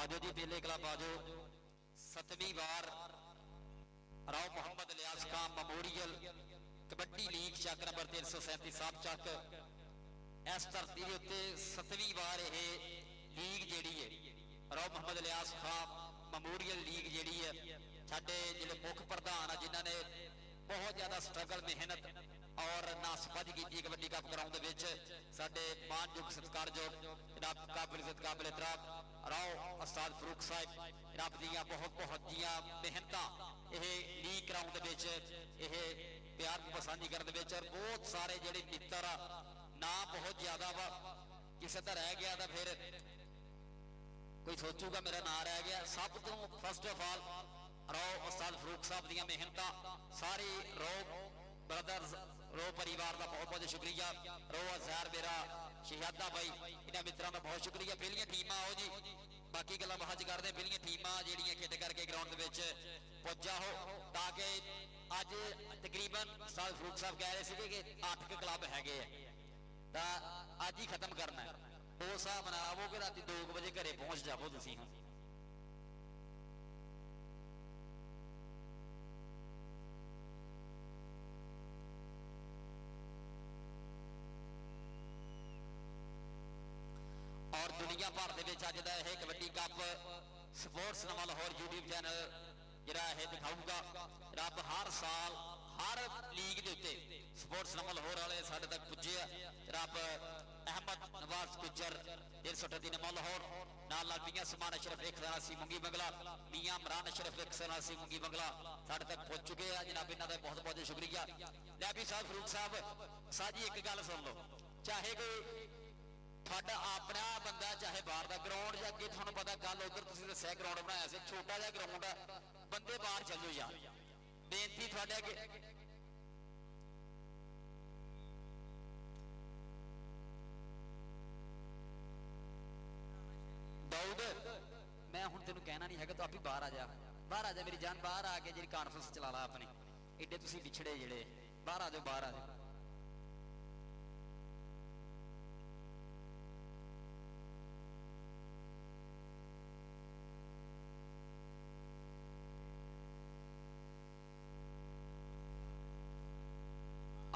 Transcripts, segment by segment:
आजो जी बेले क्लब आजो 7वीं बार राव मोहम्मद लियास खान मेमोरियल कबड्डी लीग चक नंबर 337 साहब चक इस धरती के उत्ते 7वीं बार यह लीग जी है राव मोहम्मद लियास खान मेमोरियल लीग जी है साडे जिहड़े मुख प्रधान आ जिन्होंने बहुत ज़्यादा स्ट्रगल मेहनत और नासभज की कबड्डी कप ग्राउंड साडे मानयोग सत्कारयोग जनाब काबिल इज्जत काबिल एहतराम राव उस्ताद फरूक साहिब जनाब दियां बहुत बहुत दियां मेहनत यह लीग ग्राउंड यह प्यार पसंदी करने और बहुत सारे जिहड़े मित्र ना बहुत ज्यादा वा किसी का रह गया तो फिर कोई सोचूगा मेरा ना रह गया। सब तो फर्स्ट ऑफ ऑल राव उस्ताद फरूक साहब दियां मेहनत सारी राव ब्रदर्स रो परिवार का बहुत बहुत शुक्रिया। रो अजहर मेरा शहजादा भाई इन्होंने मित्रों का बहुत शुक्रिया। पहलियां टीमां आओ जी बाकी गल्लां बाहर च करदे पहलियां टीमां जिहड़ियां खेड करके ग्राउंड दे पुज्जा हो ताकि अज तकरीबन उस्ताद फरूक साहब कह रहे थे कि 8 क्लब हैगे तो अज ही खत्म करना है। उस हिसाब नाल आवो कि रात 2 बजे घरे पहुंच जावो तुसीं। और दुनिया भर के अज का यह कबड्डी कप स्पोर्ट्स नवा लाहौर यूट्यूब चैनल जरा यह दिखाऊगा। रब हर साल हर लीग के उत्ते स्पोर्ट्स नवा लाहौर वाले साढ़े तक पुजे रब अहमद नवाज गुजर 138 नवा लाहौर नाल मियां समान अशरफ 180 मुंगी बंगला मियां इमरान अशरफ 180 मुंगी बंगला साढ़े तक पहुंच चुके हैं। जनाब इन्हों का बहुत बहुत शुक्रिया। लैबी साहब फरूक साहब साजी एक गल सुन लो चाहे कोई थोड़ा अपना बंदा चाहे बाहर का ग्राउंड या अगे थोड़ा पता कल उधर तुसीं दस्सिया ग्राउंड बनाया से छोटा जिहा ग्राउंड है बंदे बाहर चलो यार बेनती थोड़े अगे दाऊद मैं हुण तेनू कहना नहीं है तो आप ही बाहर आ जा मेरी जान बाहर आके जी कॉन्फ्रेंस चला ला अपनी एडे तुसीं पिछड़े जिहड़े बाहर आ जाओ।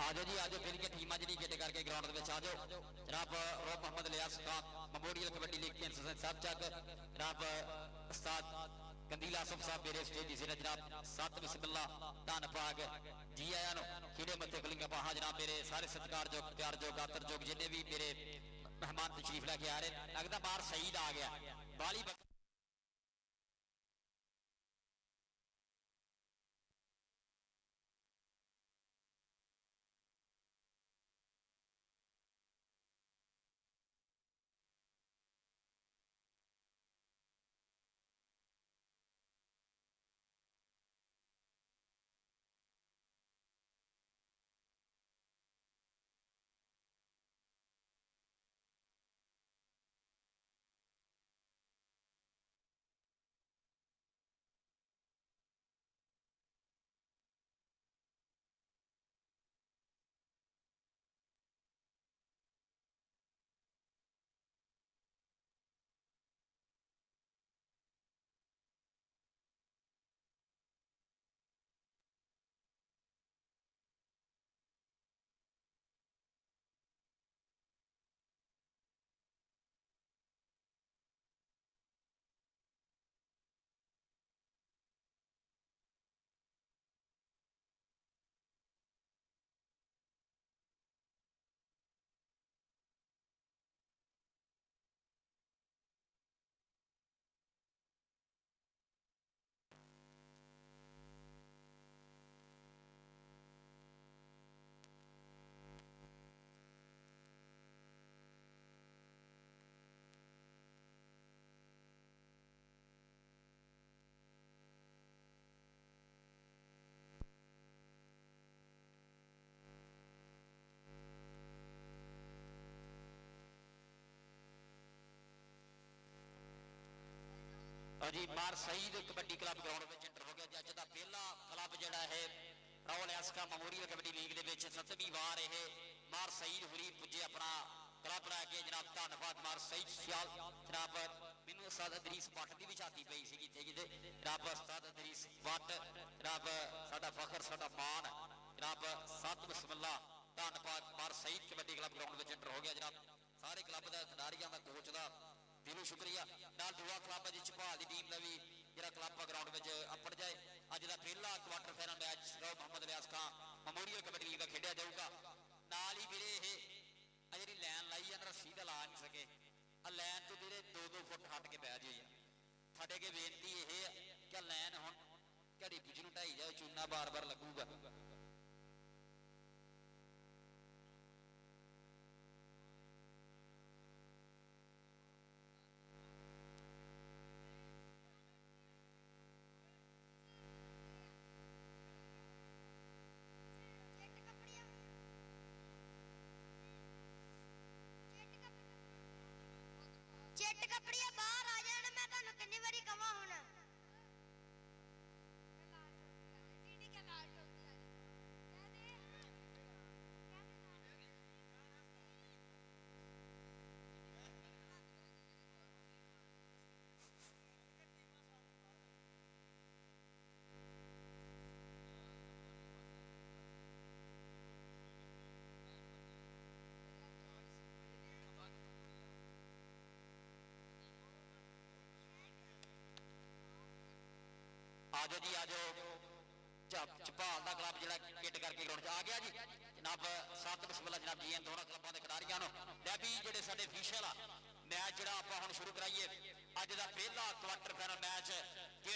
आ जाओ जी आ जाओ पहली टीमां जी खेड करके ग्राउंड में आ जाओ। जनाब राव मोहम्मद लियास खान मेमोरियल कबड्डी लीग 337 चक जनाब उस्ताद कंदील आसफ साहब मेरे स्टेज से जनाब सत बिस्मिल्ला धन भाग जी आया खिड़े मत्थे कलिंगा पाहा जनाब मेरे सारे सत्कारयोग प्यारयोग आदरयोग जिन्हें भी मेरे मेहमान तशरीफ लैके आ रहे लगता बाहर शहीद आ गया बाली जी मार सईद कबड्डी क्लब ग्राउंड में एंटर हो गया। जज का पहला क्लब जोड़ा है राव लियास खान मेमोरियल कबड्डी लीग के 7वीं बार यह मार सईद हुरी पुजे अपना क्लब लैके जनाब धन्यवाद मार सईद सियाल जनाब मैनू उस्ताद अदरीस भट्ट की भी छाती पई सी किते किते रब उस्ताद अदरीस भट्ट रब साडा फखर साडा मान जनाब सत बिस्मिल्ला धन पाक बार सईद कबड्डी क्लब ग्राउंड में एंटर हो गया जनाब सारे क्लब का खिडारियों का कोच का दिलों शुक्रिया नाल दुआ क्लब है जी झपाल की टीम का भी जरा क्लब ग्राउंड में अपड़ जाए अज का पहला quarter final match Rao Mohammad Ilyas Khan memorial kabaddi league का खेडिया जाऊगा नाल ही वीरे ये जी लैन लाई है रस्सी का ला नहीं सके लैन तो वीरे 2-2 फुट हट के पै जी साढ़े अगे बेनती यह है कि लैन हुण घड़ी पिछ नूं ढाई जाए चूना बार बार लगूगा चिट कपड़िया बाहर आ जान मैं तुहानू कितनी बारी कहां हुण आजो जी आजो झपाल का क्लब जो किट करके ग्राउंड आ गया जी जनाब सत बिस्मिल्ला जनाब जी दोनों क्लबों के खिडारियों भी जोड़े साडे ऑफिशियल मैच जो आप हम शुरू कराइए अज का पहला क्वार्टर फाइनल मैच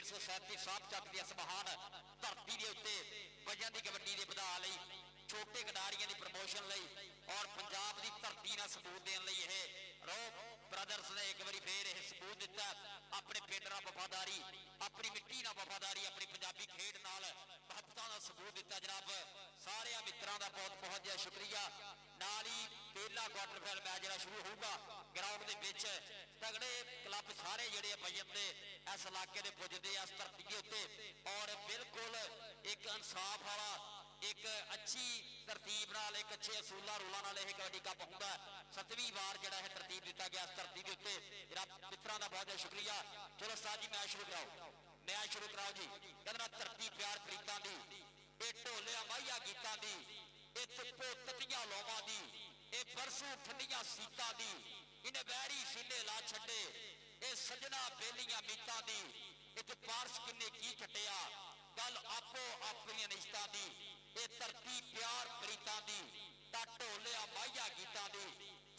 137 साहब चक की असमहान धरती के उत्ते वजन की कबड्डी के बधा लई छोटे खिडारियों की प्रमोशन लई और पंजाब की धरती ने सबूत देने यह रो ब्रदर्स ने एक बार फिर यह सबूत दिता अपने पिंड नाल वफादारी अपनी मिट्टी नाल वफादारी अपनी पंजाबी खेड नाल महबतां दा सबूत दिता जनाब सारे मित्रां दा बहुत बहुत जय शुक्रिया नाल ही पहला क्वार्टर फाइनल मैच जो शुरू होगा ग्राउंड के विच तगड़े क्लब सारे जिहड़े पजंदे इस इलाके के पुजदे इस धरती के उत्ते और बिल्कुल एक इंसाफ वाला एक अच्छी तरतीब नाल एक अच्छे असूलों रूलों नाल यह कबड्डी कप होंदा 7वीं बार जिहड़ा है तरतीब दिता गया इस धरती के उत्ते जरा मित्रां दा बहुत बहुत शुक्रिया चलो साहब जी मैच शुरू कराओ जी कहना धरती प्यार प्रीतां दी ए ढोलिया माहिया गीतां दी ए तिप्पो ततियां लोवां दी ए बरसू ठंडियां सीतां दी इन्हें बैरी सीने ला छड्डे ए सजना बेलियां मीतां दी इत पारस किन्ने की खटिया गल आपो अपनी निश्तां दी ए धरती प्यार प्रीतां दी ता ढोलिया माहिया गीतां दी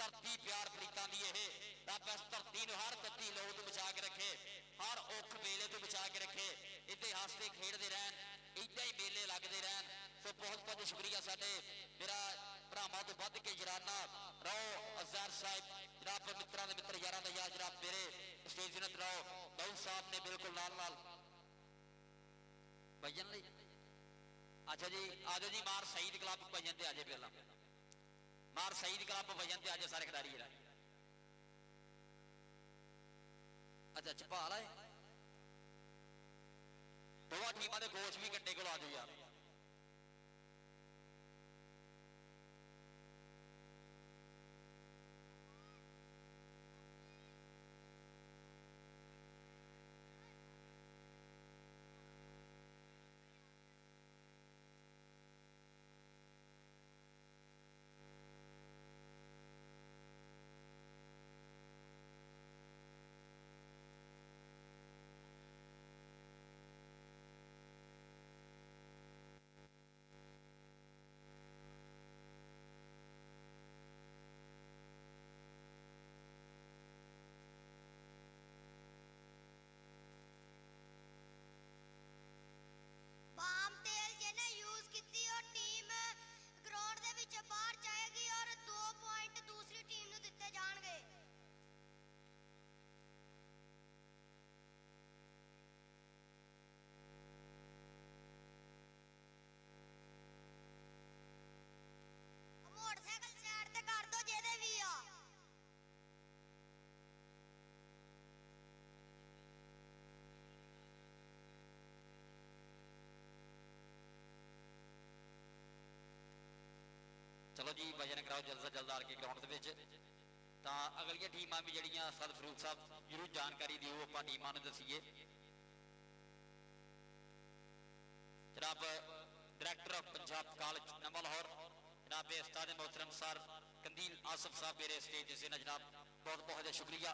धरती प्यार प्रीतां दी यह रब इस धरती नूं हर गद्दी लोग तो बचा के रखे हर औख मेले तो बचा के रखे इत्ते हसते खेडते रहन इदा ही मेले लगते रहन सो बहुत बहुत शुक्रिया साडे मेरा भरावां तो वध के जराना रहो अज़हर साहिब जनाब मित्रां दे मित्र यारां दा यार जनाब मेरे स्टेज जन्नत रहो दाऊद साहब ने बिल्कुल नाल नाल भजन लई अच्छा जी आजो जी मार सईद क्लब भजन ते आजे पहला मार सईद क्लब भजन ते आजे सारे खिडारी जरा अच्छा झपाल है दोवां टीमां दे कोच भी कंडे कोल आ जाओ यार पाम तेल जिन्हें यूज की और टीम ग्राउंड दे विच बाहर जाएगी और 2 पॉइंट दूसरी टीम नूं दिते जाणगे मोटरसाइकिल साइड ते कर दो जेदे भी आ चलो जी भजन कराओ जल्द से जल्द आ के ग्राउंड के अगलियां टीमां भी जड़ियां सद फरूक साहब जरूर जानकारी दिओ आपां टीमां नूं दसीए। जनाब डायरैक्टर ऑफ पंजाब कॉलेज नवां लाहौर जनाब उस्ताद मोहतरम सर कंदील आसफ साहब मेरे स्टेज से ना जनाब बहुत बहुत शुक्रिया।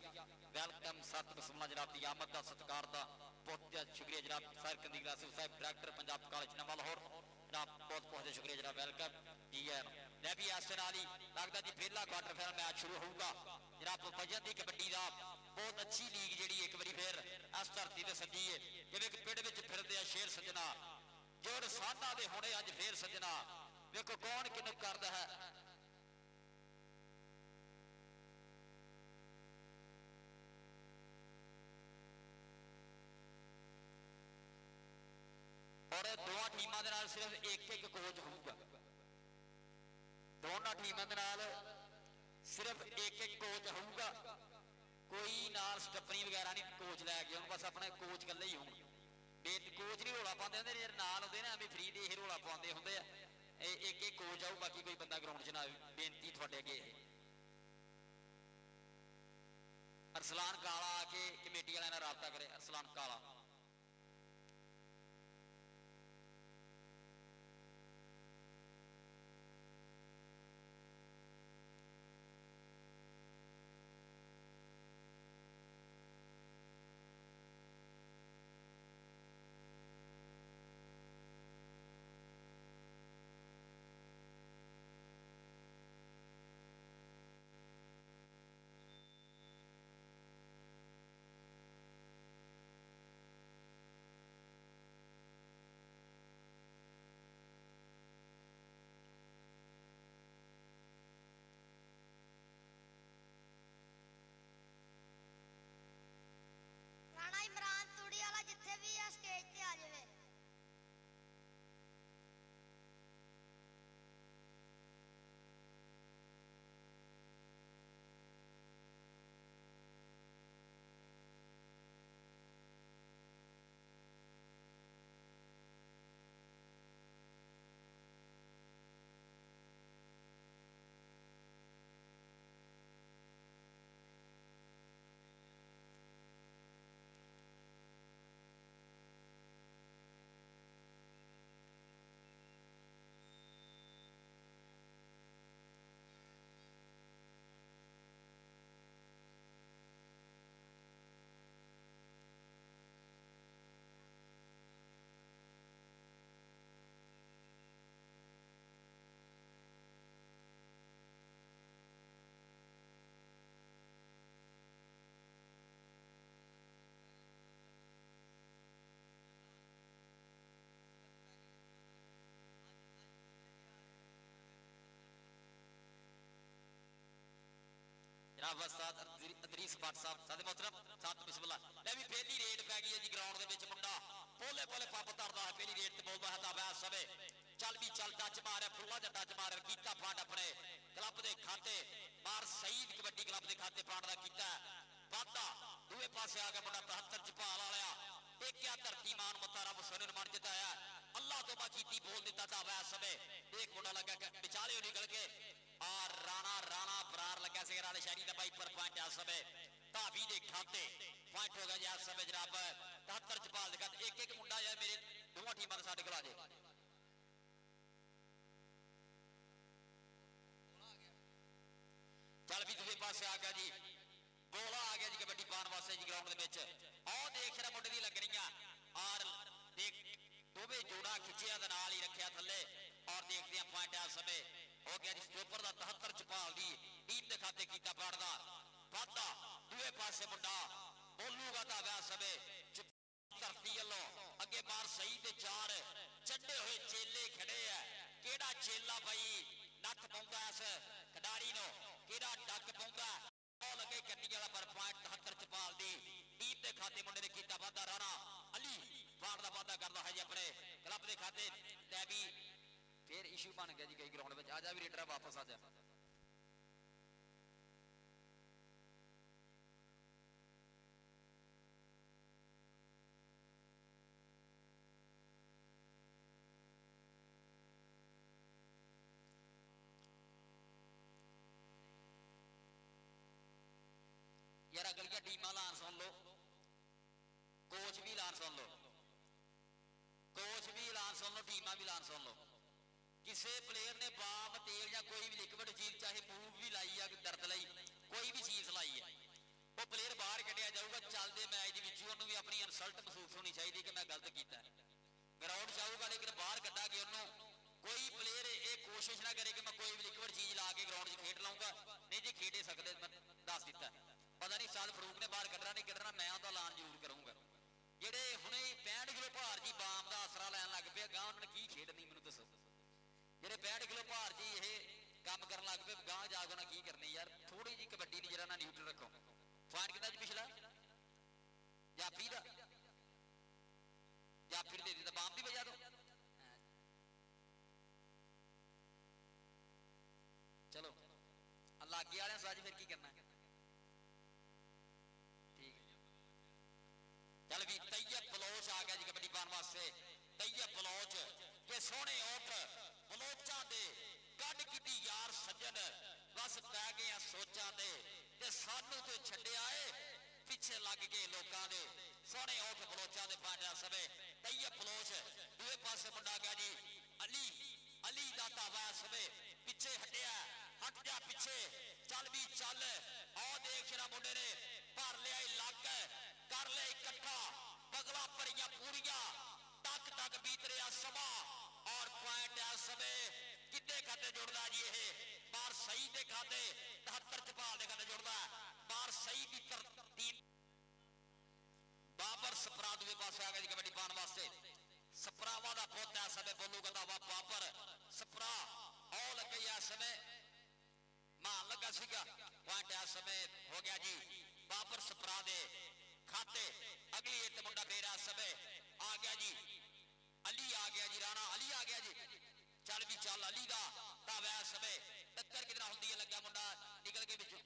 वेलकम सत बिस्मिल्लाह जनाब की आमद का सत्कार का बहुत शुक्रिया जनाब सर कंदील आसफ साहब डायरैक्टर पंजाब कॉलेज नवां लाहौर जनाब बहुत बहुत शुक्रिया जनाब वेलकम जी है। मैं भी इस नाल ही लगता जी पहला क्वार्टर फाइनल मैच शुरू होगा जनाब वजन की कबड्डी का बहुत अच्छी लीग जी एक बार फिर इस धरती से सजी है जिवें पिंड में फिरते हैं शेर सजना जो रसाना दे होने अज फिर सजना देखो कौन किनू करदा है। और दोवां टीमां दे नाल सिर्फ एक एक कोच होगा दोनों टीमां दे नाल सिर्फ एक एक कोच होगा कोई नाल स्टपनी वगैरह नहीं कोच लै गए बस अपने कोच कल्ले ही होंगे कोच नहीं रौला पाते होंगे नाल होंगे ना एवं फ्री दे रौला पाते होंगे एक एक कोच आऊ बाकी कोई बंदा ग्राउंड च ना आए। बेनती थोड़े अगे अरसलान काला आके कमेटी वाले नाल राबता करे। अरसलान काला राणा इमरान तूड़ी वाला जिथे भी है स्टेज ते आ जावे। जनाब उस्ताद अदरीस भट्ट साहब सादे मोहतरम साथ बिस्मिल्लाह ले भी पहली रेड पै गई है जी ग्राउंड दे विच मुंडा पोले पोले पप तरदा है पहली रेड ते बोलदा है ताबा सबे चल भी चल टच मारे फुल्ला जा टच मारे कीता फंड अपने क्लब दे खाते बार सईद कबड्डी क्लब दे खाते फंड दा कीता वादा दूए पासे आ गया मुंडा 73 च भाल वाला एक क्या धरती मान मता रब सोने मन जिताया अल्लाह तोबा कीती बोल दिता ताबा सबे एक मुंडा लगा विचाले निकल के और राणा राणा फरार लगा से राणे शहरी का भाई पर पॉइंट आ सबे धावी दे खाते पॉइंट हो गया यार सबे जनाब 73 च भाल दिखा एक एक मुंडा यार मेरे दोवां टीमां दे साडे कोल आ जाए। चल भी दूसरे पासे आ गया जी बोला आ गया जी कबड्डी पाने वास्ते जी ग्राउंड दे विच आओ देख रहा मुंडे दी लग रही और देख दोवे जोड़ा खिंचिया दे नाल ही रखिया थल्ले और देखते हैं पॉइंट आ सबे हो गया जी स्टोपर दा 73 च भाल दी टीम दे खाते कीता पड़दा वादा दूए पासे मुंडा बोलूगा ता वह सबे धरती अल्लो अगे मार सही ते चार चढ़े हुए चेले खड़े है केड़ा चेला भाई नक पाउंदा इस खिडारी नो केड़ा डक पाउंदा लगे कन्नी वाला पर पॉइंट 73 च भाल दी टीम दे खाते मुंडे ने कीता वादा राणा अली वार दा वादा करदा है जी अपने क्लब दे खाते ते भी फिर इशू बन गया जी कई ग्राउंड में आजा भी रेडर वापस आ जा। यार अगलियां टीमां लान सुन लो, कोच भी ऐलान सुन लो, कोच भी ऐलान सुन लो, टीमां भी ऐलान सुन लो। किसी प्लेयर ने बाम तेल या कोई भी लिक्विड चीज चाहे मूव भी लाई है दर्द लाई कोई भी चीज लाई है वो प्लेयर बाहर कढ़िया जाऊगा। चलते मैच के भी अपनी इंसल्ट महसूस होनी चाहिए कि मैं गलत किया। ग्राउंड जाऊगा लेकिन बाहर कटा के उन्होंने कोई प्लेयर ये कोशिश ना करे कि मैं कोई भी लिक्विड चीज ला के ग्राउंड च खेड लाऊंगा। नहीं जी खेडे सकते, मैं दस दिता पता नहीं साल फरूक ने बाहर कढ़ना नहीं कढ़ना, मैं उसका ऐलान जरूर करूंगा। ਜਿਹੜੇ ਹੁਣੇ 65 किलो भार जी बाम का आसरा लैन लग पे गां उन्होंने की खेडनी मैनू दसो। ਜਿਹੜੇ 65 किलो भार जी ये काम कर लग पे गां जाके उन्हें की करनी। यार थोड़ी जी कबड्डी नहीं जरा ना न्यूट्रल रखो। पॉइंट कितना जी पिछला जाफी का जाफी दे दिता, बाम भी बजा दो। चलो लागे वाले साज फिर की करना ठीक है। चल भी तैयब बलोच आ गया जी कबड्डी पाने वास्ते। तैयब बलोच के सोहने ओट बलोचा दे कद की यार सज्जन बस पै गए सोचा ते सानू तो छड्डिया है पिछे लग गए लोगों के सोहने ओट बलोचा दे पांडा सभे। तैयब बलोच दूए पासे मुंडा गया जी अली अली दा तावा सभे पिछे हटिया हट जा पिछे चल भी चल आओ देख शरा मुंडे ने भर लिया लक कर लिया इकट्ठा बगला भरिया पूरिया तक तक बीत रहा समा और पॉइंट इस समय कितने खाते जुड़ता जी ये बार सही के खाते 73 चपाल के खाते जुड़ता बार सही की तरतीब। बाबर सपरा दूसरे पास आ गया जी कबड्डी पाने वास्ते। सपरावा का पुत इस समय बोलू कहता वा बाबर सपरा आओ लगे इस समय मान लगा सीगा पॉइंट इस समय हो गया जी बाबर सपरा दे खाते। अगली एक मुंडा फिर इस समय आ गया जी अली आ गया जी राणा अली आ गया जी चल भी चल अली का तावा इस समय टक्कर कितना होंगी है लगा मुंडा निकल के बिचों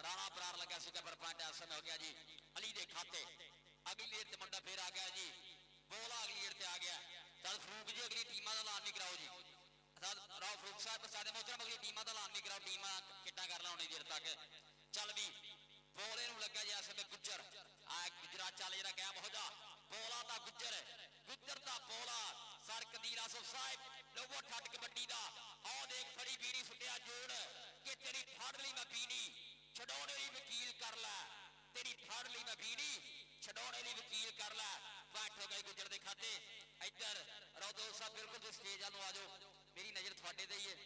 राणा बरार लगा सीगा पर पॉइंट इस समय हो गया जी अली दे खाते। अगली लेट मुंडा फिर आ गया जी बोला अगली लेट आ गया। चल फरूक जी अगली टीमां का ऐलान नहीं कराओ जी राव फरूक साहब साढ़े मोहतरम अगली टीमां का ऐलान नहीं कराओ टीमां किट्टा कर ला उन्नी देर तक। चल भी बोले लगा जी इस समय गुज्जर आ गुजरा चल जरा कैम हो जा बोला था गुज्जर गुज्जर का बोला सर कदीर आसफ साहब लोगो ठट कबड्डी का आओ देख फड़ी बीड़ी सुटिया जोड़ कि तेरी फड़ ली मैं बीड़ी छडौने ली वकील कर ला तेरी फड़ ली मैं बीड़ी छडौने ली वकील कर ला। पॉइंट हो गए गुज्जर के खाते। इधर रौदो साहब बिल्कुल स्टेज वालों आ जाओ मेरी नजर थोड़े ते ही है।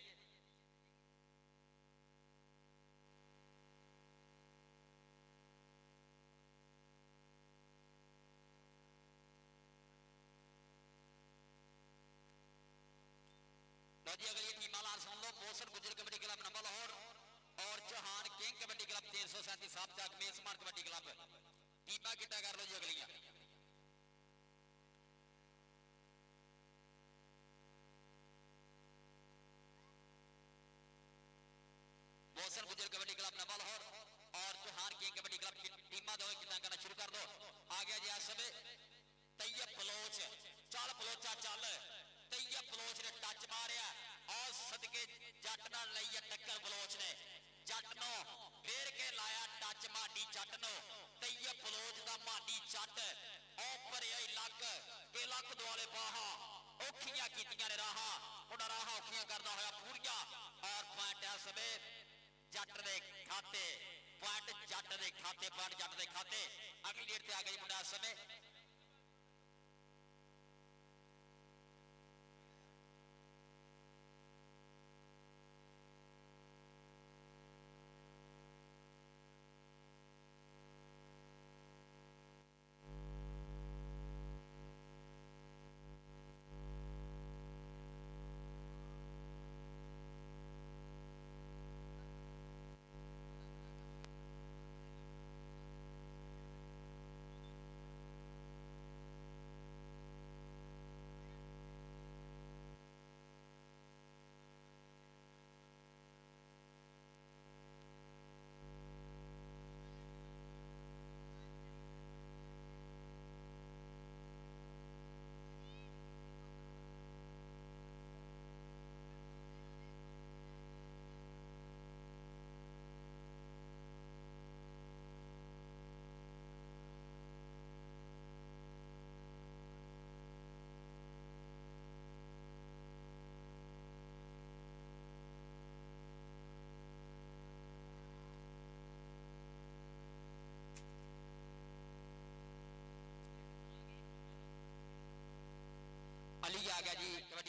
जी अगली टीम लाल सुन लो मोहसन गुजर कबड्डी क्लब नंबर लाहौर और चौहान किंग कबड्डी क्लब 337 साहब तक मेजमान कबड्डी क्लब टीमा किट्टा कर लो जी अगलियां। मोहसन गुजर कबड्डी क्लब नंबर लाहौर और चौहान किंग कबड्डी क्लब की टीमा दो किट्टा करना शुरू कर दो। आ गया जी इस समय तैयब बलोच चल बलोचा चल तैयब बलोच ने टच मारिया और सदके जट नाल लई टक्कर बलोच ने जट नो फेर के लाया टच माडी जट नो तैयब बलोच दा माडी जट ओ भरिया लक के लक दुआले बाहा औखियां कीतियां ने राहा उड़ा राहा औखियां करदा होया पूरिया और पॉइंट इस समय जट दे खाते पॉइंट जट दे खाते पॉइंट जट दे खाते। अगली डेट ते आ गई मुंडा इस समय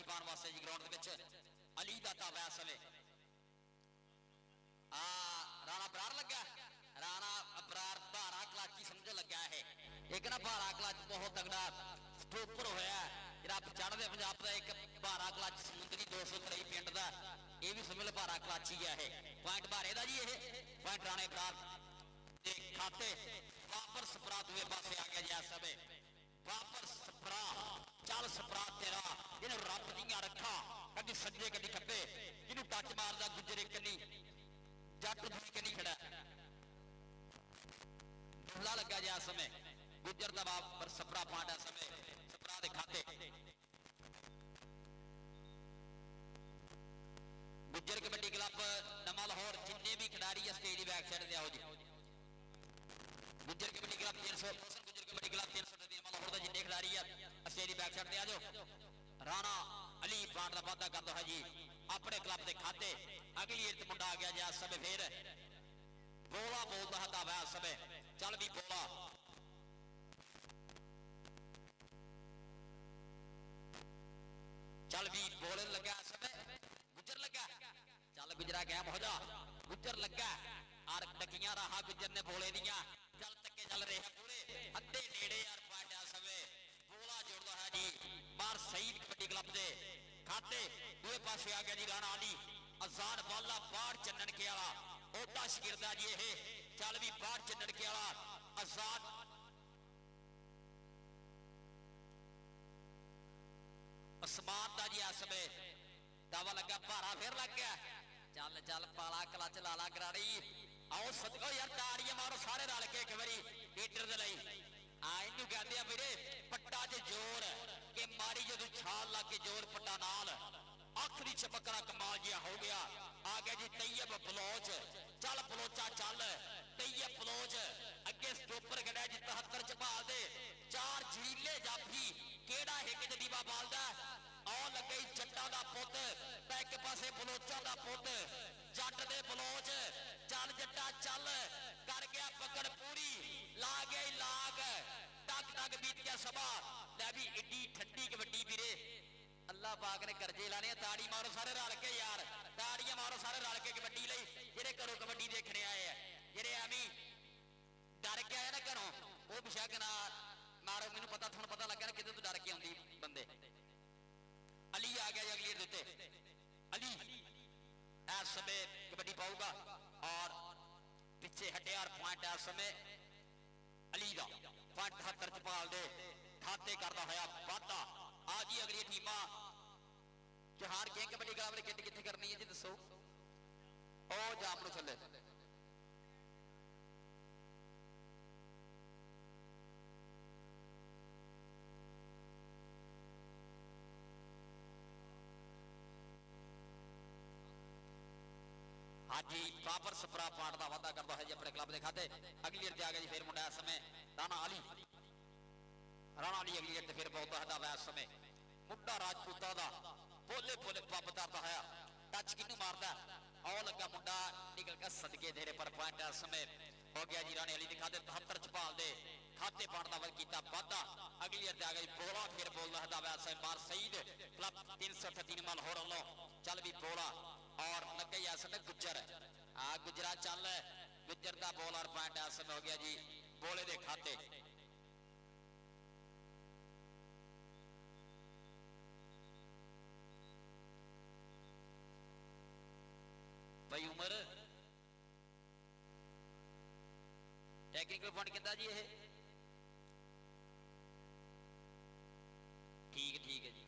कबड्डी पाने वास्ते जी ग्राउंड दे विच अली दा ताबा इस समय राणा बरार लगा राणा बरार भारा कलाची समझ लगा है एक ना भारा कलच बहुत तगड़ा स्टोपर होया जिहड़ा चढ़दे पंजाब दा एक भारा कलच समुंदरी 223 पिंड दा ये भी समझ लो भारा कलाची है पॉइंट भारे दा जी ये पॉइंट राणे बरार दे खाते बाबर सपरा दूए पासे आ गया जी इस समय बाबर सपरा चल सपरा तेरा इन्हें रब दियां रखा कभी सज्जे कभी खब्बे जिन्हों टच मारदा गुजरे कनी जट दूई कनी खड़ा दुल्ला लगा जी इस समय गुजर दा बाबर सपरा पॉइंट इस समय सपरा दे खाते गुजर कबड्डी क्लब नवा लाहौर जिन्ने भी खिडारी है स्टेज की बैक साइड ते आओ जी गुजर कबड्डी क्लब 300 गुजर कबड्डी क्लब 300 नवा लाहौर दा जिन्ने खिडारी है स्टेज की बैक साइड ते आ जाओ राणा अली पॉइंट का वादा करता है जी अपने क्लब के खाते अगली इर्त मुंडा आ गया जी इस समय फिर बोला बोलता है दावा इस समय चल भी बोला चल भी बोले लगा इस समय गुजर लगा चल गुजरा गया हो जा गुजर लगा और टकियां रहा गुजर ने बोले दिया चल तके चल रहे पूरे अद्धे नेड़े यार पॉइंट इस समय बोला जोड़ता है जी बार सईद कबड्डी क्लब के खाते दूए पासे आ गया जी राणा अली अजान वाला बाढ़ चन्नन के वाला ओटा शगिरदा जी ये चल भी बाढ़ चन्नन के वाला अजान आसमान दा जी इस समय दावा लगा भारा फिर लग गया चल चल पाला क्लच लाला कराड़ी आओ सदको यार ताड़ियां मारो सारे रल के एक बारी लीडर दे लई इनू कहते हैं वीरे पट्टा च जोर के मारी जो छाल ला के जोर पट्टा नाल आखिरी चमकरा कमाल जिहा हो गया आ गया जी तैयब बलोच चल बलोचा चल तैयब बलोच अगे स्टोपर खड़ा जी 73 च भाल दे चार झीले जाफी केड़ा हिक जदीबा बालदा आ लगे जट्टा दा पुत ते एक पासे बलोचा दा पुत जट दे बलोच चल जट्टा चल कर गया पकड़ पूरी ला गई लाग टक टक बीत गया सभा लै भी एडी ठंडी कबड्डी वीरे अल्लाह पाक ने करजे लाने ताड़ी मारो सारे रल के यार ताड़ियां मारो सारे रल के कबड्डी लई जेड़े घरों कबड्डी देखने आए हैं जेड़े एवं डर के आए ना घरों वो बेशक ना मारो मैनू पता तुहानू पता लगा ना किते तो डर के आउंदी बंदे अली आ गया अगली देते अली इस समय कबड्डी पाऊगा और पिछे हटियार पॉइंट इस समय अली का पॉइंट 78 च पाल दे खाते करता होया वादा आ जी अगली टीमां जहार के कबड्डी क्लब ने किट कित्थे करनी है जी दसो ओ जामनू थले हाँ जी बाबर सपरा पाट का वादा करता है जी अपने क्लब के खाते अगली इर्द आ गया जी फिर मुंडा इस समय राणा अली अगली इर्द फिर बहुत है इस समय मुंडा राजपूता का बोले बोले पब करता है टच किनू मारदा आओ लगा मुंडा निकल के सदके तेरे पर पॉइंट इस समय हो गया जी राणे अली के खाते 73 च पाल दे खाते पाट का किया वादा अगली इर्द आ गई बोला फिर बोलता है इस समय मार सईद क्लब 338 माल हो रहा चल भी बोला और लगे इस समय गुजर गुजरा चल गुजर का बॉलर पॉइंट इस समय हो गया जी बोले दे खाते भाई उमर टेक्निकल पॉइंट कितना जी ये ठीक है जी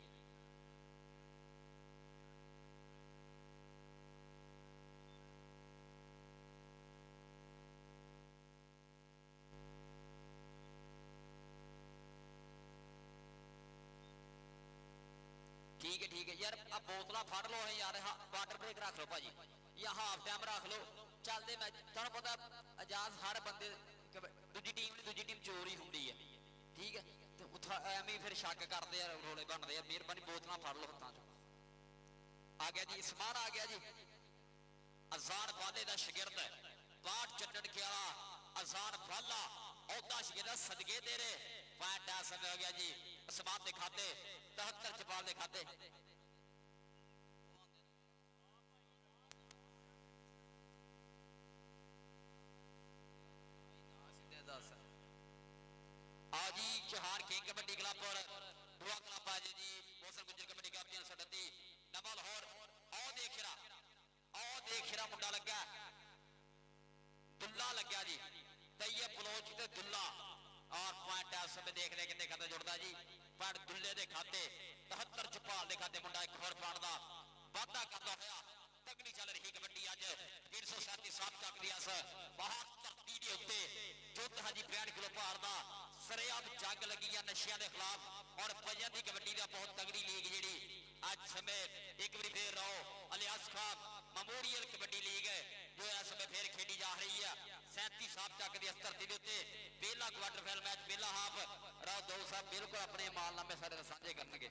ठीक है यार अब बोतल फड़ लो यार वाटर ब्रेक रख लो भाजी या हाफ टाइम रख लो चलते मैच तुहानू पता आजाद हर बंदे दूजी टीम चोर ही होंगी है ठीक है तो एवं फिर शक करते रोले बनते मेहरबानी बोतल फड़ लो हत्थों चो आ गया जी समान आ गया जी अजान वाले का शगिर्द बाट चंडन के अजान वाला औदा शगिर्द सदके तेरे पॉइंट समय हो गया जी समान के खाते 73 चपाल के खाते दस आओ जी चौहान किंग कबड्डी क्लब और दुआ क्लब आज जी मोहसन गुजर कबड्डी क्लब 338 नवा लाहौर आओ देख रहा मुंडा लगा दुल्ला लग्या जी तैयब बलोच ते दुल्ला और पॉइंट इस समय देख रहे कितने खाते जुड़ता जी पॉइंट दुल्ले दे खाते 73 चौपाल दे खाते मुंडा एक होर पॉइंट दा वाधा करदा होया तगड़ी चल रही कबड्डी अज 337 तक रियास बहुत धरती दे उत्ते युद्ध है जी 65 किलो भार दा सरेआम जंग लगी है नशियां दे खिलाफ और वजन दी कबड्डी दा बहुत तगड़ी लीग जेड़ी आज समय एक बार फिर रहो alias Khan memorial kabaddi league जो इस समय फिर खेडी जा रही है 37 साल तक दी धरती दे उत्ते पहला क्वार्टर फाइनल मैच पहला हाफ राव दो साहब बिल्कुल अपने मालनामे सारे साझे करनगे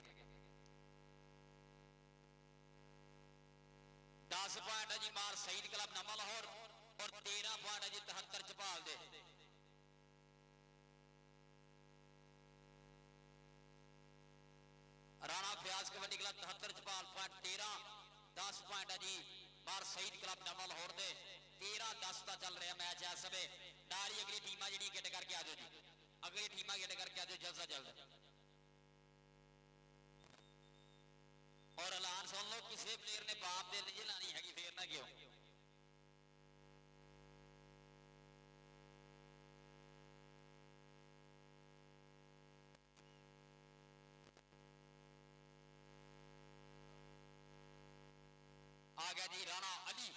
10 पॉइंट है जी मार शहीद क्लब नवा लाहौर और 13 पॉइंट है जी 73 चौपाल दे राणा फयाज कबड्डी क्लब 73 चौपाल पॉइंट 13 10 पॉइंट है जी मार शहीद क्लब नवा लाहौर दे 13-10 का चल रहा मैच इस समय नाल ही अगली टीम जी गेट करके आ जाओ जी अगली टीम गेट करके आ जाओ जल्द से जल्द और ऐलान सुन लो किसी प्लेयर ने बाप दे लीजिए लानी हैगी फिर ना क्यों आ गया जी राणा अली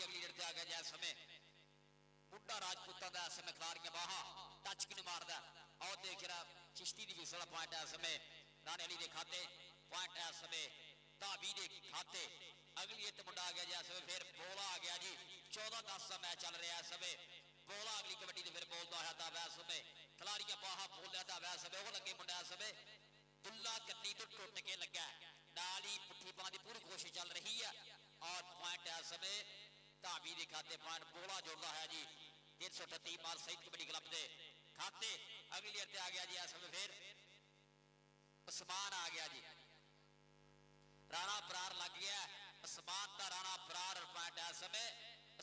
अगली जड़ते आ गया जी इस समय बुढ़ा राजपूतों का इस समय खिलाड़ियां बाहा टच कि मारदा आओ देख रहा चिश्ती की विसल पॉइंट इस समय राणे अली के खाते पॉइंट इस समय धाबी के खाते अगली एक मुंडा आ गया जी इस समय फिर बोला आ गया जी 14-10 का मैच चल रहा है इस समय बोला अगली कबड्डी फिर बोलता है दावा इस समय खिलाड़ियां बाहा बोलिया दावा इस समय वो लगे मुंडा इस समय दुल्ला कन्नी तो टुट के लगा नाल ही पुट्ठी पाने की पूरी कोशिश चल रही है और पॉइंट इस समय धाबी के खाते पॉइंट बोला जुड़ता है जी 338 मार शहीद कबड्डी क्लब के खाते अगली अरते आ गया जी इस समय फिर उस्मान आ गया जी राणा फरार लग गया उस्मान का राणा फरार और पॉइंट इस समय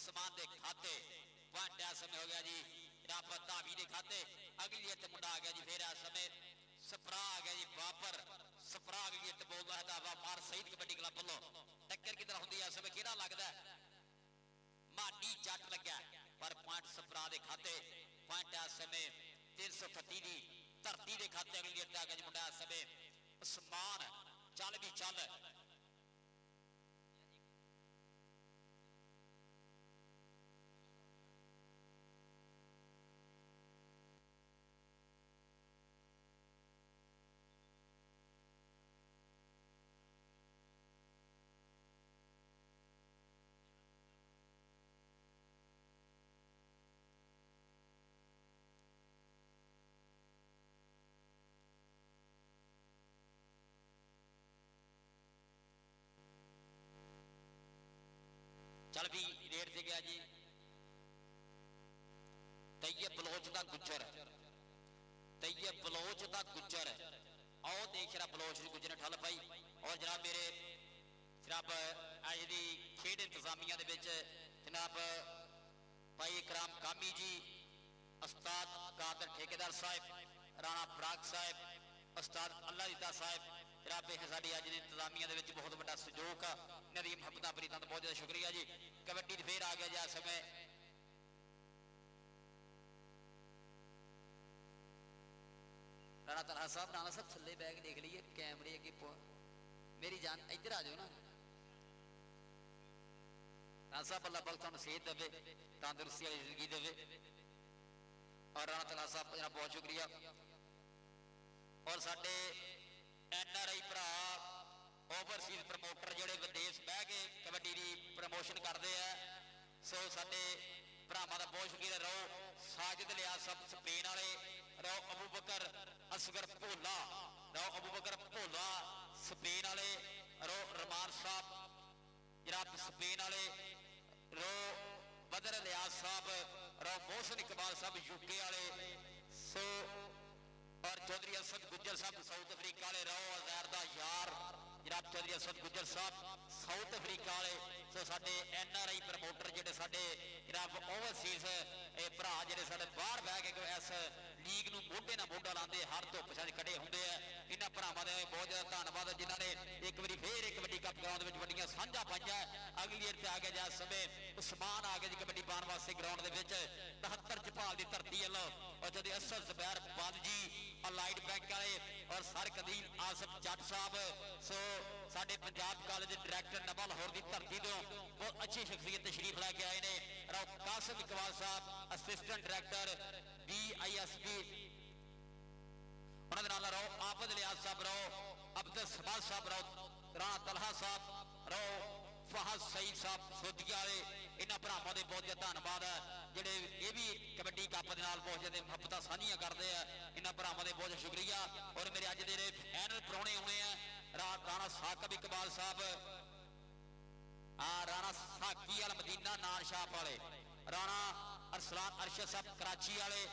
उस्मान के खाते पॉइंट इस समय हो गया जी रब धाबी के खाते अगली अरते मुंडा आ गया जी फिर इस समय सफरा आ गया जी बापर सफरा अगली अरते बोलता है दावा मार शहीद कबड्डी क्लब वालों टक्कर किधर होंगी इस समय किहड़ा लगता है माडी जट लग्या पर पॉइंट सफरा के खाते पॉइंट इस समय 338 की धरती के खाते अगली अरते आ गया जी मुंडा इस समय उस्मान चल भी चल चल भी रेड से गया जी तैयब बलोच का गुजर आओ देख रहा बलोच गुजर ने ठल पाई और जनाब मेरे जनाब अज की खेड इंतजामिया जनाब भाई इकराम कामी जी उस्ताद कादर ठेकेदार साहब राणा फराक साहब उस्ताद अल्लाह दीता साहब जनाब साड़ी अज की इंतजामिया बहुत बड़ा सहयोग आ इन्होंने मुहब्बत प्रीतां का बहुत ज्यादा शुक्रिया जी कबड्डी फिर आ गया जी इस समय राणा तलहा साहब थले बैग देख लीजिए कैमरे अगे मेरी जान इधर आ जाओ ना राणा साहब अल्लाह पाक तुहानू सेहत देवे तंदुरुस्ती वाली जिंदगी देवे और राणा तलहा साहब जनाब बहुत शुक्रिया और साडे NRI भरा ओवरसीज प्रमोटर जोड़े विदेश बह के कबड्डी की प्रमोशन करते हैं सो साडे भरावां दा बहुत शुक्रिया रहो साजिद लिया सब स्पेन वाले रहो अबू बकर असगर भोला रहो अबू बकर भोला स्पेन वाले रहो रमान साहब जनाब स्पेन वाले रहो बदर लियाज साहब रहो मोहसन इकबाल साहब यूके वाले सो और चौधरी असद गुज्जर साहब साउथ अफ्रीका वाले रहो अजहर दा यार जनाब चौधरी असद गुजर साहब साउथ अफ्रीका वाले सो साडे NRI प्रमोटर जिहड़े साडे जनाब ओवरसीज भरा जिहड़े साडे बाहर बह के इस लीग नूं मोढे नाल मोढा लांदे हर धुप छां खड़े हुंदे आ इन्हां भरावां दा बहुत ज़्यादा धन्नवाद जिन्हां ने एक बारी फिर एक कबड्डी कप ग्राउंड विच वड्डियां सांझां पाईआं। अगली ईयर ते आ गया जिस समय उस्मान आ गया जी कबड्डी पाउण वास्ते ग्राउंड दे विच 73 जपाल दी धरती वालों और जदे असद जुबैर बंद जी अलाइड बैंक वाले और सर कदीम आसिफ जट साहब सो साडे पंजाब कॉलेज डायरैक्टर नवा लाहौर की धरती तो बहुत अच्छी शख्सियत तशरीफ लैके आए ने। राव कासिम इकबाल साहब असिस्टेंट डायरैक्टर DISP उन्होंने नाल राव आफद लियाज साहब राव अब्दुल समाद साहब राव राणा तलहा साहब राव फहद सईद साहब सोधिया वाले इन्होंने भरावां दे बहुत ज़्यादा धन्नवाद है जिहड़े ये भी कबड्डी कप दे नाल बहुत ज़्यादा मुहब्बतां साझियां करते हैं। इन्होंने भरावां दे बहुत शुक्रिया। और मेरे अज दे फैनल प्राहुणे आने हैं राणा साकिब इकबाल साहब राणा साकी वाल मदीना नान शाह वाले राणा अरसलान अरशद साहब कराची वाले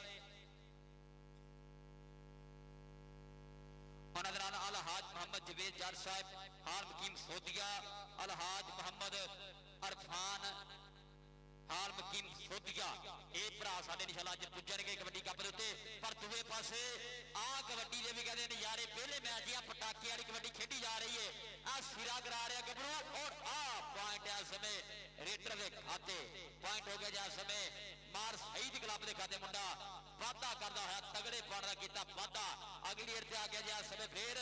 अलहाज मोहम्मद जवेद जट साहब हाल मकीम सोधिया अलहाज मोहम्मद अरफान हाल मकीम सोधिया ये भरा साडे इंशाअल्लाह अज पुजणगे कबड्डी कप दे उत्ते। पर दूसरे पासे आ कबड्डी दे भी कहते नज़ारे पहले मैच दी पटाके वाली कबड्डी खेडी जा रही है आ सिरा करा रहा गबरू और आ पॉइंट इस समय रेडर के खाते पॉइंट हो गया जिस समय मार शहीद क्लब के खाते मुंडा वादा करता है तगड़े पाण का किया वादा। अगली ईयर आ गया जिस समय फिर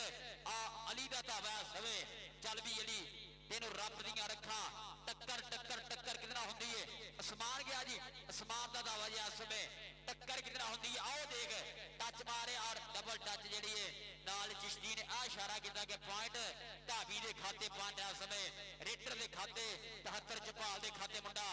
आ अली का धावा इस समय चल भी अली तेनों रब दियां रखा टक्कर टक्कर टक्कर कितना होंदी है आसमान गया जी आसमान का दावा जी इस समय टक्कर कितना होंदी है। आओ देख टच मारे और डबल टच जी है नाल चिश्ती ने आ इशारा किया कि पॉइंट ढाबी के खाते पॉइंट इस समय रेडर के खाते 73 जपाल के खाते मुंडा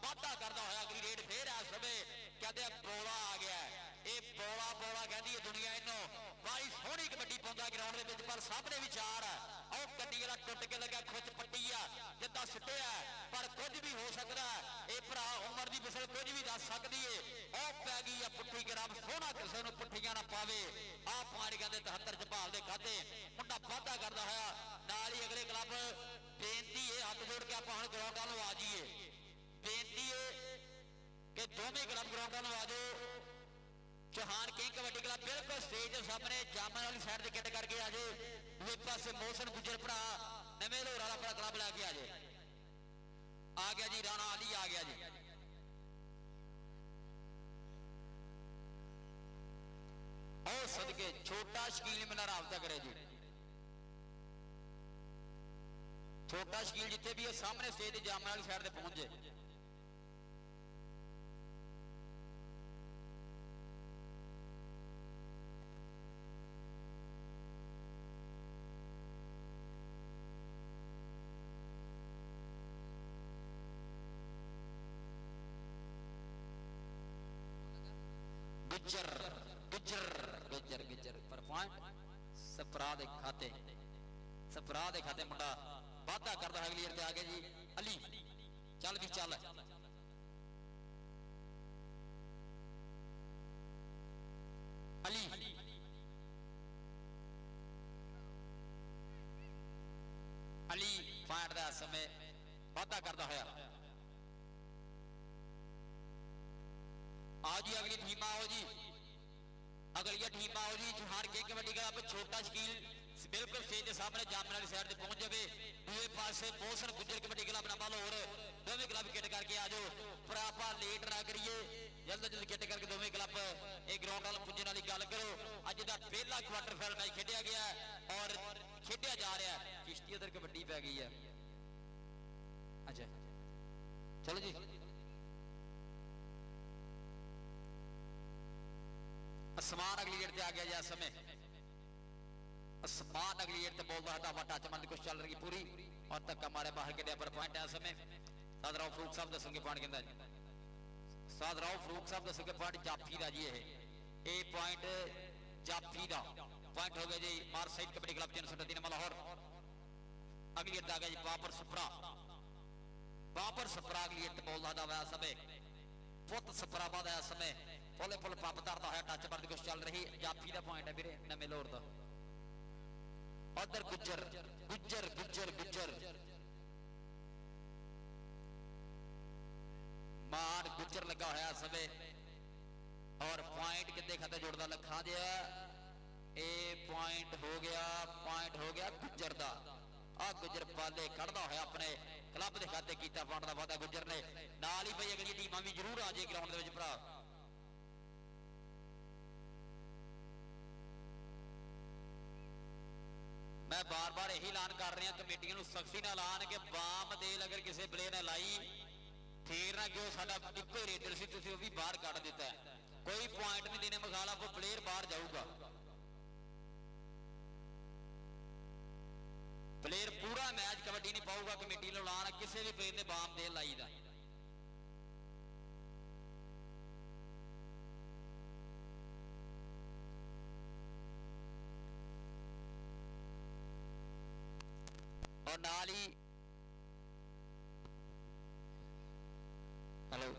वादा करता होया अगली रेड फिर इस समय कहते बौला आ गया ये बौला बौला कहती है दुनिया इनू बड़ी सोहनी कबड्डी पाउंदा ग्राउंड के विच पर सामने विचार है और कड्डी वाला टुट के लगा खुच पट्टी आ जिद्दां सुटिया पर कुछ भी हो सकता है ये भरा उमर की फिसल कुछ भी दस सकती है और पै गई है पुट्ठी के रब सोहना किसी को पुट्ठियां ना पावे आ पानी कहते 73 जपाल के खाते मुंडा वादा करता है नाल ही अगले क्लब बेनती है हाथ जोड़ के आप ग्राउंड वालों आ जाइए बेनती है कि दोवें क्लब ग्राउंड वालों आ जाओ। चौहान किंग कबड्डी क्लब बिल्कुल स्टेज के सामने जामन वाली साइड से किट करके आ जाए दूसरे पास मोहसन गुजर भरा नवे लोहर वाला अपना क्लब लैके आ जाए आ गया जी राणा अली आ गया जी और सदके छोटा शकील मेरा राबता करे जी छोटा शकील जिथे भी है सामने स्टेज जामन वाली साइड से पहुंच जाए। गुजर गुजर गुजर गुजर पर पॉइंट सपरा दे खाते मुंडा वादा करता है अगली ईयर आ गया जी अली चल भी चल अली अली पॉइंट का समय वादा करता होया आओ जी अगली टीम आओ जी अगली टीम आओ जी चौहान किंग कबड्डी क्लब छोटा शकील बिल्कुल स्टेज के सामने जामन वाली साइड से पहुंच जाए दूसरे पास मोहसन गुजर कबड्डी क्लब नवा लाहौर दोवें क्लब किट करके आ जाओ पर आप लेट ना करिए जल्द जल्द किट करके दोवें क्लब एक ग्राउंड वाल पुजन वाली गल करो। अज का पहला क्वार्टर फाइनल मैच खेडिया गया और खेडिया जा रहा है चिश्ती उधर कबड्डी पै गई है। अच्छा चलो जी आसमान अगली गेट आ गया जी समय आसमान अगली गेट बोलता हटावा टच मन कुछ चल रही पूरी और धक्का मारे बाहर के पर पॉइंट है समय सादराव फरूक साहब दसोगे पॉइंट कहता सादराव फरूक साहब दसोगे पॉइंट जाफी का जी ये पॉइंट जाफी का पॉइंट हो गया जी मार side kabaddi club 333 number Lahore. अगली गेट आ गया जी बाबर सपरा अगली गेट बोलता हुआ समय पुत सपरा बाद समय फुल फुल पंप धरता है टच बंद कुछ चल रही जाफी का पॉइंट है वीरे नवे लोहर का उधर गुज्जर गुज्जर गुज्जर मान गुज्जर लगा होया समय और पॉइंट कितने खाते जुड़दा लखा दिया ए पॉइंट हो गया गुज्जर दा आ गुज्जर पाले खड़दा होया अपने क्लब के खाते कीता पाउंड दा वादा गुज्जर ने नाल ही भाई अगली टीमां भी जरूर आ जाए ग्राउंड दे विच भरा मैं बार बार यही ऐलान कर रहा कमेटियां नूं सख्ती नाल ऐलान कि बाम देल अगर किसी प्लेयर ने लाई फिर ना कि साडा इक्को ही रेडर सी तुसीं ओह भी बाहर कढ दिता है कोई पॉइंट नहीं देने मखाला वो प्लेयर बाहर जाऊगा प्लेयर पूरा मैच कबड्डी नहीं पाऊगा कमेटी ने ऐलान किसी भी प्लेयर ने बाम देल लाई दा और नाल ही हेलो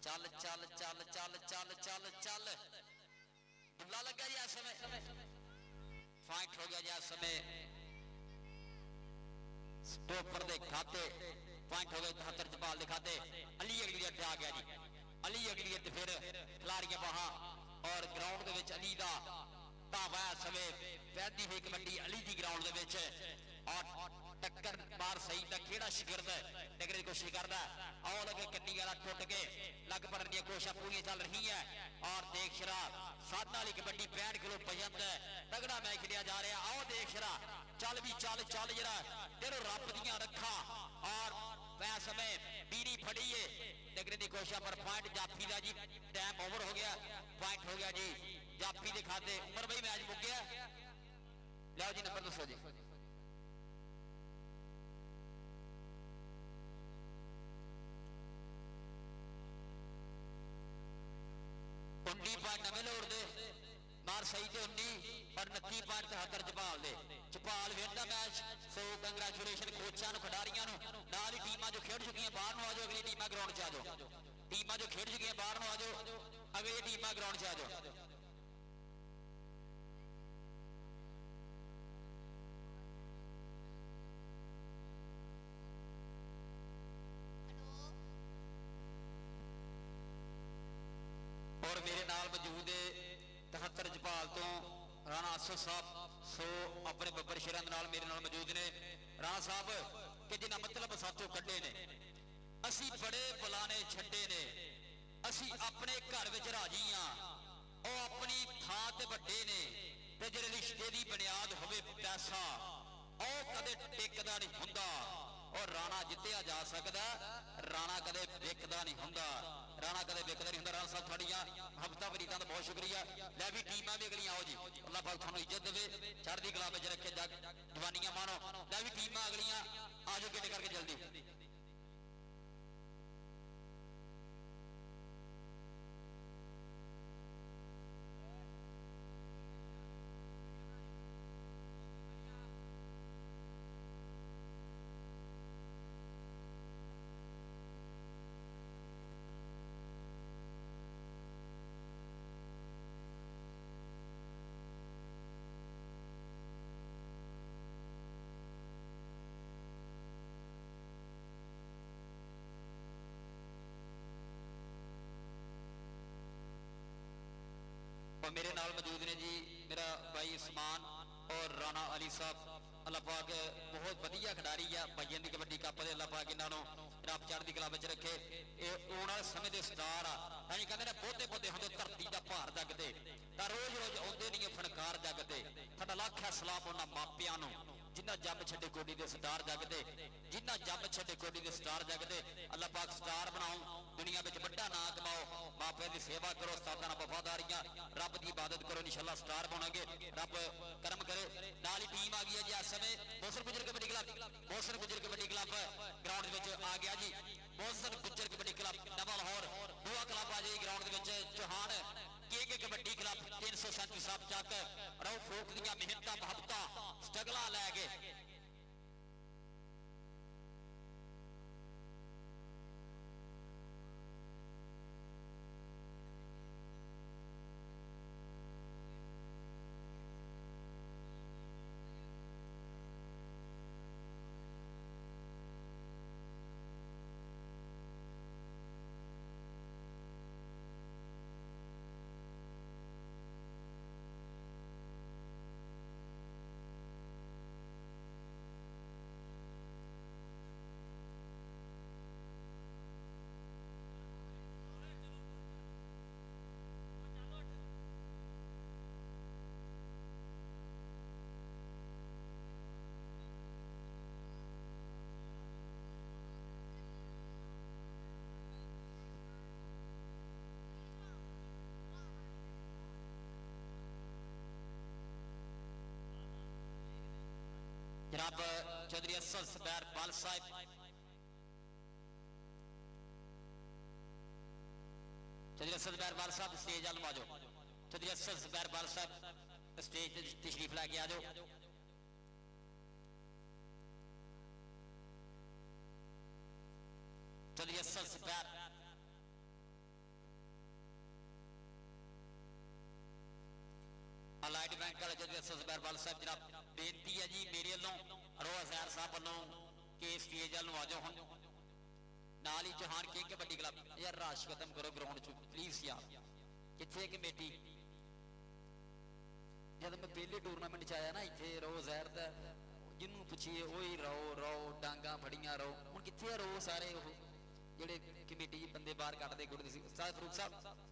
चल चल चल चल चल चल चल दुल्ला लगा जी इस समय फाइट हो गया जी इस समय स्टॉपर दे खाते पॉइंट हो गए 73 जपाल दे खाते अली अगली अड्डे आ गया जी अली अगली अड्डे फिर खिलाड़ियां बाहा और ग्राउंड दे विच अली दा धावा समय पैदी हुई कबड्डी अली दी ग्राउंड दे विच और टक्कर मार सही ता खेड़ा शिगिरद टक्कर की कोशिश करदा आओ लगे कन्नी वाला टुट के लग पड़न दी कोशिशां पूरी चल रही है और देख शरा साध वाली कबड्डी 65 किलो वजन तगड़ा मैच खेलिया जा रहा आओ देख शरा चल भी चल चल जरा तेरे रब दियां रखा और वह समय बीनी फड़ी है टक्कर की कोशिश पर पॉइंट जाफी का जी टाइम ओवर हो गया पॉइंट हो गया जी जाफी के खाते उमर भाई मैच मुक गया लियाओ जी नंबर दसो जी उन्नी पॉइंट नवे लोड़ दे मार सही थे 19 और 29 पॉइंट 73 जपाल दे जपाल विन मैच सो कंग्रेचुलेशन कोचां खिडारियां नाल ही टीमां जो खेड चुकी बाहर आ जाओ अगली टीमां ग्राउंड च आ जाओ टीमां जो खेड चुकी बाहर आ जाओ अगली टीमां ग्राउंड च आ जाओ और मेरे नाल मौजूद है 73 जपाल तो राणा आसो साहब सो अपने बब्बर शेरां नाल मेरे नाल मौजूद ने राणा साहब कि जिन्हां मतलब साथों कड्ढे ने असी बड़े बुलाने छड्डे ने असी अपने घर विच राजी हां ओ अपनी थां ते वड्डे ने ते जिहड़े रिश्ते दी बुनियाद होवे पैसा ओ कदे टिकदा नहीं हुंदा और राणा जित्तिया जा सकदा राणा कदे विकदा नहीं हुंदा राणा कदे विकदा नहीं हुंदा राणा साहब थोड़ियां हफ्ता बरीदां दा बहुत शुक्रिया लै भी टीमां भी अगलियां आओ जी अल्लाह पाक थानू इज्जत देवे चढ़दी कला विच रखे जवानियां मानो लै भी टीमां अगलियां आ जाओ गेट करके जल्दी और मेरे नाल मौजूद ने जी मेरा भाई उस्मान और राणा अली साहब अल्लाह पाक बहुत वधिया खिडारी है भाइयों की कबड्डी कप दे अल्लाह पाक इन्हों रब चढ़दी कला विच रखे आने वाले समय के स्टार आ कहते हैं बहुते बहुते होंगे धरती का भार जगते तो रोज रोज आते नहीं फनकार जगते साडा लख है सलाम उन्होंने मापियां जिन्ना जम छे कोडी के स्टार जगते जिन्ना जम छे कोडी के स्टार जगते अल्लाह पाक स्टार बनाओ दुनिया में बड़ा ना कमाओ मापिया की सेवा करो उस्तादां नाल वफादारियां रब की इबादत करो इंशाअल्लाह स्टार बनाओगे रब करम करे नाल ही टीम आ गई है जी इस समय मोहसन गुजर कबड्डी क्लब मोहसन गुजर कबड्डी क्लब ग्राउंड में आ गया जी मोहसन गुजर कबड्डी क्लब नवा लाहौर दूआ क्लब आ जाए ग्राउंड में चौहान के कबड्डी क्लब 337 साहब चक रहो फोक दियां मेहनतां मुहब्बतां स्ट्रगलां लैके जनाब चौधरी असद जुबैर बाल साहब, चौधरी असद जुबैर बाल साहब स्टेज आल आ जाओ। चौधरी असद जुबैर बाल साहब स्टेज तशरीफ लैके आ जाओ। चौधरी असद जुबैर अलाइड बैंक वाले चौधरी असद जुबैर बाल साहब जनाब बेनती है जी मेरे वालों रोआ जहर साहब वालों कि स्टेज वाल आ जाओ। हम नाल ही चौहान किंग कबड्डी क्लब यार रश खत्म करो ग्राउंड चो प्लीज यार। कितने कमेटी जब मैं पहले टूरनामेंट च आया ना इतने रो जहर जिन्होंने पुछिए वही रो रो डांगा फड़िया रो हूँ कितने रो सारे जेडे कमेटी बंदे बाहर कटते गुड़ते फरूक साहब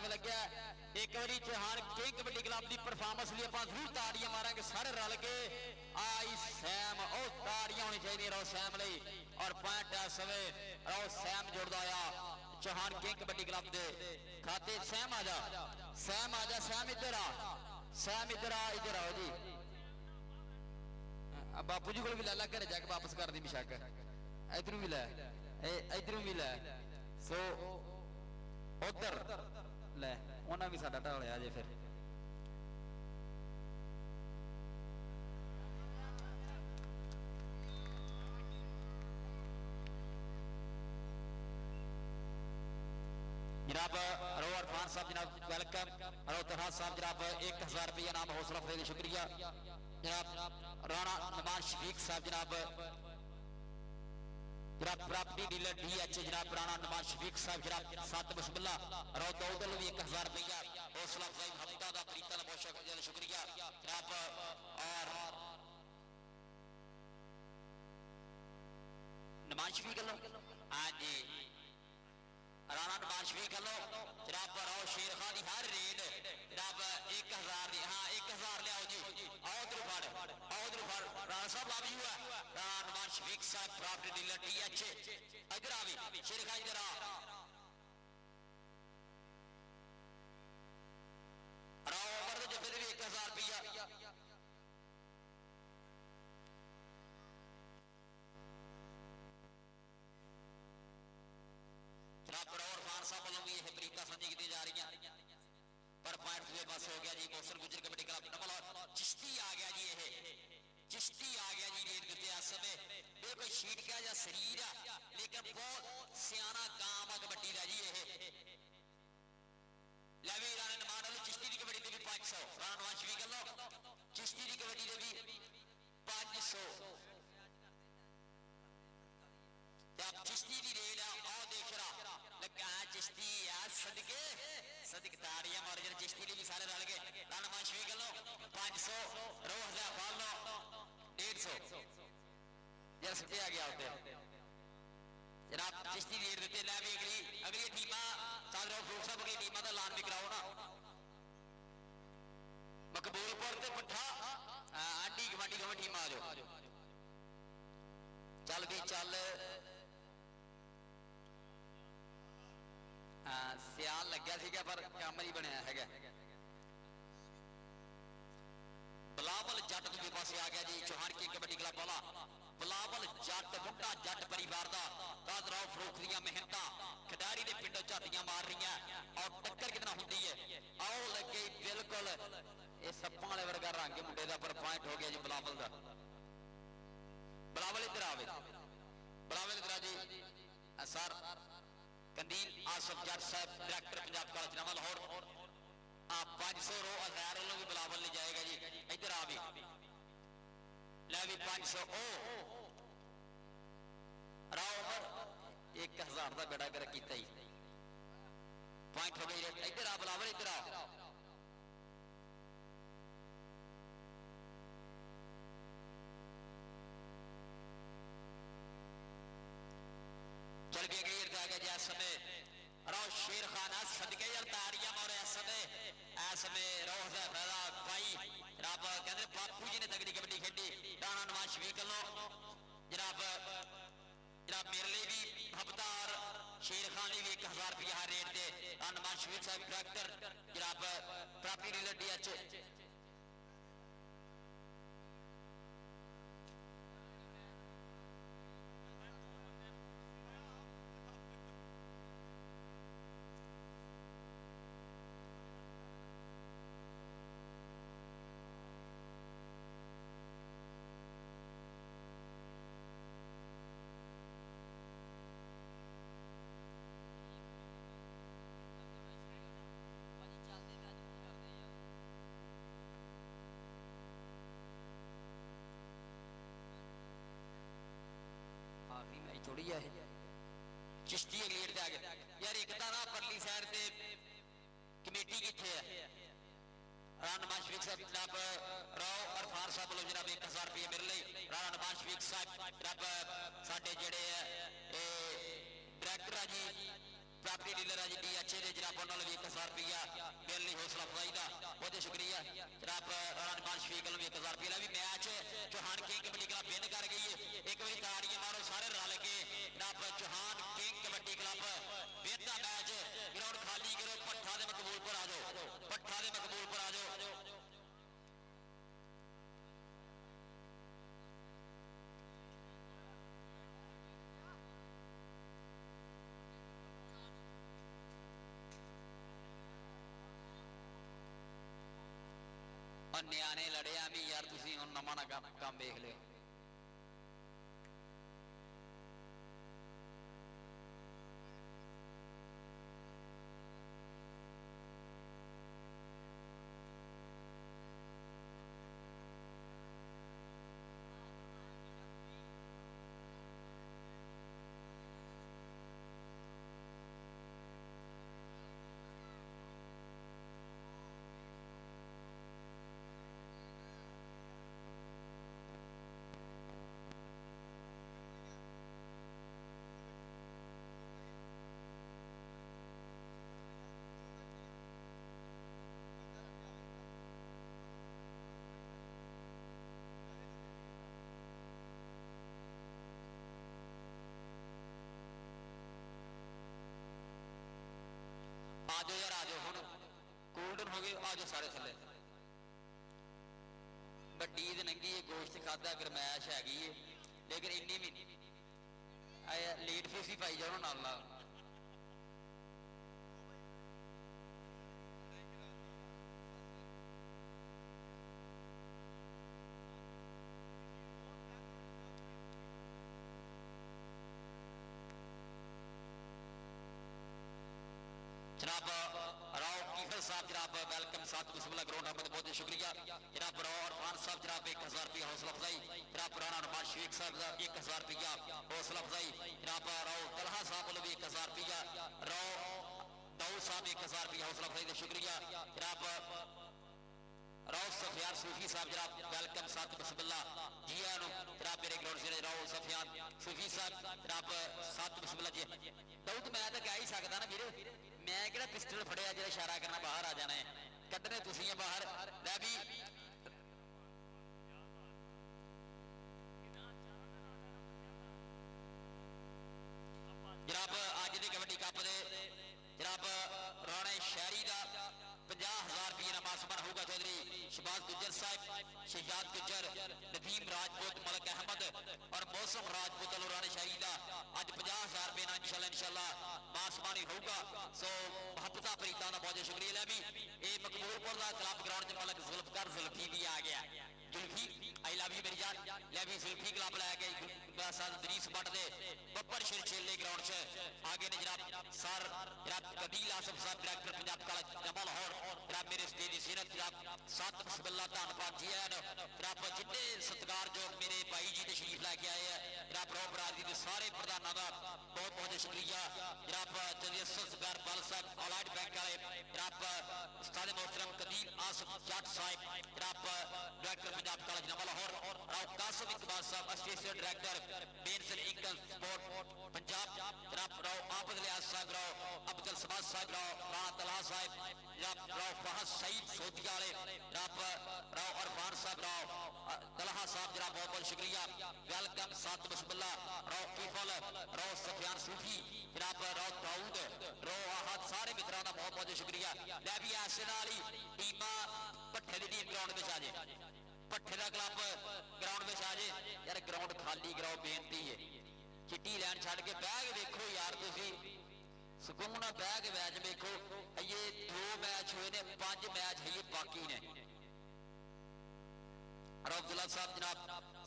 समय लग्या एक बारी चौहान किंग कबड्डी क्लब की परफॉर्मेंस लिए आप जरूर ताड़ियां मारांगे सारे रल के आई सैम ओ ताड़ियां होनी चाहिए रो सैम लई और पॉइंट इस समय रो सैम जुड़दा आया चौहान किंग कबड्डी क्लब के खाते सैम आजा सैम इधर आ जी बापू जी को भी ला घर जाके वापस कर दी बेशक इधरों भी लै सो उधर लै उन्हें भी साडा ढालिया जे फिर जनाब रो अरफान साहब जनाब वेलकम रो तरहा साहब जनाब 1000 रुपया नाम हौसला अफजाई शुक्रिया जनाब राणा नवाज शफीक साहब जनाब प्रॉपर्टी डीलर DH जनाब राणा नवाज शफीक साहब जनाब 7 बिस्मिल्लाह रो दौदल भी 1000 रुपया हौसला अफजाई हफ्ता का प्रीतल बहुत शुक्रिया जनाब और नवाज शफीक हाँ जी राणा नवाज शफीक जनाब रो शेर खान की हर रेड जनाब 1000 हाँ 1000 लियाओ जी आओ फड़ राणा साहब लव यू है राणा नवाज शफीक साहब प्रॉपर्टी डीलर DH इधर आ भी शेर खान इधर आ रो उमर जफे भी 1000 रुपया जनाब और खान साहब वालों भी यह बरीका साझी की जा रही है पर पॉइंट दूसरे पास हो गया जी मोहसिन गुजर कबड्डी क्लब डबल चिश्ती आ गया जी ये चिश्ती आ गया जी रेड करते इस समय बिल्कुल शीट क्या जा शरीर है लेकिन बहुत सियाना काम है कबड्डी का जी ये लवी राणा नमान वालों चिश्ती की कबड्डी भी 500 राणा नवाज शफीक वालों चिश्ती की कबड्डी भी 500 चिश्ती की रेल आओ देख रहा लगा चिश्ती यार सदके ताड़ियां मार जरा चिश्ती भी सारे रल गए राणा नवाज शफीक वालों 500 रो हजार वालों 150 जरा सटे आ गया होते जनाब चिश्ती रेट देते लै भी अगली टीमां साल फरूक साहब अगली टीमां का ऐलान भी कराओ ना मकबूलपुर ते पट्ठा आंडी गवांडी दोवें टीमां आ जाओ चल भी चल सियाल लग्या सीगा पर काम नहीं बनया है बिलावल जट दूसरे पासे आ गया जी चौहान की कबड्डी क्लब वाला बिलावल जट मुंडा जट परिवार का दादराव फरूक दियां मेहनतां खिडारी दे पिंडों झातियां मार रही और टक्कर कितना होती है आओ लगे बिल्कुल ये सप्पां वाले वर्गा रंग मुंडे का पर पॉइंट हो गया जी बिलावल का बिलावल इधर आवे बिलावल इधर आ जी सर कंदील आसफ जट साहब डायरेक्टर पंजाब कॉलेज नवा लाहौर 500 रो अजहर वालों भी बिलावल नहीं जाएगा जी इधर आ भी लै भी 500 ओ राव उमर 1000 का बेड़ा कर किया ही पॉइंट हो गई इधर आ बिलावल इधर आ चल भी अगली आ गया जी इस समय रो शेर खान सदके ताड़ियां मारो इस समय रो फैदा भाई जनाब कहते बापू जी ने तगड़ी कबड्डी खेडी राणा नवाज शफीक जनाब मेरे लिए भी हफ्ता और शेर खान भी 1000 रुपया हर रेट से राणा नवाज शफीक साहब डायरेक्टर जनाब प्रॉपर्टी डीलर DH थोड़ी है चिश्ती अगली आ गया यार एक ना परली साइड से कमेटी कितने है राणा नवाज शफीक साहब जनाब राव अरफान साहब वालों जनाब 1000 रुपये मेरे लिए राणा नवाज शफीक साहब जनाब साडे जेड़े डायरेक्टर है जी प्रॉपर्टी डीलर है जी DHA के जनाब उन्होंने भी 1000 रुपया मेरे लिए हौसला अफजाई का बहुत शुक्रिया जनाब राणा निमान शफीक भी 1000 रुपया भी match Chauhan king kabaddi club win कर गई है एक बार ताड़ियां मारो सारे रल के जनाब Chauhan king kabaddi club win का मैच ग्राउंड खाली करो भट्ठा के मकबूलपुर आ जाओ भट्ठा के मकबूलपुर आ जाओ ਨਿਆਣੇ ਲੜਿਆ ਵੀ ਯਾਰ ਤੁਸੀਂ ਹੁਣ ਨਵਾਂ ਨਾ ਕੰਮ ਵੇਖ ਲਿਓ आ जाओ यार आ जाओ हम गोल्डन हो गए आ जाओ सारे थले बड़ी ईद नंगी है गोश्त खादा गरमैश हैगी है लेकिन इन्नी भी लेट फीस ही पाई जाओ नाल नाल जनाब राव कीफर साहब जनाब वेलकम साथ बिस्मिल्लाह ग्राउंड अहमद बहुत शुक्रिया जनाब राव और खान साहब जनाब 1000 रुपया हौसला अफजाई जनाब राणा नवाज शेख साहब 1000 रुपया हौसला अफजाई जनाब राव तलहा साहब भी 1000 रुपया राव दाऊद साहब 1000 रुपया हौसला अफजाई शुक्रिया जनाब राव सफियान सूफी साहब जनाब वेलकम साथ बिस्मिल्लाह जी जनाब मेरे ग्राउंड से राव सफियान सूफी साहब जनाब साथ बिस्मिल्लाह जी दाऊद मैं तो कह ही सकता ना वीर मैं कि पिस्टल फड़िया जो इशारा करना बाहर आ जाना है कदने तुसी बाहर लै भी जनाब अज के कबड्डी कप दे जनाब राणे शहरी का 50,000 रुपये इनाम आसमान होगा चौधरी शहबाज गुज्जर साहब शहजाद गुज्जर नदीम राजपूत मलक अहमद और मौसम राजपूत राणे शहरी का अज 50,000 रुपये इनाम इंशाल्लाह आसमानी होगा सो मोहब्बत प्रीतां का बहुत शुक्रिया लै भी ये मकबूलपुर का क्लब ग्राउंड च मलक जुल्फकार जुल्फी भी आ गया जुल्फी आई लव यू मेरी जान लै भी जुल्फी क्लब लैके दरीस बट दे बब्बर शिर छेले ग्राउंड च आगे ने जनाब सर जनाब कदील आसफ साहब डायरेक्टर पंजाब कॉलेज जमा लाहौर जनाब मेरे स्टेज की सीनत जनाब सत बिस्मिल्लाह धन्नवाद जी है जनाब जिन्ने सत्कार जो मेरे भाई जी तशरीफ लैके आए हैं जनाब रो बरादरी के सारे प्रधानों का बहुत बहुत शुक्रिया जनाब जलियसर बाल साहब ऑलराइट बैंक वाले जनाब उस्ताद मोहतरम कदीम आसफ जट साहब जनाब डायरेक्टर पंजाब कॉलेज जमा लाहौर राव कासिम इकबाल साहब एसोसिएट डायरेक्टर बेंसल इंकल स्पोर्ट पंजाब जनाब राव आबद लियाज साहब राव अब्दुल समाद साहब राव राणा तलहा साहब जनाब राव फहद सईद सोतिया वाले जनाब राव अरफान साहब राव तलहा साहब जनाब बहुत बहुत शुक्रिया वेलकम सात बिस्मिल्लाह राव कीफल राव सफियान सूफी जनाब राव दाऊद राव आहद सारे मित्रों का बहुत बहुत शुक्रिया लै भी ऐसे नाल ही टीमां भट्ठे दी टीम ग्राउंड में आ जाए भट्ठे का क्लब ग्राउंड में आ जाए यार ग्राउंड खाली कराओ बेनती है चिट्टी लैन छड़ के बह के देखो यार तुसी सुकून बह के मैच देखो ये 2 मैच हुए ने 5 मैच है ये बाकी ने अब्दुल्ला साहब जनाब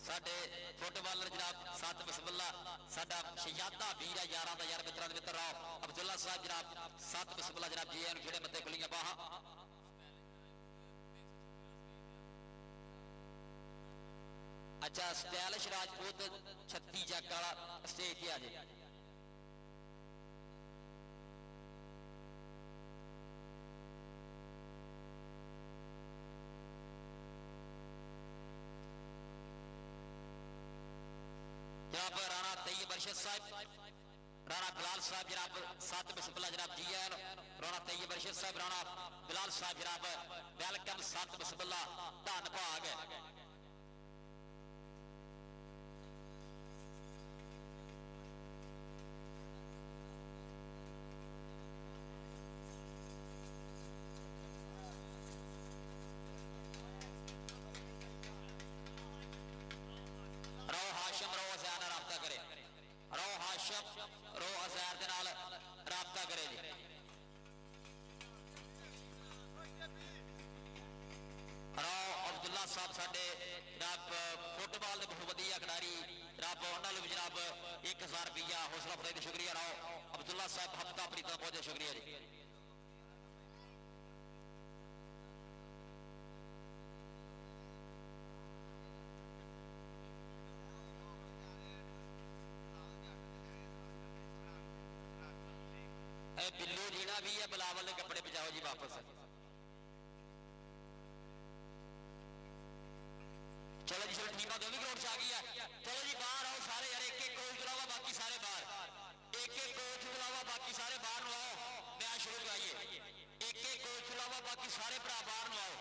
साडे फुटबॉलर जनाब सात बिस्मिल्लाह साडा शहजादा वीर है यारां दा यार मित्रां दे मित्र राव अब्दुल्ला साहब जनाब सात बिस्मिल्लाह जनाब जी एन खेड़े मते खुलियां बाहां अच्छा स्टाइलिश राजपूत 36 जैक वाला स्टेज आ जाए जनाब राणा तैयब अरशद साहब राणा बिलाल साहब जनाब 7 बिस्मिल्लाह जनाब जी आन राणा तैयब अरशद साहब राणा बिलाल साहब जनाब वेलकम 7 बिस्मिल्लाह धन भाग रो हाशिम रो अज़ैर राब्ता करे रो हाशिम रो अज़ैर दे नाल राब्ता करे जी रो अब्दुल्ला साहब साडे जनाब फुटबॉल के बहुत वधिया खिडारी जनाब उन्होंने भी जनाब 1000 रुपया हौसला अफजाई का शुक्रिया रो अब्दुल्ला साहब हफ्ता प्रीत बहुत शुक्रिया जी बिल्लू जीना भी है बिलावल ने कपड़े बचाओ जी वापस चलो जी चलो टीम दोनों ग्राउंड से आ गई है चलो जी बाहर आओ सारे यार एक एक कोच बुलावा बाकी सारे बाहर एक एक कोच बुलावा बाकी सारे बाहर नु आओ मैच शुरू कराइए एक एक कोच बुलावा बाकी सारे भरा बाहर नु आओ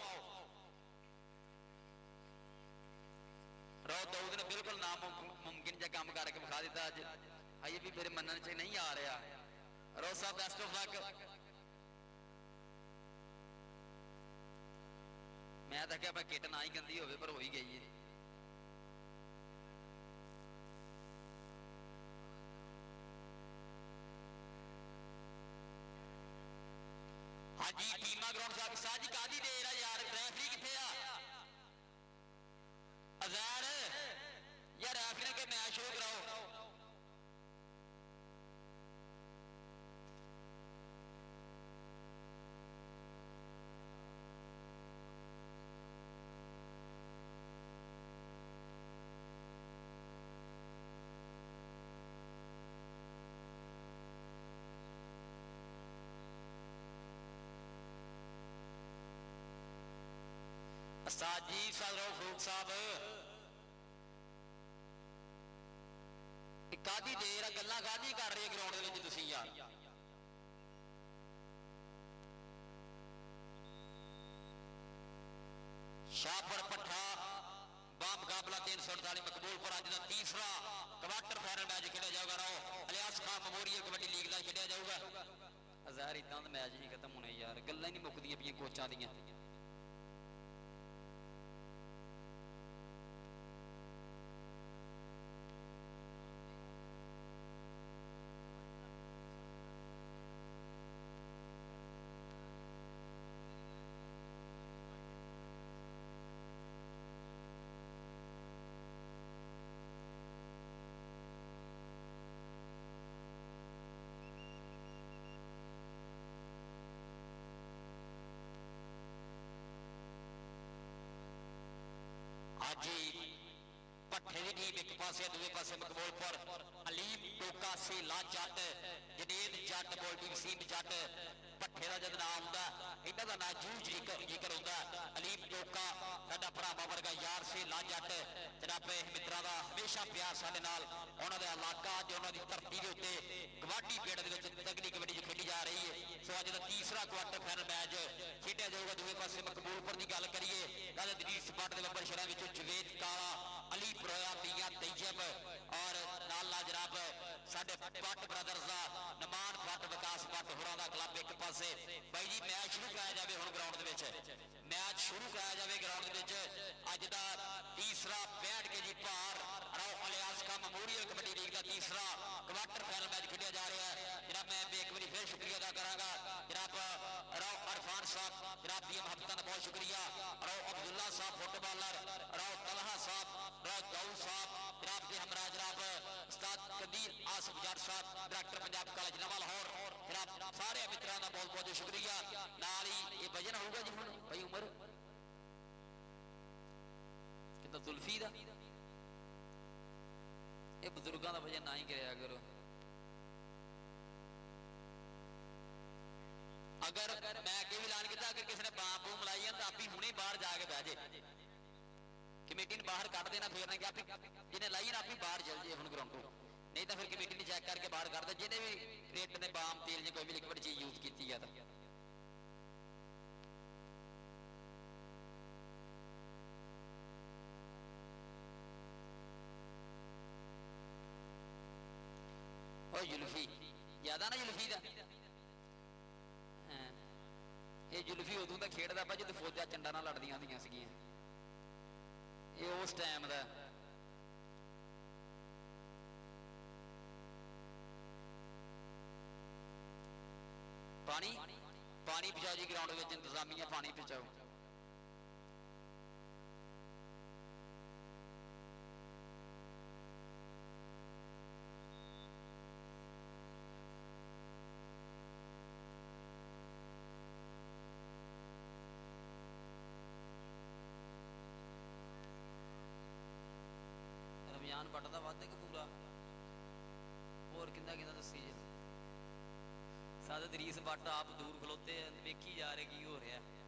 रो दाऊद ने बिल्कुल नामुमकिन जहा काम करके विखा दिता अज अजे भी मेरे मनने च नहीं आ रहा रो साहब बेस्ट ऑफ लक मैं तो क्या किट ना ही गंदी हो पर हो ही गई है हाँ जी टीमा ग्राउंड साहब साजी कादी देर है यार रेफरी किथे आ अज़ैर यार रेफरी ने के मैच शुरू कराओ साजी सदर फरूक साहब कादी देर गल्लां कादी कर रहे ग्राउंड दे विच तुसीं यार शाहपुर पट्ठा बामुकाबला 348 मकबूलपुर अज का तीसरा क्वार्टर फाइनल मैच खेलिया जाऊगा रो इलियास खान मेमोरियल कबड्डी लीग का खेलिया जाऊगा अज़ैर इदां दा मैच नहीं खत्म होने यार गल्लां ही नहीं मुकदियां पियां कोचां दियां जी भट्ठे की टीम एक पासे दूसरे पासे मकबूलपुर अलीम टोका सेला जट जनेद जट बोल्डी वसीम जट भट्ठे का जब नाम आता इन्हों का नाम जूझ जिक्र होता अलीम टोका साडा भरावां वर्गा यार सेला जट जनाब मित्रा का हमेशा प्यार साडे नाल उन्होंने इलाका अज उन्होंने धरती के उत्ते कबड्डी पिंड दे विच तगड़ी कबड्डी खेली जा रही है सो अज का तीसरा क्वार्टर फाइनल मैच खेडिया जाऊगा दूसरे पासे मकबूलपुर की गल करिए दलील स्पॉट के नंबर शहर जवेद काला अली प्रोया पिया तैयब और नाला जनाब साडे भट्ट ब्रदर्स का नमान भट्ट विकास भट्ट होरां दा क्लब एक पासे भाई जी मैच शुरू कराया जाए हुण ग्राउंड दे विच मैच शुरू कराया जाए ग्राउंड दे विच अज दा तीसरा 65 केजी भार राव इलियास खान मेमोरियल कबड्डी लीग का तीसरा क्वार्टर फाइनल मैच खेलिया जा रहा है जनाब मैं एक बार फिर शुक्रिया अदा करांगा जनाब राव अरफान साहब जनाब दी मोहब्बत का बहुत शुक्रिया राव अब्दुल्ला साहब फुटबॉलर राव तलहा साहब राव दाऊद साहब जनाब के हमरा जनाब उस्ताद कदीर आसिफ जट साहब डायरेक्टर पंजाब कॉलेज नवा लाहौर जनाब सारे मित्रों का बहुत बहुत शुक्रिया नाल ही ये वजन होगा जी हुण भाई उमर कितना जुल्फी दा ये बुजुर्गों का वजन ना ही कराया करो अगर मैं अगे भी ऐलान किया अगर किसी ने बांब बूम लाई है तो आप ही हुणे बाहर जाके बह जाए कमेटी ने बाहर कट देना फिर ने जिन्हें लाई ना आप ही बाहर चल जाए हुण ग्राउंड नहीं तो फिर कमेटी ने चेक करके बाहर कर दे जिन्हें भी रेट ने बाम तेल या कोई भी लिक्विड चीज यूज की है। तो जुल्फी ज्यादा ना जुल्फी का ये जुल्फी उदों का खेडदा पा जो फौजा चंडा नाल लड़दियां होंदियां सीगियां, ये उस टाइम का। पानी पानी पहुंचाओ जी ग्राउंड में, इंतजामिया पानी पहुंचाओ। रमजान पटदा वादे कि पूरा होर किंदा किंदा दसी जे सादत रीस बट आप दूर खलोते वेखी जा रहे की हो रहा है।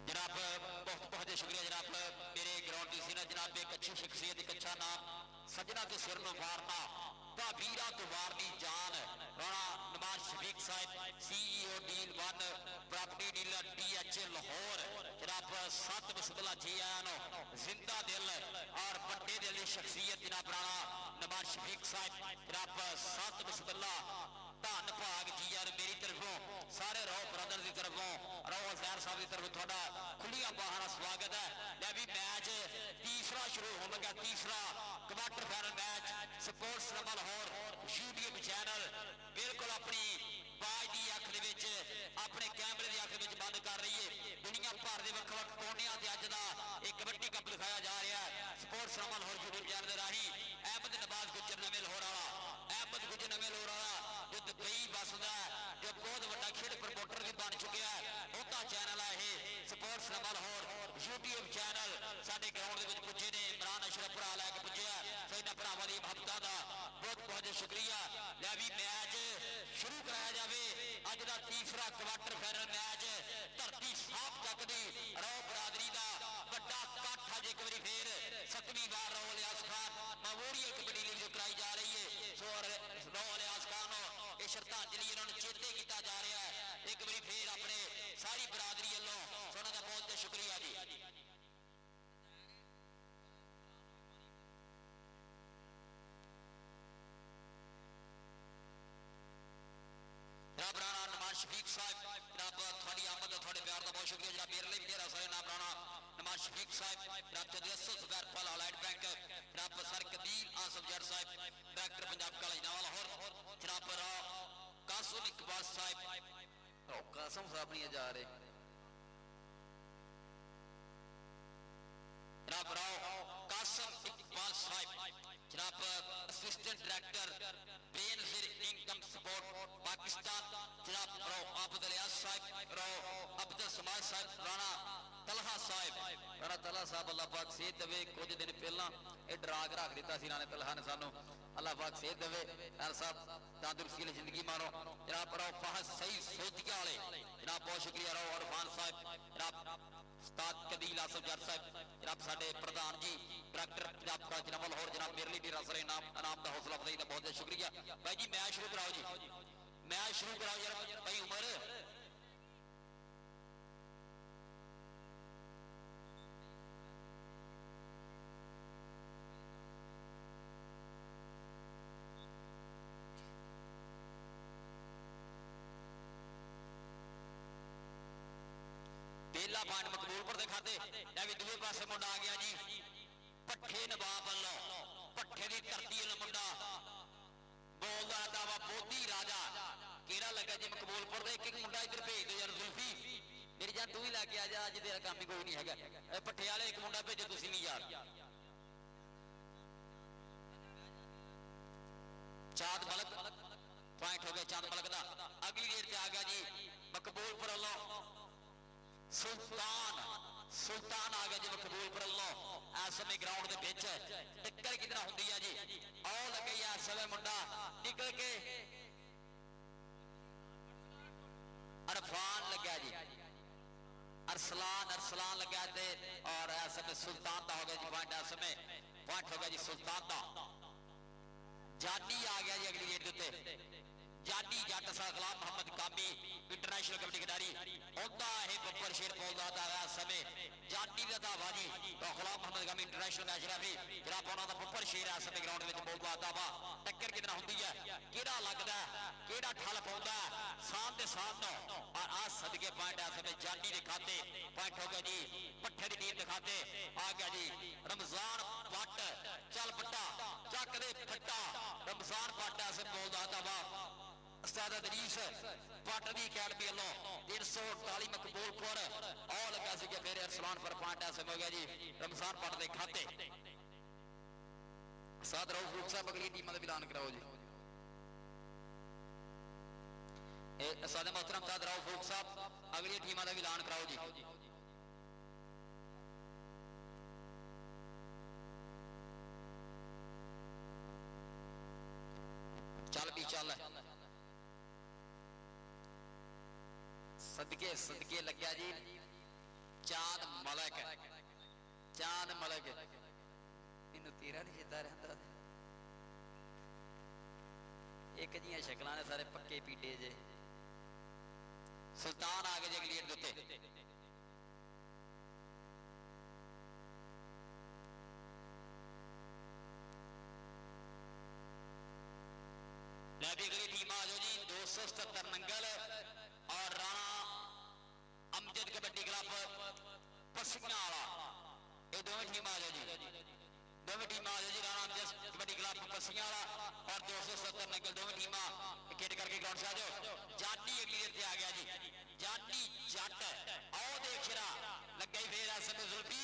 जनाब बहुत बहुत शुक्रिया जनाब, मेरे ग्राउंड की सीना जनाब एक अच्छी शख्सियत, एक अच्छा नाम, सजना के सिर में वारना वीरा तो वारनी जान राणा नवाज शफीक साहब, CEO deal one property dealer DH Lahore. जनाब 7 मुस्तला जी आया जिंदा दिल और बड़े दिल की शख्सियत जनाब राणा नवाज शफीक साहब। जनाब 7 मुस्तला धन भाग जी यार मेरी तरफों सारे रो ब्रदर की तरफों रो अजहर साहब की तरफ थोड़ा खुलिया बाहर स्वागत है। मैं भी मैच तीसरा शुरू होने लगा, तीसरा quarter final match sports Lahore YouTube channel बिल्कुल अपनी बाज की अख दे अपने कैमरे की अख में बंद कर रही है। दुनिया भर के वक् वक् कोनिया से अज का एक कबड्डी कप दिखाया जा रहा है स्पोर्ट्स लाहौर YouTube चैनल के राही। अहमद नवाज गुजर नवे लाहौर वाला, अहमद गुजर नवे लाहौर वाला जो दुबई बसदा है, जो बहुत बड़ा खेड प्रमोटर भी बन चुका है, उनका चैनल है ये स्पोर्ट्स लाहौर YouTube चैनल। साडे ग्राउंड के पुजे ने इमरान अशरफ भरा लैके पुजे सैना भरावां दी मुहब्बतां दा बहुत बहुत शुक्रिया। लै भी मैच शुरू कराया जाए, अज का तीसरा क्वार्टर फाइनल मैच धरती साफ तक दी रो बरादरी का बड़ा कट अज एक बार फिर 7वीं बार रो लियास खान मेमोरियल कबड्डी लीग जो कराई जा रही है। सो रो लियास खान ये श्रद्धांजलि इन्होंने चेते किया जा रहा है एक बार फिर अपने सारी बरादरी वालों, उन्होंने का बहुत शुक्रिया जी। जनाब राणा नवाज शफीक साहब, जनाब थोड़ी आमद थोड़े प्यार का बहुत शुक्रिया जनाब। मेरे लिए मेरा सारे नाम राणा नवाज शफीक साहब, जनाब चौधरी फल अलाइड बैंक, जनाब सर कदीर आसफ जट साहब डायरेक्टर पंजाब कॉलेज नवा लाहौर, जनाब कासिम इकबाल साहब, कासिम साहब नहीं जा रहे, जनाब राव कासिम इकबाल साहब, जनाब assistant director Benazir income support Pakistan, जनाब राव अब्दुल यास साहब, राव अब्दुल समाज साहब, राणा तलहा साहब, राणा तलहा साहब अल्लाह पाक सेहत देवे। कुछ दिन पहला ये डरा के रख दिता सी राणे तलहा ने सानू अल्लाह पाक सेहत देवे यार साहब तंदुरुस्ती वाली जिंदगी मारो जनाब राव फहद सही सोतिया वाले जनाब बहुत शुक्रिया राव अरफान साहब जनाब उस्ताद कदील आसफ जट साहब जनाब साडे प्रधान जी डायरेक्टर पंजाब का जनाब लाहौर जनाब मेरे लिए भी रसरे नाम का हौसला अफजाई का बहुत शुक्रिया भाई जी मैच शुरू कराओ जी मैच शुरू कराओ यार भाई उमर पहला पॉइंट मकबूलपुर के खाते भी दूसरे पासे मुंडा आ गया जी भट्ठे नवाब वालों भट्ठे की धरती वाला मुंडा बोलदा दावा बोधी राजा केड़ा लगा जी मकबूलपुर का एक मुंडा इधर भेज दो यार जुल्फी मेरी जान तू ही लैके आ जा अज तेरा काम ही कोई नहीं है भट्ठे वाले एक मुंडा भेजो तुम नहीं यार चांद मलक पॉइंट हो गया चांद मलक का अगली गेट से आ गया जी मकबूलपुर वालों सुल्तान सुल्तान आ गया जी मकबूलपुर वालों इस समय ग्राउंड के पिच टक्कर कितना होंगी है जी आओ लगे इस समय मुंडा निकल के अरफान लग्या जी अरसलान अरसलान लग्या और इस समय सुल्तान का हो गया जी पॉइंट इस समय पॉइंट हो गया जी सुल्तान का जानी आ गया जी अगली गेट उत्ते जानी जट सा गुलाम मोहम्मद कामी इंटरनेशनल कबड्डी खिडारी उनका यह बब्बर शेर बोलता था समय जानी का दावा जी तो गुलाम मोहम्मद कामी इंटरनेशनल मैच रहा जनाब उन्होंने बब्बर शेर इस समय ग्राउंड में बोलता दावा टक्कर कितना होंगी है केड़ा लगता है केड़ा ठल पाता है साथ के साथ और आ सदके पॉइंट इस समय जानी के खाते पॉइंट हो गया जी भट्ठे की टीम के खाते आ गया जी रमजान भट्ट चल पट्टा चक दे फट्टा रमजान भट्ट इस बोलता दावा उस्ताद अदरीस पाटर की अकैडमी वालों 348 मकबूलपुर और लगा सी फिर अरसलान पर पॉइंट ऐसे हो गया जी रमजान पाटर के खाते साथ रऊफ रूप साहब अगली टीम का ऐलान कराओ जी सादे मोहतरम साथ रऊफ रूप साहब अगली टीम का ऐलान कराओ जी चल भी चल सदके सदके लग्या जी चांद मलक इनू तेरा नहीं चेता रहता एक जी शक्ल ने सारे पक्के पीटे जे सुल्तान आ गए जी अगली उत्ते अगली टीम आ जाओ जी 277 नंगल और राणा अमजद कबड्डी क्लब पसियां वाला ये दोवें टीम आ जाओ जी दोवें टीम आ जाओ जी राणा अमजद कबड्डी क्लब पसियां वाला और 270 नंगल दोवें टीम खेड करके ग्राउंड से आ जाओ जानी अगली देर आ गया जी जानी जट आओ देख शरा लग गई फिर इस समय जुल्फी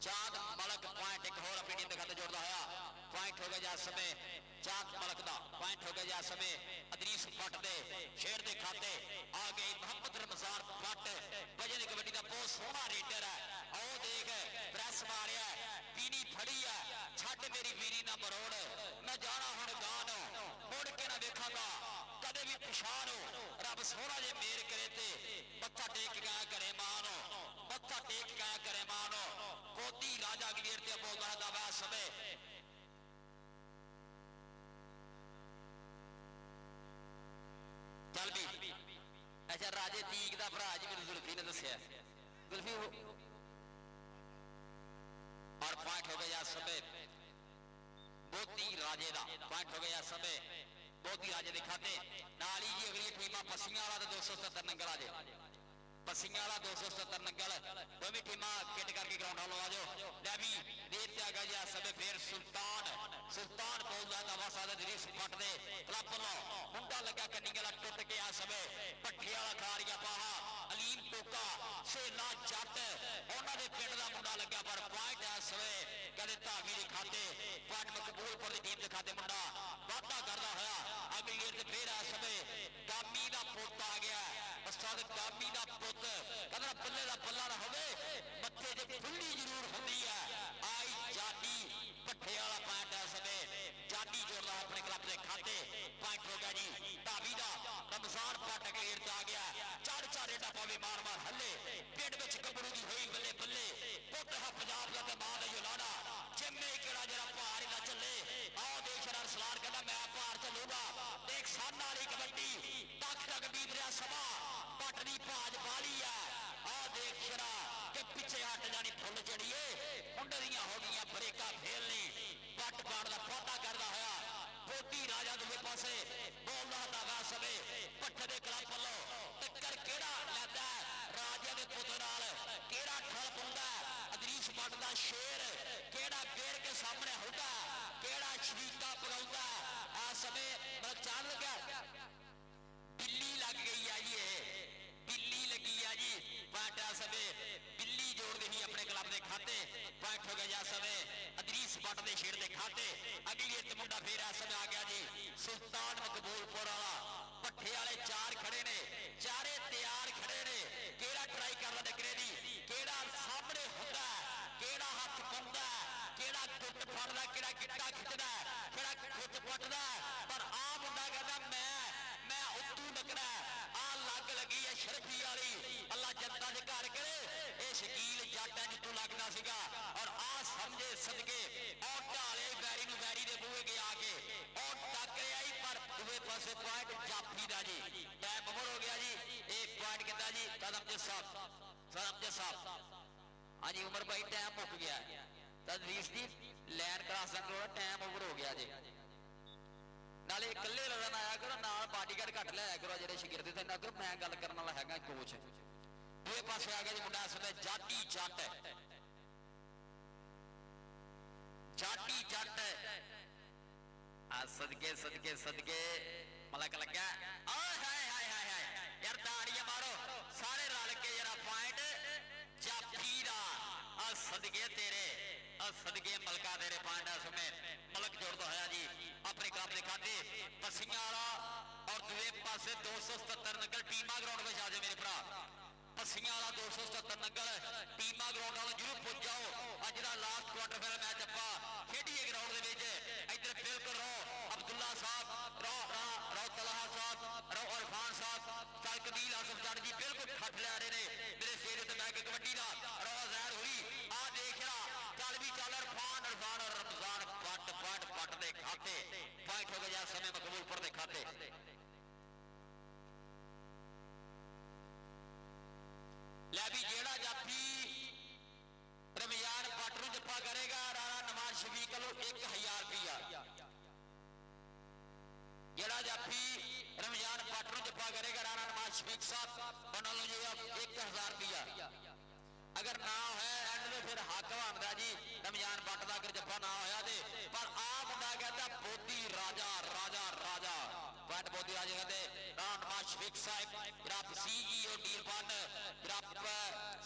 चांद मलक पॉइंट एक होर अपनी टीम के खाते जोड़ता है पॉइंट हो गया इस समय चांद मलक का पॉइंट हो गया इस समय अदरीस भट्ट दे शेर के खाते आ गए मोहम्मद रमजान भट्ट वजन कबड्डी का बहुत सोहना रेडर है आओ देख प्रेस मारिया पीनी फड़ी है छड़ मेरी पीनी ना मरोड़ मैं जाना हुण गान मुड़ के ना देखा कदे भी पिछाण रब सोहना जे मेर करे ते मत्था टेक गया करे मान मत्था टेक गया करे मान कोदी राजा अगलीर ते बोलता दावा समय चल भी अच्छा राजे तीक का भरा जी मेरी जुल्फी ने दसिया जुल्फी और पॉइंट हो गया समय बोधी राजे का पॉइंट हो गया समय बोधी राजे के खाते नाली जी अगली टीम पसियां वाला 270 नंगल आ जाए पसियां वाला 270 नंगल दोवें टीम किट करके ग्राउंड वालों आ जाओ ले भी देर से आ गया जी समय फिर सुल्तान बोलता दावा सादा दरीस फट दे क्लब वालों मुंडा लगा कन्नी गला टुट के आ समय भट्ठे वाला खारिया पाहा अलीम टोका सेला जट उन्होंने पिंड का मुंडा लग्या पर पॉइंट इस समय कहते धामी के खाते पॉइंट मकबूलपुर की टीम के खाते मुंडा वाधा करता होया अगली गेट से फिर इस समय गामी का पुत आ गया उस्ताद गामी का पुत कहना बल्ले का बल्ला ना होवे मत्थे च फुल्ली जरूर होंदी है आई जानी भट्ठे वाला पॉइंट इस समय जाटी जोड़ता अपने क्लब के खाते पॉइंट हो गया जी ढाबी का रमजान पट अगलेर च आ गया चढ़ चढ़ एडा पावे मार मार हले पिंड में गबड़ू की हुई बल्ले बल्ले पुत है पंजाब का मां का लाड़ा जिम्मे केड़ा जरा भार ना चले आओ देख शरार सलार कहना मैं भार चलूंगा देख सामने वाली कबड्डी तक तक बीत रहा समा पटनी भाज बाली है आओ देख शरा के पिछे हट जानी फुल चढ़िए मुंडरियां हो गई ब्रेका फेलनी पट पाड़ का पौधा करता होया बोती राजा दूसरे पासे बोलदा धागा सवे पट्ठे दे क्लब वालों टक्कर केड़ा लैंदा राजे दे पुत नाल केड़ा ठल पाउंदा अदरीस बट दा शेर केड़ा गेर के सामने होगा केड़ा शरीका पगाउंदा आ समय मतलब चाल लगा बिल्ली लग गई है जी बिल्ली लगी है जी पॉइंट आ समय बिल्ली जोड़ दी अपने क्लब के खाते पॉइंट हो गया समय अदरीस बट के शेर के खाते अगली एक मुंडा फिर इस समय आ गया जी सुल्तान मकबूलपुर वाला पट्ठे वाले चार खड़े ने चारे तैयार खड़े ने केड़ा ट्राई कर रहा टकरे दी केड़ा सामने होता केड़ा हाथ पाउंदा केड़ा गुट फड़दा केड़ा गिट्टा खिचदा केड़ा गुट पटदा पर आ मुंडा कहदा मैं उत्तू नकरा आ लग लगी है शरफी वाली अल्लाह जनता दे घर करे ए शकील जट है जितू लगदा सीगा और आ समझे सदके और ढाले बैरी नु बैरी दे बूहे के आके और टकरे आई पर दूसरे पासे पॉइंट जाफी दा जी टाइम ओवर हो गया जी एक पॉइंट कितना जी कदम साहब हाँ जी उमर भाई टाइम मुक गया तदरीस दी लैन क्रॉस करो टाइम ओवर हो गया जी नाले इकल्ले रन आया करो नाल बॉडीगार्ड घट लिया करो जेडे शगिर्द थे ना करो मैं गल करने वाला हैगा कोच दूसरे पासे आ गया जी मुंडा इस समय जाटी जट सदके सदके सदके मलक लगा यार ताड़ियां मारो सारे रल के जरा पॉइंट जाफी दा सदके तेरे सदके मलका तेरे पॉइंट इस समय मलक जोड़ता होया जी अपने क्लब के खाते पसियां वाला और दूसरे पासे 277 नंगल टीमा ग्राउंड में आ जाए मेरे भरा पसियां वाला 277 नंगल टीमा ग्राउंड वाला जरूर पहुंच जाओ अज का लास्ट क्वार्टर फाइनल मैच अपा खेडिए ग्राउंड इधर बिल्कुल रहो अब्दुल्ला साहब रो तलहा साहब रो इरफान साहब चल कबील आसफ जट जी बिल्कुल खट लिया रहे ने मेरे शेर ते मैं कबड्डी का रो जहर हुई आ देख रहा चल भी चल इरफान और रमजान पट दे खाते पॉइंट हो गया समय मकबूलपुर दे खाते लै भी जेड़ा जाफी रमजान पट नूं जप्फा करेगा राणा नवाज शफीक को 1000 रुपया जेड़ा जाफी रमजान पट नूं जप्फा करेगा राणा नवाज शफीक साहब उन्होंने जो 1000 रुपया अगर ना है एंड में फिर हक बनता जी रमजान पट का अगर जप्फा ना होया दे पर आ मुंडा कहता बोधी राजा राजा राजा पट बोधी राजा कहते राणा नवाज शफीक साहब रब सीईओ डील वन रब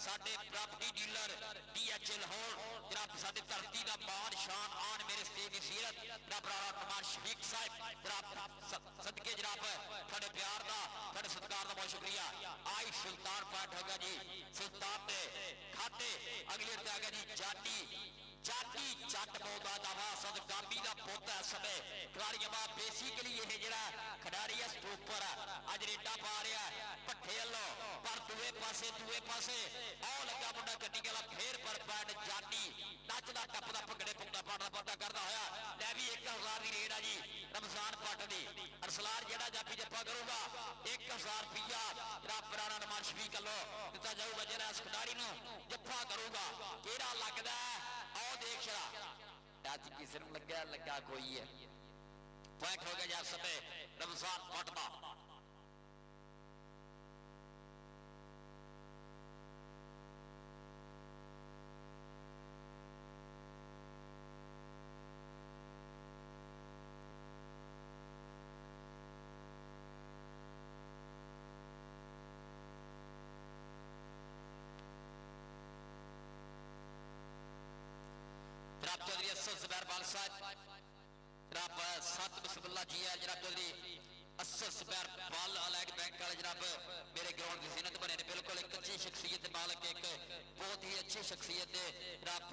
साडे प्रॉपर्टी डीलर DHL लाहौर रब साडे धरती का मान शान आन मेरे स्टेज की सीरत रब राणा नवाज शफीक साहब रब सदके जनाब थोड़े प्यार का थोड़े सत्कार का बहुत शुक्रिया आई सुल्तान पॉइंट होगा जी सुल्तान ने खाते अगले आ गया जी जाटी जट पौधा दावा सद गांबी का पोता समय खिलाड़ियों का बेसिकली ये जरा खिडारी है स्टोपर अज रेडा पा रहा पट्ठे वालों पर दूए पासे आओ लगा मुंडा गड्डी वाला फिर पर पैड जाटी नचदा टपदा भंगड़े पुंदा पाड़ा पता करता होया लै भी 1000 की रेड है जी रमजान पट दी अरसलार जेड़ा जाफी जप्पा करूगा 1000 रुपया रब राणा नवाज शफीक वालों दिता जाऊगा जरा इस खिडारी नूं जप्फा करूगा केड़ा लगदा आओ देख शरा अज किसी नूं लगा कोई है पॉइंट हो गया जा समय रमजान पट दा जनाब चौधरी असद जुबैर बाल साहब जनाब सत बिस्मिल्लाह जी है जनाब चौधरी असर स्पैर बॉल अलाइड बैंक वाले जनाब मेरे ग्राउंड की जीनत बने ने बिल्कुल एक अच्छी शख्सियत मालक एक बहुत ही अच्छी शख्सियत जनाब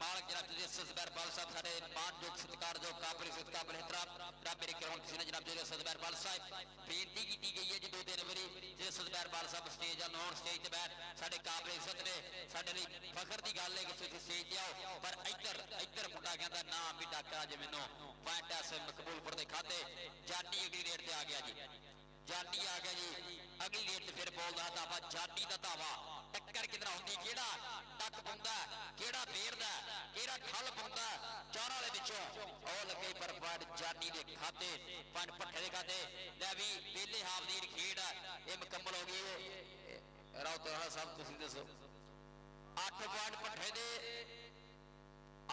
मालक जनाब असर स्पैर बॉल साहब साडे मानयोग सत्कारयोग काबिल सत्कार एहतराम जनाब मेरे ग्राउंड की जीनत जनाब असर स्पैर बॉल साहब बेनती की गई है जी 2-3 बारी असर स्पैर बॉल साहब स्टेज नॉन स्टेज ते बैठ साडे काबिल इज्जत ने साडे लिए फखर की गल है कि तुसीं स्टेज ते आओ पर इधर इधर मुंडा कहंदा नाम भी डाका अज मैनू पॉइंट ऐसे मकबूलपुर के खाते जानी अगली रेट से आ गया जी जानी आ गया जी अगली रेट से फिर बोलता धावा जानी का धावा टक्कर किधर होंगी केड़ा टक पाउंदा केड़ा फेरदा केड़ा ठल पाउंदा चारां दे विचों ओ लगे पर पॉइंट जानी दे खाते पॉइंट भट्ठे दे खाते लै भी पहले हाफ दी खेड ये मुकम्मल हो गई राउत साहब तुसीं दसो 8 पॉइंट भट्ठे दे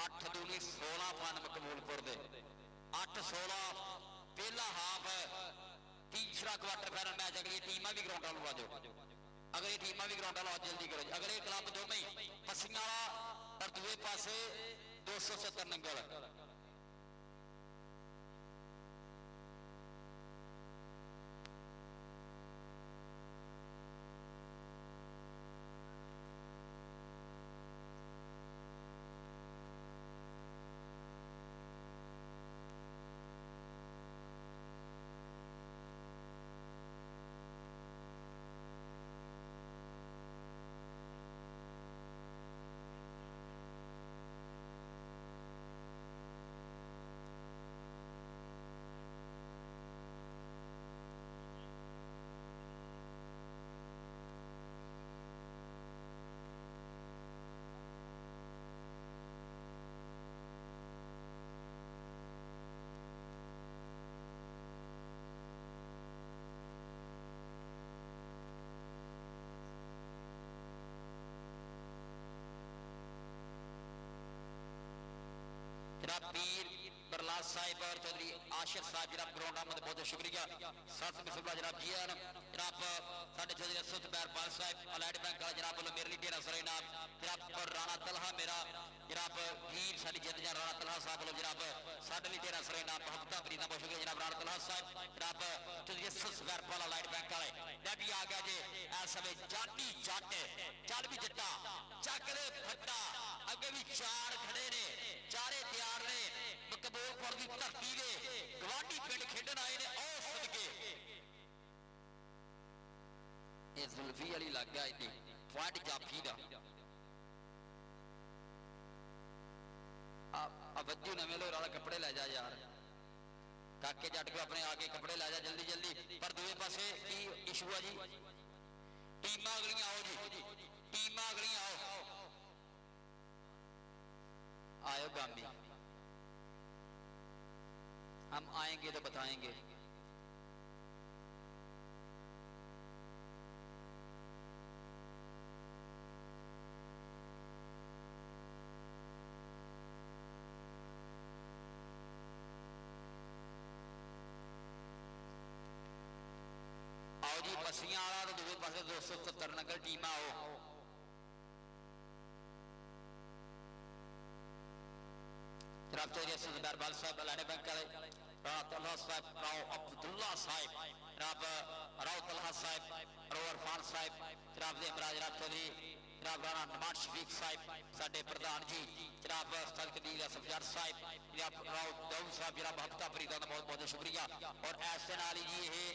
8 दूनी 16 पॉइंट मकबूलपुर दे 8-16 पहला हाफ तीसरा क्वार्टर फाइनल मैच अगली टीम भी ग्राउंड वालों आ जाओ अगली टीम भी ग्राउंड वालों जल्दी करो अगले क्लब दो में पसियां वाला और दूसरे पासे 270 नंगल जनाब पीर बरलास साहिब और चौधरी आशिफ साहब जनाब ग्राउंड आमद बहुत शुक्रिया सत बिस्मिल्लाह जनाब जी आन जनाब साडे चौधरी असद बैरपाल साहब अलाइड बैंक वाला जनाब बोलो मेरे लिए ढेरा सारे नाम जनाब और राणा तलहा मेरा जनाब वीर साडी जिंद जान राणा तलहा साहब बोलो जनाब साडे लिए ढेरा सारे नाम हफ्ता फरीदा बहुत शुक्रिया जनाब राणा तलहा साहब जनाब चौधरी असद बैरपाल अलाइड बैंक वाले मैं भी आ गया जी इस समय जानी जट चल भी जट्टा चक दे फट्टा अगे भी चार खड़े ने चारे तैयार ने मकबूलपुर की धरती ने गवांढी पिंड खेडन आए ने ओ सदके ये जुल्फी वाली लग गया इतनी पॉइंट जाफी दा अवज्जू नवे लो वाला कपड़े ले जा यार काके जट को अपने आगे कपड़े ला जा जल्दी जल्दी पर दूसरे पासे की इशू है जी टीमां अगलियां आओ जी टीमां अगलियां आओ आयो गामी हम आएंगे तो बताएंगे आओ जी पसियां वाला तो दूसरे पासे 270 नगर टीम आओ जनाब चौधरी असद बैरपाल साहब अलाइड बैंक वाले राणा तलहा साहब राव अब्दुल्ला साहब जनाब राव तलहा साहब राव इरफान साहब जनाब इमरान जनाब चौधरी जनाब राणा नमान शफीक साहब साडे प्रधान जी जनाब उस्ताद कदीर सफयार साहब जनाब राव दाऊद साहब जनाब हफ्ता फरीदा का बहुत बहुत शुक्रिया और ऐसे नाल जी ये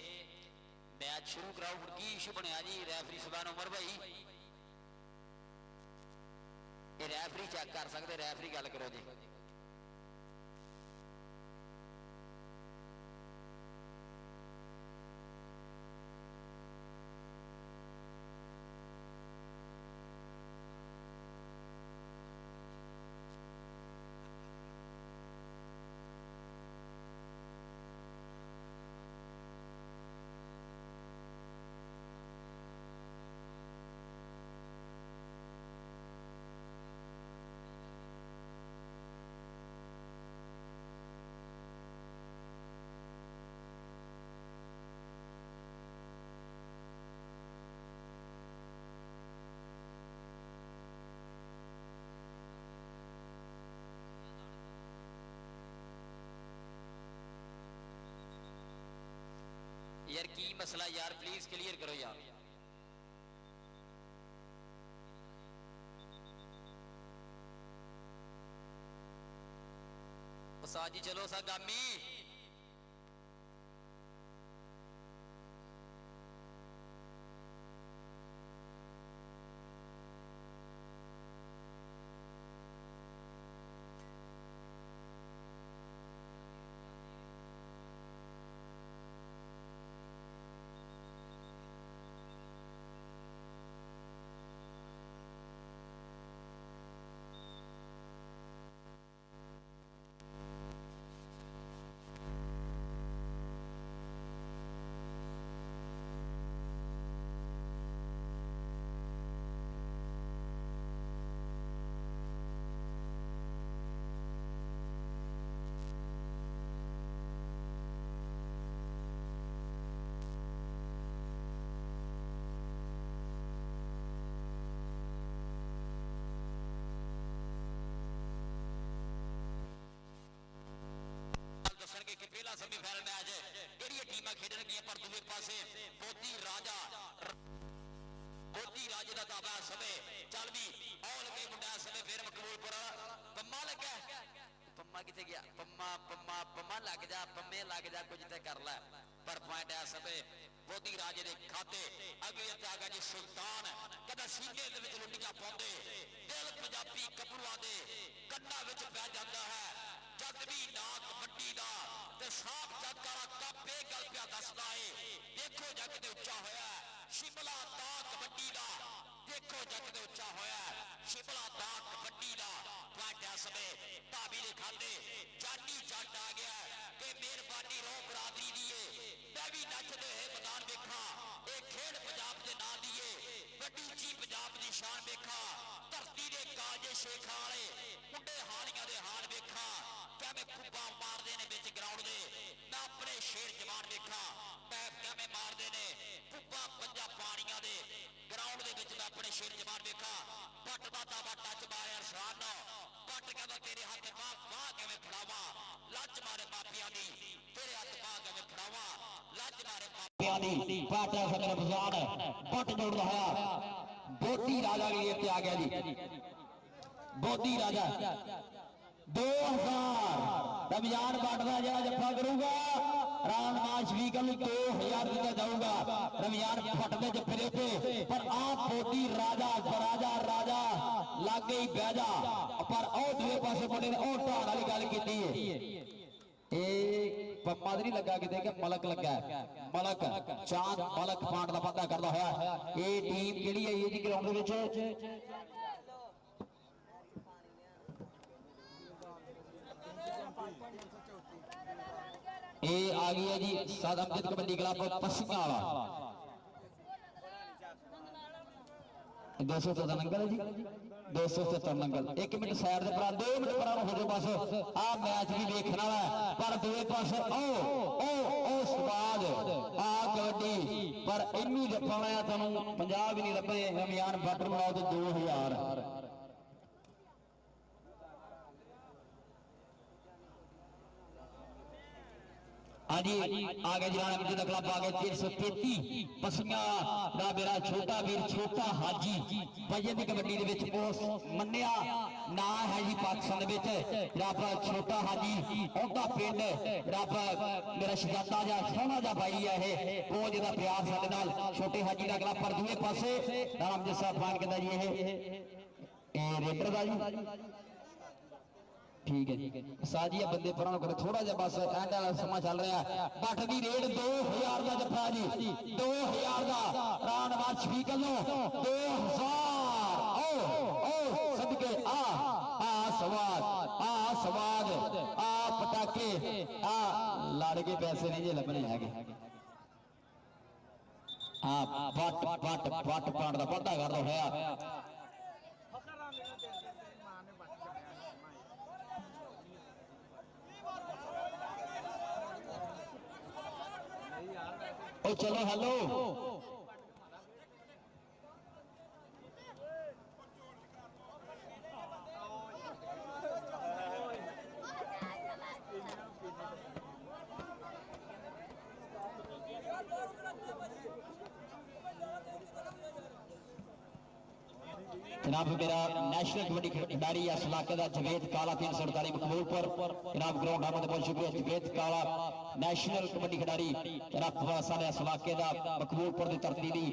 मैच शुरू कराओ हुण की इशू बनया जी रैफरी सुभान उमर भाई ये रैफरी चेक कर सकते रैफरी गल करो जी की मसला यार, प्लीज क्लियर करो यार। साजी चलो सा गामी कि पहला सेमीफाइनल मैच केड़ी टीमां खेडणगियां, पर दूसरे पासे मोती राजे दा ताबा समय चल भी आओ लगे मुंडा समय फिर मकबूलपुर पम्मा लगा पम्मा किथे गया पम्मा पम्मा पम्मा लग जा पम्मे लग जा कुछ ते कर ले, पर पॉइंट है समय मोती राजे दे खाते। अगली त्यागा जी सुल्तान कदा सीने दे विच लुटियां पाउंदे, दिल पंजाबी कपड़ुआं दे कन्ना विच पै जांदा है जद भी ना कबड्डी दा ते साफ चक्कर कापे गल पिया दसदा है। देखो जग ते उच्चा होया शिमला दा कबड्डी दा, देखो जग ते उच्चा होया शिमला दा कबड्डी दा। पॉइंट है समय भाभी दे खाते जानी जट आ गया कि मेहरबानी रो बरादरी दी है, मैं भी नचदे है मैदान देखा ये खेल पंजाब दे नां दी है, वड्डी ची पंजाब दी शान देखा धरती दे काजे शेखां वाले मुंडे हालियां दे हाल देखा कैमें खुब्बा मारदे ने बिच ग्राउंड दे, मैं अपने शेर जवान देखा मैं कैमें मारदे ने खुब्बा पंजा पानियां दे ग्राउंड दे विच मैं अपने शेर जवान देखा। पट दा दावा टच मारे अरसान पट कहंदा तेरे हाथ बाह कैमें फड़ावा लच मारे माफिया दी, तेरे हाथ बाह कैमें फड़ावा लच मारे माफिया दी। पट सदर बजान पट जोड़दा होया बोधी राजा के लिए आ गया जी, बोधी राजा 2000 रमजान बाटदा जरा जफा करूंगा रामनाथ शरीकल 2000 रुपया जाऊंगा रमजान फटदे जफे दे उत्ते, पर आप बोधी राजा राजा राजा लागे ही बह जा, पर ओ दूसरे पासे मुंडे ने ओ ढाण वाली गल कीती है पम्मा नहीं लगा कि मलक लगा मलक चांद मलक पांड का वादा करता होया ये टीम केड़ी है जी ग्राउंड दे विच ये आ गई है जी साद अमजद कबड्डी क्लब पसियां वाला 277 नंगल है जी 277 नंगल। 1 मिनट साइड दे भरा 2 मिनट भरा हो जाओ बस आ मैच भी देखने वाला है, पर दूसरे पासे ओ स्वाद आ कबड्डी पर इनू जफाना तुहानू पंजाब ही नहीं लभे रमजान बटर बनाओ तो 2000 हाँ जी आ गए जी राणा मिर्जा क्लब आ गए 333 पसियां दा मेरा छोटा वीर छोटा हाजी वजन की कबड्डी दे विच मन्निया ना है जी पाकिस्तान दे विच रब छोटा हाजी ओदा पिंड रब मेरा शहजादा जा सोहना जा भाई है ये वो जिहदा प्यार साडे नाल छोटे हाजी दा क्लब पर दूए पासे राणा मिर्जा साहब फान कहंदा जी ये रेडर दा जी ठीक है जी साजिया बंदे पर थोड़ा जा बस एंड वाला समा चल रहा है बट दी रेड 2000 का जफा जी 2000 का राणवाज शफीकल नो 2000 ओ सदके आ स्वाद आ पटाके आ लाड़ के पैसे नहीं जे लभने हैगे हां पट पाट दा वादा करदा होया ओ चलो हेलो जनाब मेरा नेशनल कबड्डी खिलाड़ी इस इलाके का जवेद काला 348 मकबूलपुर जनाब ग्राउंड आने बहुत शुक्रिया जवेद काला नेशनल कबड्डी खिलाड़ी जनाब सारे इस इलाके का मकबूलपुर की धरती की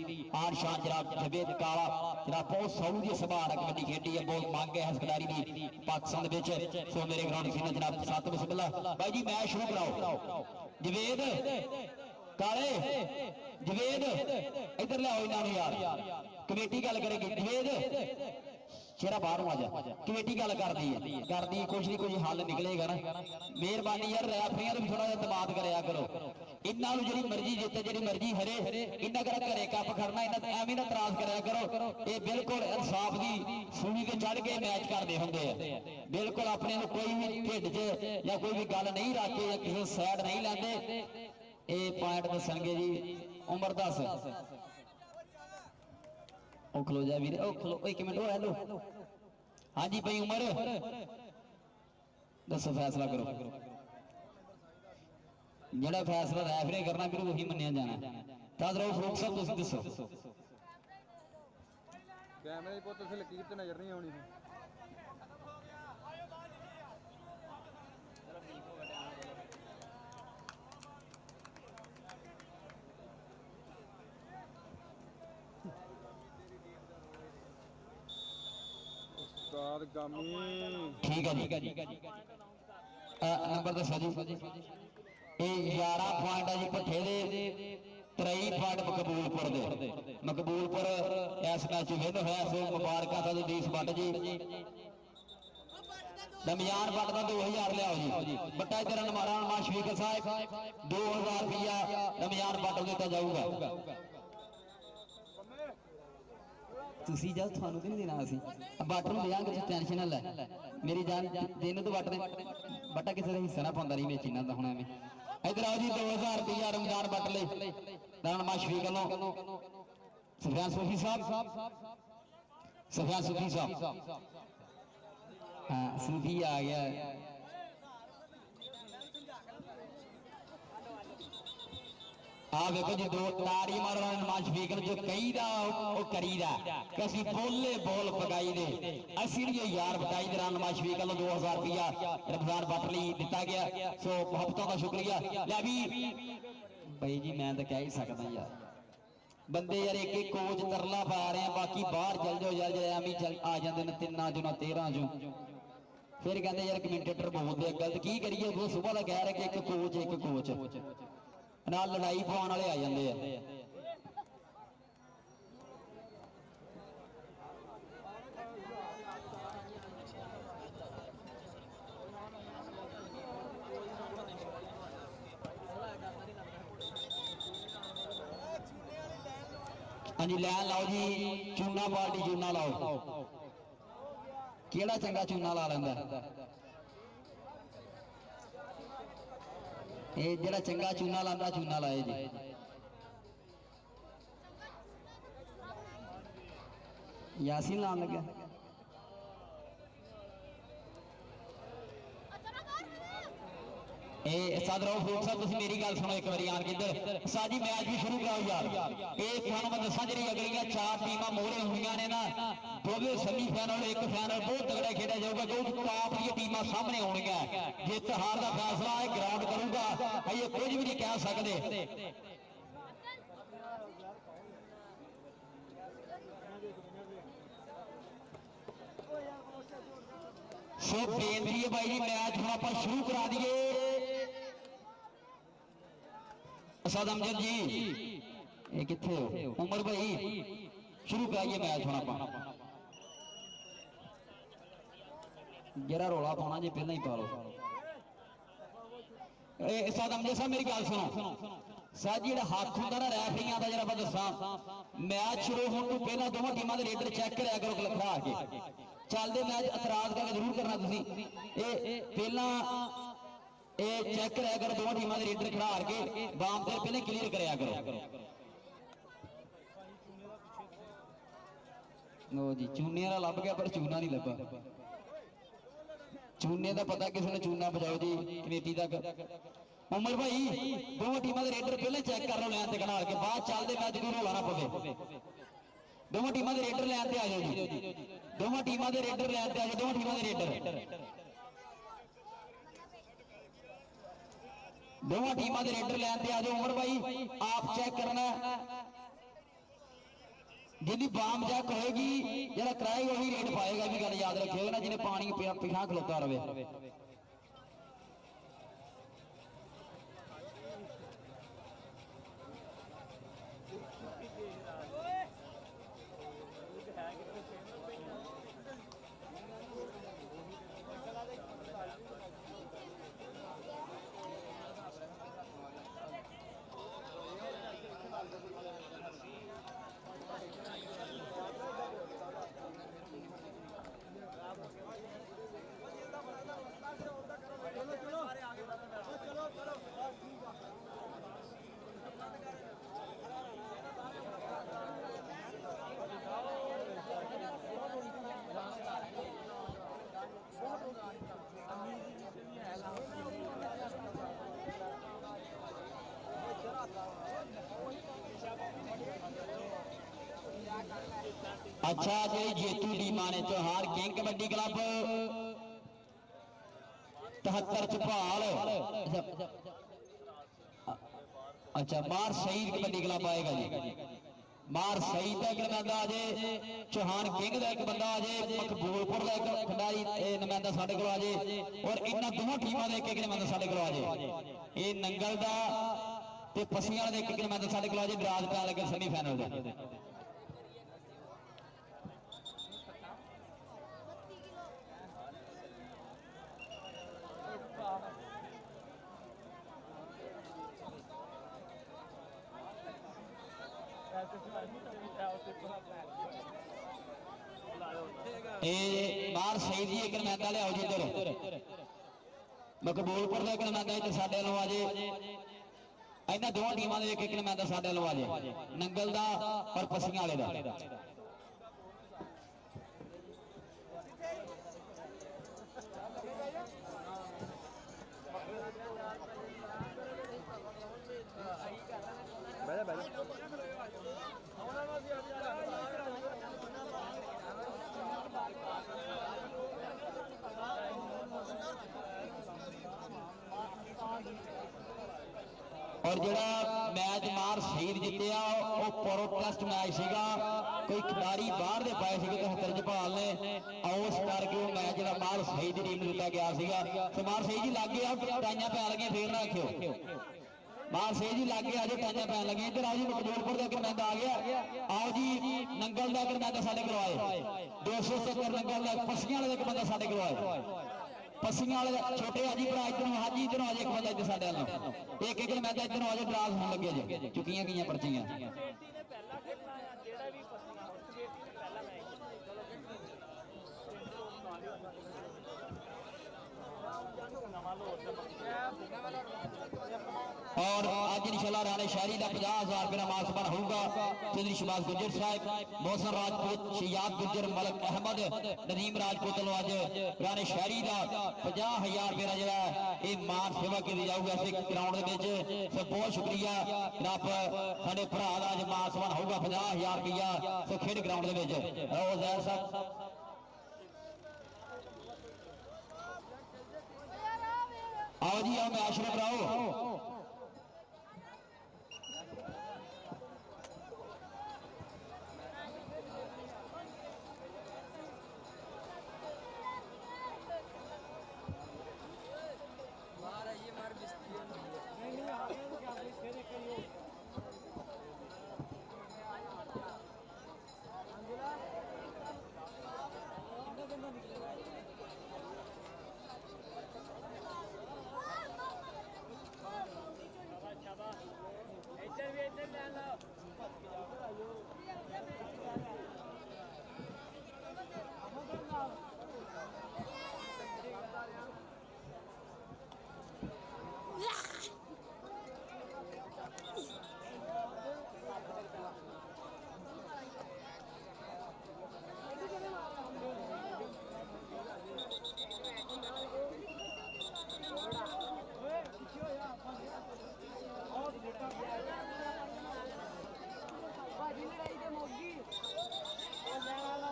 आन शान जनाब जवेद काला जनाब बहुत सौलू की संभाल कबड्डी खेडी है बहुत मांग है इस खिलाड़ी की पाकिस्तान सो मेरे ग्राउंड सीना जनाब 7 बिस्मिल्ला भाई जी मैच शुरू कराओ जवेद काले जवेद इधर लियाओ इन्होंने यार कमेटी गल करेगी जवेद चेहरा बाहरों आ जा कमेटी गल करती है कुछ नहीं कुछ हल निकलेगा ना मेहरबानी यार रैफरियां भी थोड़ा दबाव कराया करो इन्हों जी मर्जी जिते जी मर्जी हरे इन्हें कर घरे कप खड़ना इन्हें एवं ना तराज कराया करो ये बिल्कुल इंसाफ की सूली से चढ़ के मैच करते होंगे बिल्कुल अपने कोई भी ढिड च या कोई भी गल नहीं रख के किसी सैड नहीं लेंगे ये पॉइंट दसणगे जी उम्र 10 खलो जा वीर खलो एक मिनट हेलो हाँ जी भाई उम्र दसो फैसला करो जो फैसला रैफरी करना फिर वही मनिया जाना तद रहो फरूक साहब तुम दसो कैमरे की पुत लकीर तो नजर नहीं आनी ठीक है जी नंबर दसो जी 11 पॉइंट है जी भट्ठे दे 23 पॉइंट मकबूलपुर इस मैच विन होया सो मुबारक साडे देश भट्ट जी दमियान भट्ट का 2000 लियाओ जी बट्टा इधर हमारा शफीक साहब 2000 रुपया दमियान भट्ट को दिता जाऊगा तुसी जाओ थानू तो नहीं देना असी बट नूं देंगे तुम टेंशन ना लै मेरी जान दिन तो बट ने बट्टा किसी का हिस्सा ना पाँदा नहीं में इन्हों का होना में इधर आओ जी 2000 रुपया रमजान बट ले राणा शफीक वालों सुफियान सूफी साहब हाँ सूफी आ गया देखो जी 2 ताड़ी मारो नमाज शफीक जो कई करीदा कसी बोले बोल पकाई दे असी यार बताई दे नमाज शफीक 2000 रुपया रमजान बट ली दिता गया सो मोहब्बतों का शुक्रिया लै भी भाई जी मैं तो कह ही सकता यार बंदे यार एक एक कोच तरला पा रहे हैं बाकी बाहर चल जाओ यार एवं चल आ जाते हैं 3 जूं 13 जूं फिर कहते यार कमेंटेटर बोलते गलत की करिए वो सुबह का कह रहे कि एक कोच नाल लड़ाई पवाने वाले आ जाते हैं हाँ जी लैन लाओ जी चूना पार्टी चूना लाओ केड़ा चंगा चूना ला लेंदा ये जरा चंगा चूना लांदा चूना लाए जी यासीन लान लगे मेरी गल सुनो एक बार आन के साजी मैच भी शुरू कराओ यार मैं दसा जी अगलियां 4 टीम मोहरे हुई ने ना दोवे सेमी फाइनल एक फाइनल बहुत तगड़ा खेड़ा जाऊगा क्योंकि टॉप दी टीमां सामने आउणगियां जित हार का फैसला है ग्राउंड करूंगा ये कुछ भी नहीं कह सकते सो बेनती है भाई जी मैच हम आप शुरू करा दिए असद अमजद जी ये किथे हो उमर भाई शुरू कराइए मैच हम आप जरा रौला पाना जी पहला ही पा लो असद अमजद साहब मेरी गल सुनो सर जी हक होंगे ना रैफरियां का जरा दसा मैच शुरू होने तो पहला दोनों टीमों के रेडर चेक कराया करो लिखवा के चलते मैच एतराज करके जरूर करना पहला चेक कराया करो दोनों टीमों के रेडर खड़ा के बाम से पहले क्लीयर कराया करो लो जी चूने वाला लभ गया पर चूना नहीं लभा चूने का पता किसी ने चूना बजाओ जी कमेटी तक ਉਮਰ ਭਾਈ ਦੋਵਾਂ ਟੀਮਾਂ ਦੇ ਰੇਡਰ ਪਹਿਲੇ ਚੈੱਕ ਕਰ ਲਓ ਲੈਣ ਤੇ ਕਨਾਲ ਕੇ ਬਾਅਦ ਚੱਲਦੇ ਮੈਚ ਕੋਈ ਰੋਲਾ ਨਾ ਪਵੇ ਦੋਵਾਂ ਟੀਮਾਂ ਦੇ ਰੇਡਰ ਲੈਣ ਤੇ ਆ ਜਾਓ ਜੀ ਦੋਵਾਂ ਟੀਮਾਂ ਦੇ ਰੇਡਰ ਲੈਣ ਤੇ ਆ ਜਾਓ ਦੋਵਾਂ ਟੀਮਾਂ ਦੇ ਰੇਡਰ ਦੋਵਾਂ ਟੀਮਾਂ ਦੇ ਰੇਡਰ ਲੈਣ ਤੇ ਆ ਜਾਓ ਉਮਰ ਭਾਈ ਆਪ ਚੈੱਕ ਕਰਨਾ जिंदी बाम जैक होएगी जरा कराएगा वही रेट पाएगा भी गल याद रखिएगा ना जिन्हें पानी पिछा खलोता रहे अच्छा जी जेतू टीमां ने चौहान किंग कबड्डी क्लब 73 चौपाल अच्छा मार शहीद कबड्डी क्लब आएगा जी मार शहीद का एक नुमाइंदा आजे चौहान किंग का एक बंदा आजे मकबूलपुर का एक खिडारी नुमाइंदा साडे कोल आजे और इन्हां दोवां टीमां दा एक नुमाइंदा साडे कोल आजे ये नंगल दा ते पसियां दा एक नुमाइंदा साडे कोल आजे दराज पैण लगे सेमीफाइनल दा बाहर शहीद जी एक नुमाइंदा लियाओ जी इधर मकबूलपुर का एक नुमाइंदा इधर साडे लो आजे इन्हां दोवां टीमां दे एक नुमाइंदा साडे लो आजे नंगल दा और पसियां वाले दा और जड़ा मैच मार शहीद जितया वो प्रोटेस्ट मैच सीगा कोई खिलाड़ी बाहर दे पाए सीगे हतर जपाल ने उस करके वो मैच जड़ा मार शहीद टीम नूं दिता गया सीगा ते मार शहीद जी लागे आ टाइयां पैन लगियां फेर ना रखियो मार शहीद जी लागे आ जो टाइयां पैन लगियां इधर आओ जी मकबूलपुर दा एक मैदान आ गया आओ जी नंगल दा एक मैदान साडे कोल आए 270 नंगल दा पसियां वाला एक बंदा साडे कोल आए पसियां वाले छोटे हाजी भरा इधरों हाजी इधरों आ जाए एक बंदा इधर साडे नाल एक एक मैच इधरों आ जाए ड्रास होने लगे जी चुकियां गईयां पर्चियां और आज इंशाल्लाह राणे शहरी का 50,000 रुपये मान सम्मान होगा चौधरी शहबाज गुज्जर साहब मोहसन राजपूत शियाब गुज्जर मलक अहमद नदीम राजपूत लो आज राणे शहरी का 50,000 रुपये जो है मान सेवा की जाऊगा इस ग्राउंड के बहुत शुक्रिया जनाब साडे भरा का अज मान सम्मान होगा 50,000 रुपया खेड ग्राउंड के आओ जी आओ मैच शुरू कराओ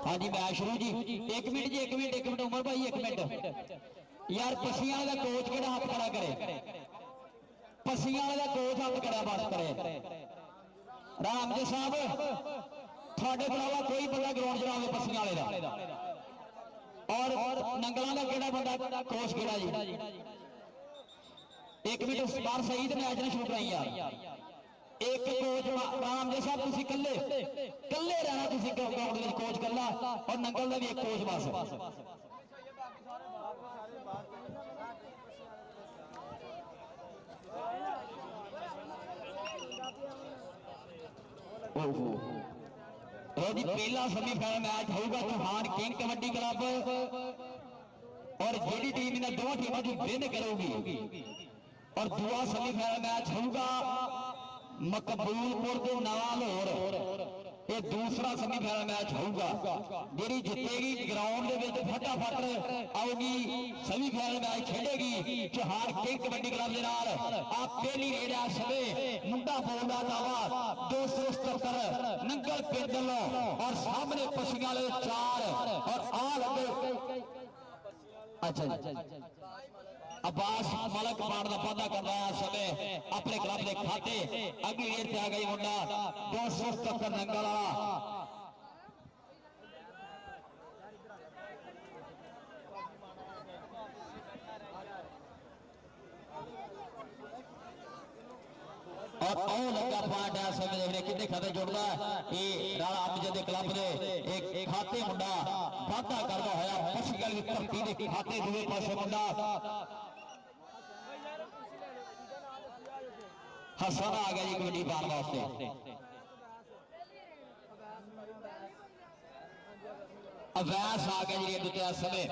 हाँ जी मैच शुरू जी। 1 मिनट जी, 1 मिनट उमर भाई 1 मिनट यार। पसियां का कोच केड़ा हाथ खड़ा करे, पसियां का कोच हाथ खड़ा बस करे। राम जी साहब थोड़े को अलावा कोई बंदा ग्राउंड च ना आवे पसियां वाले दा, और नंगलों का केड़ा बंदा कोच केड़ा जी। 1 मिनट बार सही तो मैच ने शुरू कराई यार। एक कोच राम जी साहब तुसी कल्ले रहना, तुसी ग्राउंड में कोच कल्ला और नंगल का भी एक कोच बस। पहला सेमीफाइनल मैच होगा चौहान किंग कबड्डी क्लब और जी टीम इन दो टीमों की विन करोगी। और दूसरा सेमीफाइनल मैच होगा मकबूलपुर के नालाहौर, ये दूसरा सेमीफाइनल मैच होगा। जी जितेगी ग्राउंड के फटाफट आएगी सेमीफाइनल मैच खेलेगी चौहान किंग कबड्डी क्लब के नाल। आप पहली रेड है समय मुंडा बोलदा दावा 277 नंगल पिंड और सामने पसियां वाले 4 और आ लगे। अच्छा अब्बास मलक पाड़ का वादा कर रहा है समय अपने क्लब के खाते। अगली रेड से आ गई मुंडा 277 नंगल वाला। और लगा पॉइंट है समय देखने कितने खाते जुड़ता है ये राणा अमजद के क्लब के एक खाते मुंडा वादा करता होया पसियां की धरती के खाते दूसरे पासे मुंडा हसन आ गया जी कबड्डी पार वास्ते। अवैस आ गया जी दूसरे समय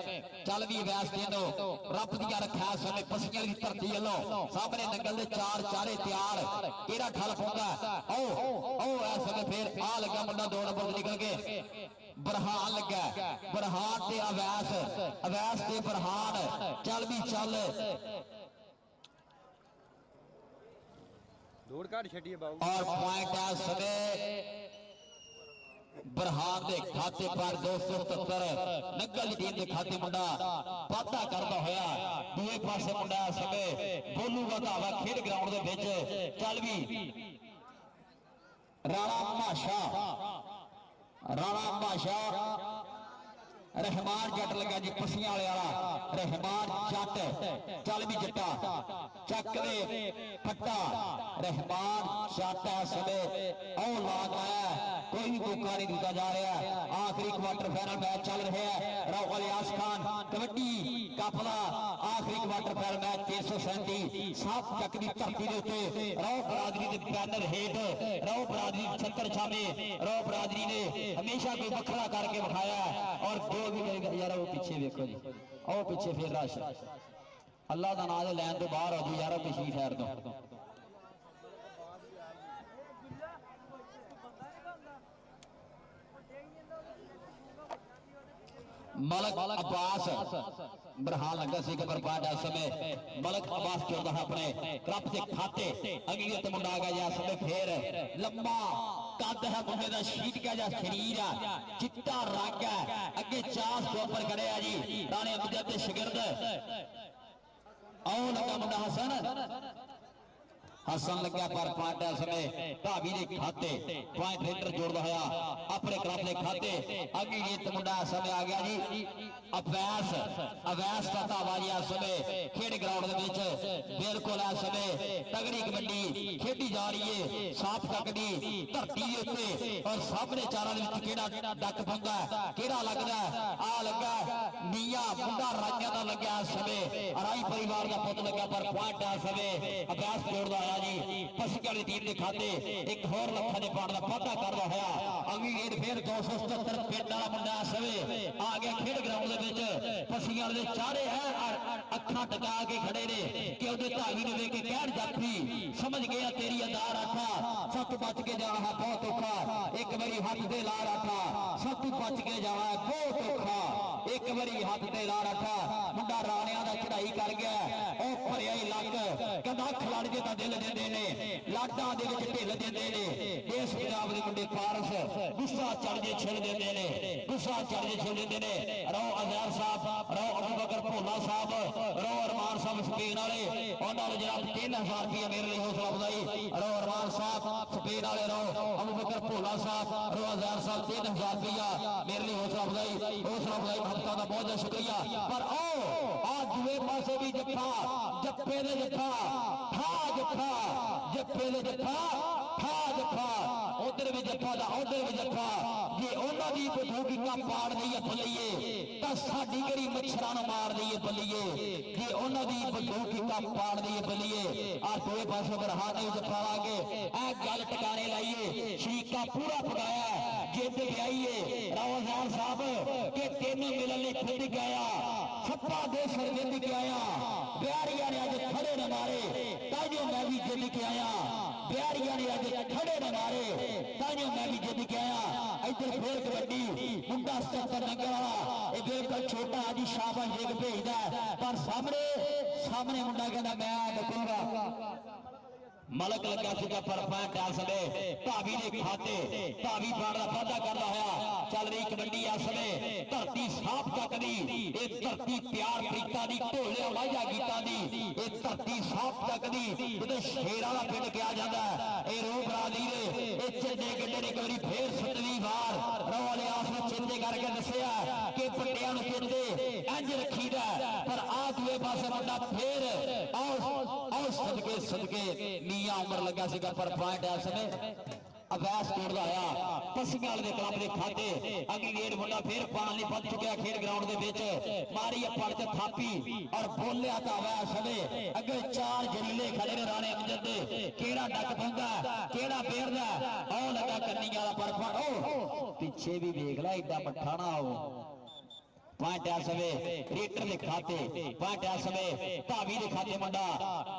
चल भी अवैस दो रब दिया रखा समय पसियां की धरती वालों सामने नंगल के 4 चारे तैयार केड़ा ठल पाਉਂਦਾ ओ इस समय फिर आ लगा मुंडा 2 नंबर निकल के बरहान लगा बरहान ते अवैस ते बरहान चल भी चल दौड़ काट छड़ी बाबू। और पॉइंट है समय बरहान के खाते पर 277 नंगल टीम के खाते मुंडा वादा करता होया दूसरे पासे मुंडा समय बोलूगा धावा खेड ग्राउंड के विच चल भी राणा भाषा रहमान जट लगा जी पसियां वाला रहमान जट चल भी जट्टा चक दे फट्टा रहमान जट समय औ लाग आया कोई भी मौका नहीं दिता जा रहा है। आखिरी क्वार्टर फाइनल मैच चल रहा है राव इलियास खान कबड्डी कप का आखिरी क्वार्टर फाइनल मैच 337 साफ चक की धरती के उत्ते राव बरादरी के बैनर हेठ राव बरादरी छत्तर छावे राव बरादरी ने हमेशा कोई वखरा करके विखाया और दो भी यार वो पीछे देखो जी और पीछे फिर रश अल्लाह का नाम लैन तो बाहर हो जी यार पिछली खैर दो मलक अब्बास बरहान लगा सी पर पाट समय मलक अब्बास चौदह अपने क्लब के खाते अगली ते मुंडा आ गया समय फिर लंबा कद है मुंडे दा शीट का जा शरीर है चिट्टा रंग है अगे चास के ऊपर खड़े है जी राणे अमजद के शागिर्द आओ लगा मुंडा हसन लग्या पर पॉइंट समय भाभी के खाते पॉइंट रेडर जोड़ता होया अपने क्लब के खाते अगली जीत मुंडा समय आ गया जी अवैस का धावा जी समय खेड ग्राउंड बिल्कुल इस समय तगड़ी कबड्डी खेडी जा रही है साफ तकड़ी धरती उत्ते और सामने चारा डक पंगा केड़ा लगदा आ लगा मियां मुंडा राजा का लग्या समय अराई परिवार का पुत लग्या पर पॉइंट समय अवैस जोड़दा होया जी पसियां वाली टीम के खाते एक होर लखा दे पाड़ का वादा करदा होया अगली गेट फिर 277 पिंड वाला मुंडा समय आ गया खेड ग्राउंड पसियां वाले चारे है अखा टका के खड़े ने कि उहदे धावी ने वेख के कहण जाफी समझ गया तेरी अदार आखा सत बच के जाना है बहुत औखा एक बारी हाथ दे ला रखा सत बच के जाना है बहुत औखा एक बारी हाथ ते ला रखा मुंडा राणिया का चढ़ाई कर गया वह भरिया ही लक कहता खिलाड़ी का दिल देंदे ने लाडा दे विच ढिल देंदे ने इस पंजाब दे मुंडे पारस गुस्सा चढ़ जे छिल देंदे ने गुस्सा चढ़ जे छिल देंदे ने रो अजहर साहब रो अबू बकर भोला साहब रो अरमान साहब स्पेन वाले उन्होंने जनाब 3000 रुपया मेरे लिए हौसला अफजाई रो अरमान साहब स्पेन वाले रो अबू बकर भोला साहब रो अजहर साहब 3000 रुपया मेरे लिए हौसला अफजाई भक्तों का बहुत बहुत शुक्रिया। पर आओ आज दूसरे पासे भी जफा जप्पे दे जफा ठा जफा जप्पे दे जफा ठा जफा उधर भी जफा दा उधर भी जफा जे उन्हां दी बंदूक का पाड़ दईए बल्लीए तां साडी किहड़ी मच्छरां नूं मार दईए बल्लीए जे उन्हां दी बंदूक का पाड़ दईए बल्लीए आ दूसरे पासे पर हाथ नहीं जफा लाके ए गल टकाने लाइए शरीका पूरा पकाया जिद गयाईए रावजान साहब के तेनों मिलन लिए खुद गया सप्पा दे सर जिद के आया बिहारिया ने अज खड़े न मारे ताजो मैं भी जिद के आया बिहारिया ने अज खड़े न मारे ताजो मैं भी जिद के आया इधर फिर कबड्डी मुंडा 77 नंबर वाला ये बिल्कुल छोटा अज शाबाश एक भेजदा पर सामने सामने मुंडा कहता मैं डकूंगा मलक लगा सीगा पर पैंट डाल समय भावी ने खाते भावी पाण का वादा करता होया चल रही कबड्डी आ समय धरती साफ तकदी ये धरती प्यार प्रीता दी ढोले वाजा गीतां दी ये धरती साफ तकदी जिहदे शेरां दा पिंड किया जाता है ये रूप राजी ने ये चेते किते ने एक बारी फिर 7वीं बार रो वाले आस में चेते करके दसिया कि पट्टियां नूं चेते इंज रखीदा पर आ दूए पासे मुंडा फिर आओ सदके सदके मियां उमर लगा सीगा पर पॉइंट इस समय अवैस तोड़दा आया पसीआल दे क्लब दे खाते अगली गेट मुंडा फिर पानी पहुंच चुका खेल ग्राउंड दे विच मारी पड़ ते थापी और बोलिया तो अवैस समय अगे 4 जरीले खड़े ने राणे अमजद दे केड़ा डक पाउंदा केड़ा फेरदा ओ लगा कन्नी वाला पर ओ पीछे भी देख ला एडा मठा ना आओ पॉइंट आ समय रेटर के खाते पॉइंट आ समय भावी के खाते मुंडा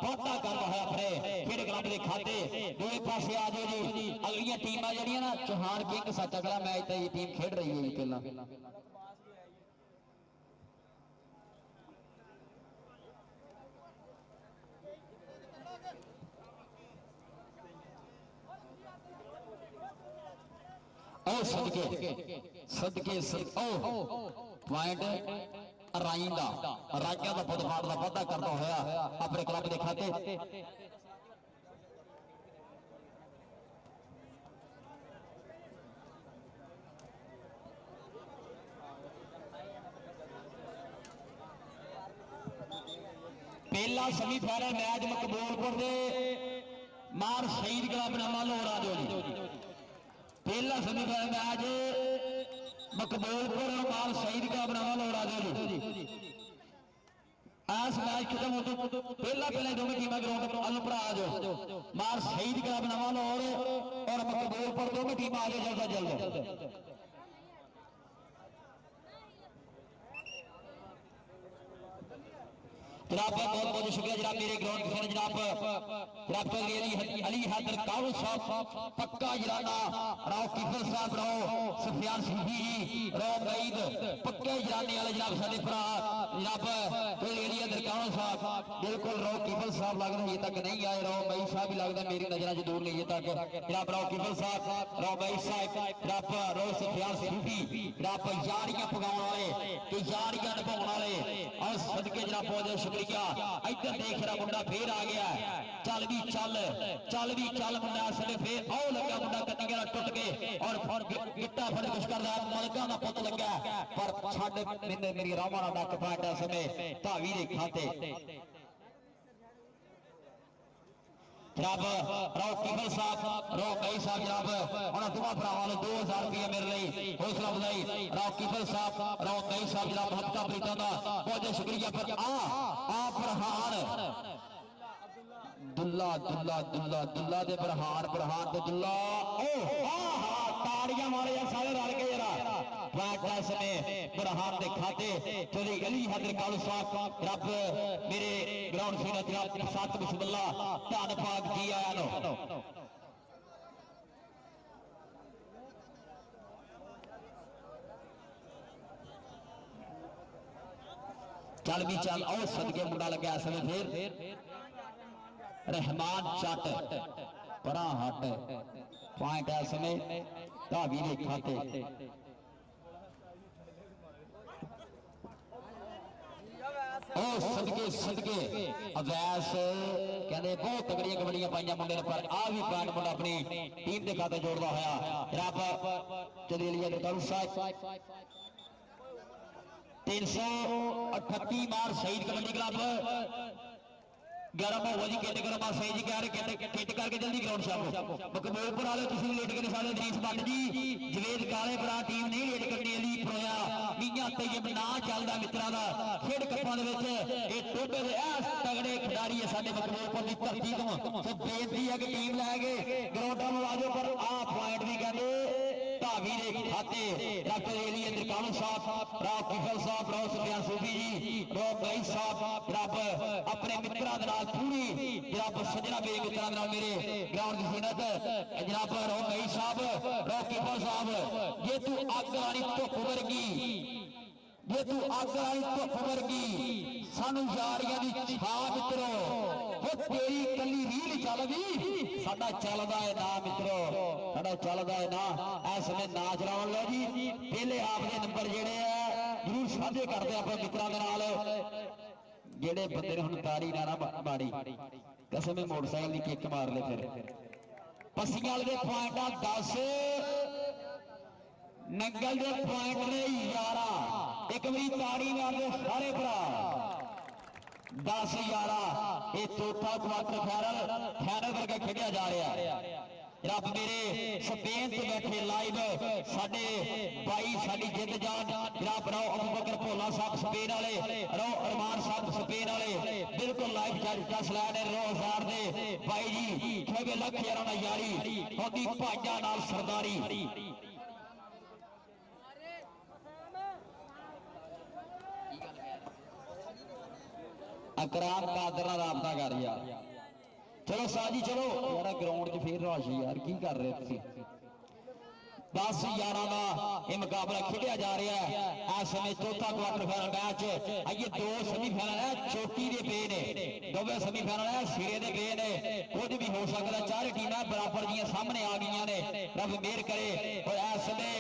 वादा करता है अपने खेड क्लब के खाते दूसरे पासे आ जाओ जी अगलियां टीमां जड़ियां ना चौहान किंग सच अगला मैच तो ये टीम खेड रही है जी पहला सदके सदके पॉइंट राइंदा राजा का बुधवार का वादा करता होया अपने क्लब के खाते पहला सेमीफाइनल मैच मकबूलपुर दे मार शहीद क्लब नामा लाहौर आ जाओ जी पहला सेमीफाइनल मैच मकबूलपुर माल शहीद का बनावा लौड़ा दे जी आज मैच खत्म हो तो पहला दोनों टीमें ग्राउंड पर भरा आ जाओ माल शहीद का बनावा लाहौर और मकबूलपुर दोनों टीमें आगे जल्द जल्द जनाब बहुत बहुत शुक्रिया जनाब मेरे ग्राउंड के जनाब अली हैदर कावल साहब पक्का जराना राव किफल साहब राव सुफियान सिद्दीकी राव मईद पक्के जराने वाले जनाब साडे भरा जनाब अली हैदर कावल साहब बिल्कुल राव किफल साहब लगदा ये तक नहीं आए राव मईद साहब भी लगदा मेरी नजरों से दूर नहीं है तक जनाब राव किफल साहब राव मईद साहब जनाब राव सुफियान सिद्दीकी जनाब यारियां पगाउण वाले ते यारियां निभाउण वाले और सदके जनाब बहुत इधर देख रहा मुंडा फिर आ गया चल भी चल मुंडा असले फिर आओ लगा मुंडा कन्नी वाला टुट के और गिट्टा फड़ कुछ कर रहा मलका का पुत लगा पर छड़ मेरी रामा का डक पाटा समय धावी के खाते जनाब राव किफल साहब राव कई साहब जनाब उन्होंने दोवां भरावां ने 2000 रुपया मेरे लिए हौसला अफजाई राव किफल साहब राव कई साहब जनाब हफ्ता प्रीतों का बहुत शुक्रिया पर आ फरहान दुल्ला दुल्ला दुल्ला दुल्ला दे फरहान तो दुल्ला ताड़ियां मारे यार सारे रल के जरा पैंट में फरहान दे खाते चली अली हैदर कालू साहब रब मेरे ग्राउंड से जनाब सात बिस्मिल्लाह धन पाक जी आया नो चल भी चल और सदके मुंडा लगे इस समय फिर रहमान चट परा हट पॉइंट इस समय धावी के खाते सदके सदके अवैस कहते बहुत तगड़िया कबड्डियां पाइया मुंडे ने पर आ भी पॉइंट मुंडा अपनी टीम के खाते जोड़ता होया जनाब चदेलिया के तरुण साहब 338 मार शहीद कबड्डी क्लब गर्म हो जी किट गर्म सही जी कह रहे किट करके जल्दी ग्राउंड छापो मकबूलपुर वाले तुम लेट के सारे दरीस भट्ट जी जवेद काले भरा टीम नहीं लेट करने वाली परोया मियां तैयब ना चलदा मित्रा दा खेड कप्पां दे विच ये टोटे दे ऐस तगड़े खिडारी है साडे मकबूलपुर दी धरती तो सो बेनती है कि टीम लैके ग्राउंडां नु आजो पर आ पॉइंट भी कहंदे धावी दे खाते डॉक्टर एलिया त्रिकाणु साहब राव किफल साहब राव सुफियान सूफी जी राव गई साहब रब अपने मित्रा दे नाल पूरी जनाब सजना मेरे मित्रा दे नाल मेरे ग्राउंड दी सीनत जनाब राव गई साहब राव किफल साहब ये तू अग वाली धुप वर्गी जे तू अग वाली धुप वर्गी सानू यारियां दी छा मित्रो वो तेरी कली रील चल भी साडा चलदा है ना मित्रो साडा चलदा है ना इस समय ना चलाउण लो जी पहले आपके नंबर जेड़े है जरूर साझे करदे अपने मित्रों दे नाल जेड़े बंदे ने हुण तारी ना माड़ी कसम मोटरसाइकिल दी किक मार ले फिर पसियाल दे पॉइंट 10 नंगल दे पॉइंट ने 11 एक बारी ताड़ी मारदे सारे भरा 10-11 ये चौथा क्वार्टर फाइनल करके खेडिया जा रहा है रब मेरे स्पेन से बैठे लाइव साडे भाई साडी जिंद जान जनाब राव अबू बकर भोला साहब स्पेन वाले राव अरमान साहब स्पेन वाले बिल्कुल लाइव जस लैंड रो हजार दे भाई जी क्योंकि लख यार ना यारी होंदी भाइयां नाल सरदारी अकराम कादर नाल राबता कर यार चलो साजी चलो यार ग्राउंड च फिर रश यार की कर रहे तुसीं 10-11 का यह मुकाबला खेलिया जा रहा है इस समय चौथा क्वार्टर फाइनल मैच आइए दो सेमीफाइनल है चोटी के पे ने दोवे सेमीफाइनल है सिरे के पे ने कुछ भी हो सकता चार टीमें बराबर जी सामने आ गई ने रब मेहर करे और इस समय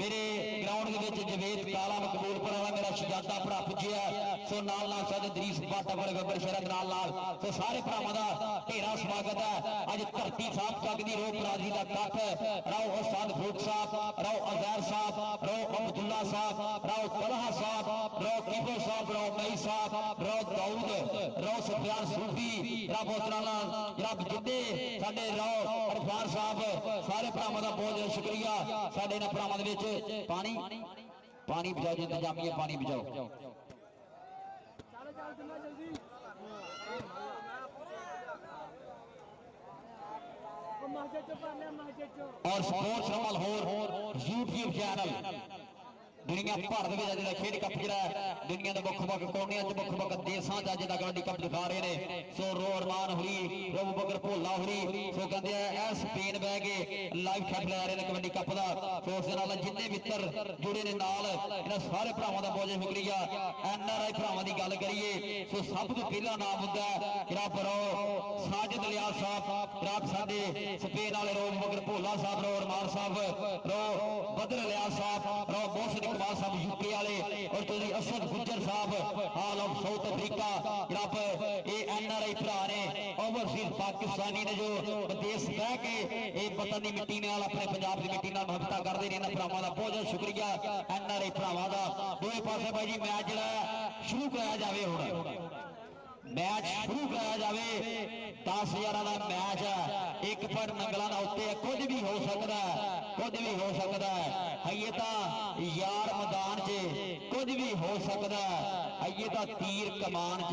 मेरे ग्राउंड के जवेद काला मकबूलपुर वाला मेरा शजादा भरा पुजिया सो नाल नाल साडे दरीस बाटा वाले गब्बर शरद नाल तो सारे भरावां दा ढेरा स्वागत है अज धरती साहब तक दी रोक राजी का कप राव उस्ताद फरूक साहब राव अजहर साहब राव अब्दुल्ला साहब राव तलहा साहब राव किबो साहब राव मई साहब राव दाऊद राव सुफियान सूफी रब उतराना रब जिंदे साडे राव अरफान साहब सारे भरावां दा बहुत शुक्रिया साडे इन्हां भरावां दे विच पानी पानी बचाओ जी इंतजामिया पानी बचाओ और स्पोर्ट्स लाहौर यूट्यूब चैनल दुनिया भर में खेड कप जरा दुनिया के मुख मुख कोनिया मुख मुख देशों का अज कबड्डी कप दिखा रहे हैं सो रो अरमान हुई रो बकर भोला हुई सो कहते हैं स्पेन बह के लाइव खेड लै रहे हैं कबड्डी कप का सो उस जिन्ने मित्र जुड़े ने नाल इन्हां सारे भरावां दा बहुत शुक्रिया NRI भरावां दी गल करिए सो सब तो पहला नाम हुंदा है जनाब रो साजिद लियाज साहब जनाब साडे स्पेन वाले रो बकर भोला साहब रो अरमान साहब रो बदर लियाज साहब रो मोहसिन इकबाल साहब यूके वाले और तुझी असद गुज्जर साहब हाल ऑफ साउथ अफ्रीका जनाब ये NRI भरा ने ओवरसीज पाकिस्तानी ने जो विदेश बह के ये वतन की मिट्टी नाल अपने पंजाब की मिट्टी नाल मुहब्बत करते हैं इन्हां भरावां दा बहुत शुक्रिया NRI भरावां दा दोवें पासे भाई जी मैच जिहड़ा शुरू कराया जावे हुण मैच शुरू कराया जावे 10,000 का मैच है एक पर नंगलों का उत्ते कुछ भी हो सकता है कुछ भी हो सकता है ये तो यार मैदान च कुछ भी हो सकता है ये तो तीर कमान च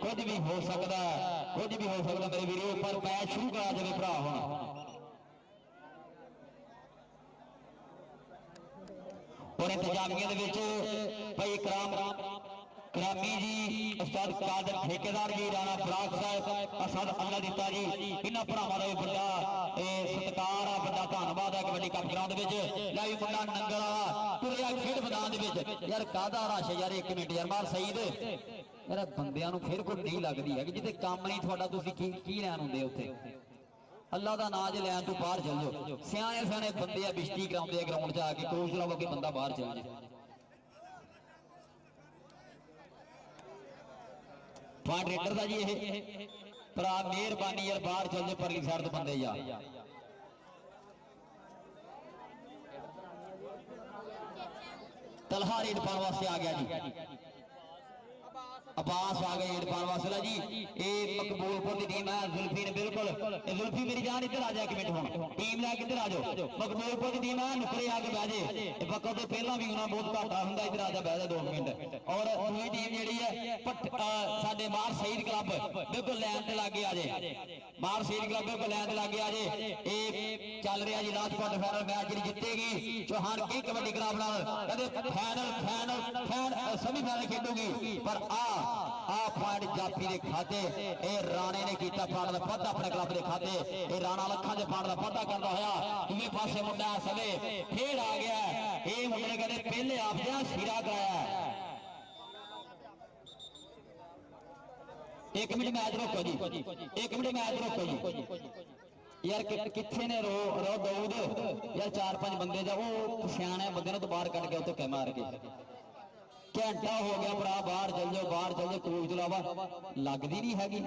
कुछ भी हो सकता है कुछ भी हो सकता मेरे वीरों पर मैच शुरू कराया जाए भरा हुण और इंतजामिया भाई करामी जी उस्ताद कादर ठेकेदार जी राणा फराक साहब असद अल्लाह दिता जी इन्हां भरावां दा बड़ा सत्कार आ बड़ा धन्नवाद है कबड्डी कप ग्राउंड विच लै मुंडा नंगल वाला तुरिया खेड मैदान दे विच यार कादा रश यार 1 मिनट यार मार सईद मेरा बंदियां नूं फिर कोई नहीं लगती है कि जिते काम नहीं थोड़ा तुसीं की लैन हुंदे उत्थे अल्लाह दा नाम जे लैन तू बाहर चल जाओ सियाने सियाने बंदे आ बिश्ती कराउंदे ग्राउंड च आके कोच लाओ कि बंदा बाहर चल जाए पॉइंट रेडर दा जी ये भरा मेहरबानी यार बाहर चल जाए परली साइड तो बंदे जा तलहा रेड पाने वास्ते आ गया जी अब्बास आ गए रेड पाने वास्ते जी ये मकबूलपुर की टीम है जुल्फी ने बिल्कुल जुल्फी मेरी जान इधर आ जाए मिनट हम टीम लैके इधर आ जाओ मकबूलपुर की टीम है नुकरे आके बह जाए बक्को तो पहला भी होना बहुत घाटा होंगे इधर आ जा बह जाए 2 मिनट और दूसरी टीम जी है साडे मार शहीद क्लब बिल्कुल लैन से लागे आ जाए मार शहीद क्लब बिल्कुल लैन से लागे आ जाए ये चल रहा जी लास्ट क्वार्टर फाइनल मैच जी जीतेगी चौहान की कबड्डी क्लब नाल फाइनल सेमी फाइनल खेडूगी पर आ पॉइंट जाफी के खाते ए राणे ने किया पॉइंट का वाधा अपने क्लब के खाते ए राणा लखा के पॉइंट का वाधा करता होया दूसरे पासे मुंडा सवे फिर आ गया ये मुंडे ने कहते पहले आप सिरा कराया 1 मिनट मैच रोको जी 1 मिनट मैच रोको जी यार किथे ने रो दऊद यार 4-5 बंदे जा वो सियाने बंदे ने तो बाहर कट के उत्ते कै मार के घंटा हो गया भरा बाहर चल जाओ कोच अलावा लगती नहीं हैगी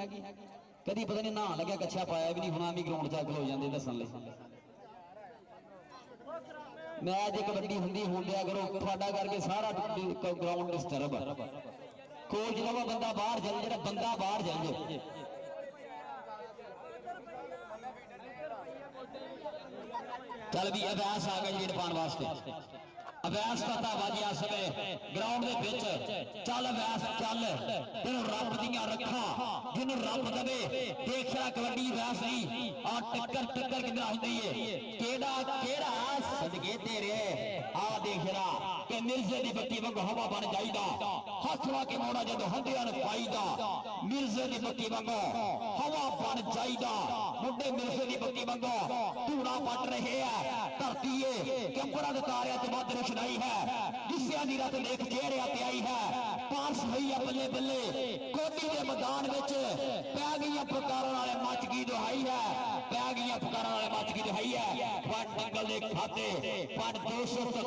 कभी पता नहीं नहा लग्या कच्छा पाया भी नहीं होना भी ग्राउंड च खलो जाते दसन मैच कबड्डी होंगी होंदिया करो थोड़ा करके सारा ग्राउंड डिस्टर्ब कोच अलावा बंदा बाहर चल जाए बंदा बाहर चल जाए चल भी अभ्यास आ गया रेड पाने वास्ते अभ्यास करता बाजी आ समय ग्राउंड के बिच चल अभ्यास चल तेन रब दियां रखा जिन्हों रब दे देख रहा कबड्डी अभ्यास नहीं और टक्कर कितना होती है केड़ा केड़ा सदके तेरे आ देख रहा कि मिर्जे की बत्ती वांग हवा बन जाइदा हथ ला के मोड़ा जदों हंडियां ने पाईदा मिर्जे की बत्ती वांग हवा बन जाइदा मुंडे मिर्जे की बत्ती वांग धूड़ा पट रहे है धरती कंपड़ा के तारिया तो मत रोशनाई है जिसिया दी रात देख चेहरे आते आई है पास हुई है बल्ले बल्ले कोटी के मैदान विच पै गई पुकारण वाले मच की दुहाई है पै गई पुकारण वाले मच की दुहाई है पट नंगल के खाते पट 270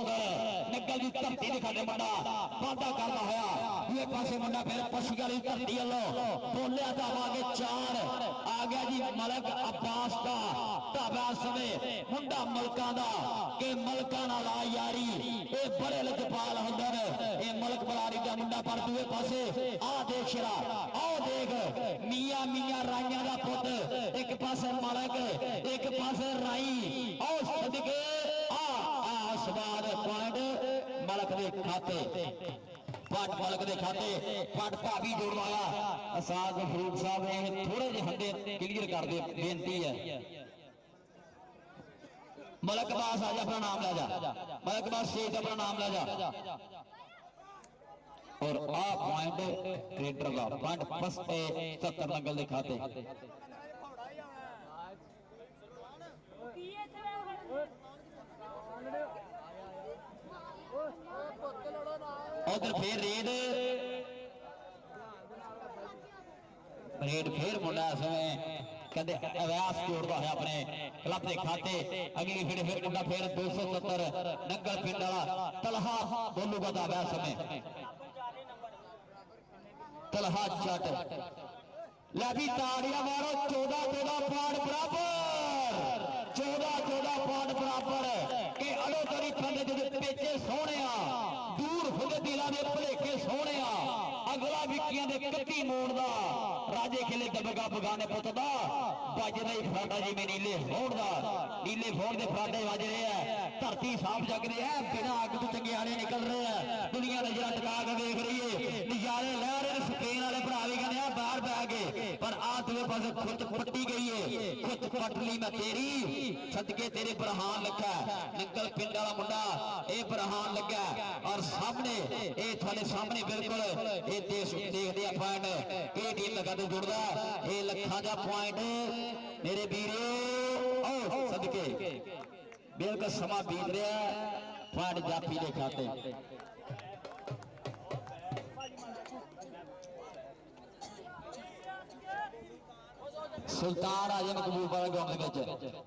नंगल की धरती के खाते मुंडा वादा करता होया दूसरे पासे मुंडा फिर पछिया की धरती वालों बोलिया तो आवागे 4 आ गया जी मलक अब्बास का ढाबा समय मुंडा मलका दा के मलका नाल आ यारी ये बड़े लजपाल होंदे ने ये मलक बलारी दा मुंडा पर दूसरे पासे आ देख शरा आओ देख मियां मियां राइयां दा पुत एक पासे मलक एक पासे राई आओ सदके आ स्वाद पॉइंट मलक दे खाते पट मलक के खाते पट भाभी जोड़वाया असाद फरूक साहब ने थोड़े जे हंडे क्लियर कर दे बेनती है मलक बास आज अपना नाम ला जा मलक बास शेख अपना नाम ला जा और आ पॉइंट ट्रेडर का पॉइंट 70 नंगल के खाते उधर फिर रेड फिर मुंडा समय कहते अभ्यास जोड़ता है अपने क्लब के खाते अगली फिर मुंडा फिर 270 नंगल पिंड वाला तलहा बोलूगा था अभ्यास में तलहा चट लभी ताड़ियां मारो 14 पॉइंट बराबर 14 पॉइंट बराबर के अड़ो तरी फंदे पेचे सोने दूर फुदे दिला दे भलेखे सोने अगला विकियां दे कत्ती मोड़ दा राजे खेले दबगा बगाने पुत दा बजदा ही फराडा जिवें नीले फोड़ दा नीले फोड़ दे फराडे वज रहे हैं धरती साफ जग रही है बिना अग तो चंगियाड़े निकल रहे हैं दुनिया नजर टका के देख रही है नजारे लै रहे स्पेन वाले भरा भी कहने बाहर बह गए पर आ दूसरे पास खुद पट्टी गई है खुद पट ली मैं तेरी सदके तेरे बरहान लगा नंगल पिंड वाला मुंडा ये बरहान लगा और सामने ये थोड़े सामने बिल्कुल ये देखते हैं पॉइंट ये टीम लगा तो जुड़दा ये लखा दा पॉइंट मेरे वीरों सदके बिल्कुल समा बीत रहा पॉइंट जाफी के खाते ਸੁਲਤਾਨ ਆਜਮ ਕਬੂਲਪੁਰ ਗਰਾਊਂਡ ਦੇ ਵਿੱਚ।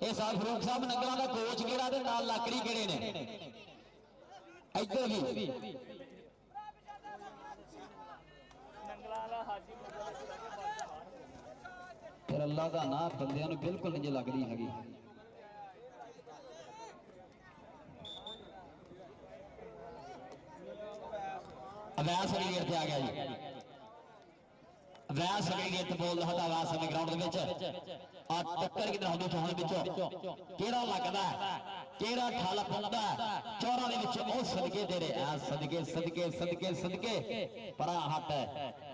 ਇਹ ਸਾਹਿਬ ਫਰੂਕ ਸਾਹਿਬ ਨੰਗਲਾਂ ਦਾ ਕੋਚ ਕਿਹੜਾ ਤੇ ਨਾਲ ਲੱਕੜੀ ਕਿਹੜੇ ਨੇ? ਇੱਧਰ ਵੀ ਫਿਰ ਅੱਲਾ ਦਾ ਨਾਂ ਬੰਦਿਆਂ ਨੂੰ ਬਿਲਕੁਲ ਨਹੀਂ ਲੱਗਦੀ ਹੈਗੀ। ਅਵੈਸ ਅਲੀ ਗੇਟ ਤੇ ਆ ਗਿਆ ਜੀ। ਅਵੈਸ ਅਲੀ ਗੇਟ ਤੇ ਬੋਲ ਰਿਹਾ ਅਵੈਸ ਅਲੀ ਗਰਾਊਂਡ ਦੇ ਵਿੱਚ। ਆ ਟੱਕਰ ਕਿਧਰ ਹੁੰਦੀ ਚੋਣ ਵਿੱਚੋਂ ਕਿਹੜਾ ਲੱਗਦਾ ਕਿਹੜਾ ਠੱਲ ਪਾਉਂਦਾ ਚੋਰਾਂ ਦੇ ਵਿੱਚ ਉਹ ਸਦਕੇ ਤੇਰੇ ਆ ਸਦਕੇ ਸਦਕੇ ਸਦਕੇ ਸਦਕੇ ਪਰਾਂ ਹੱਟ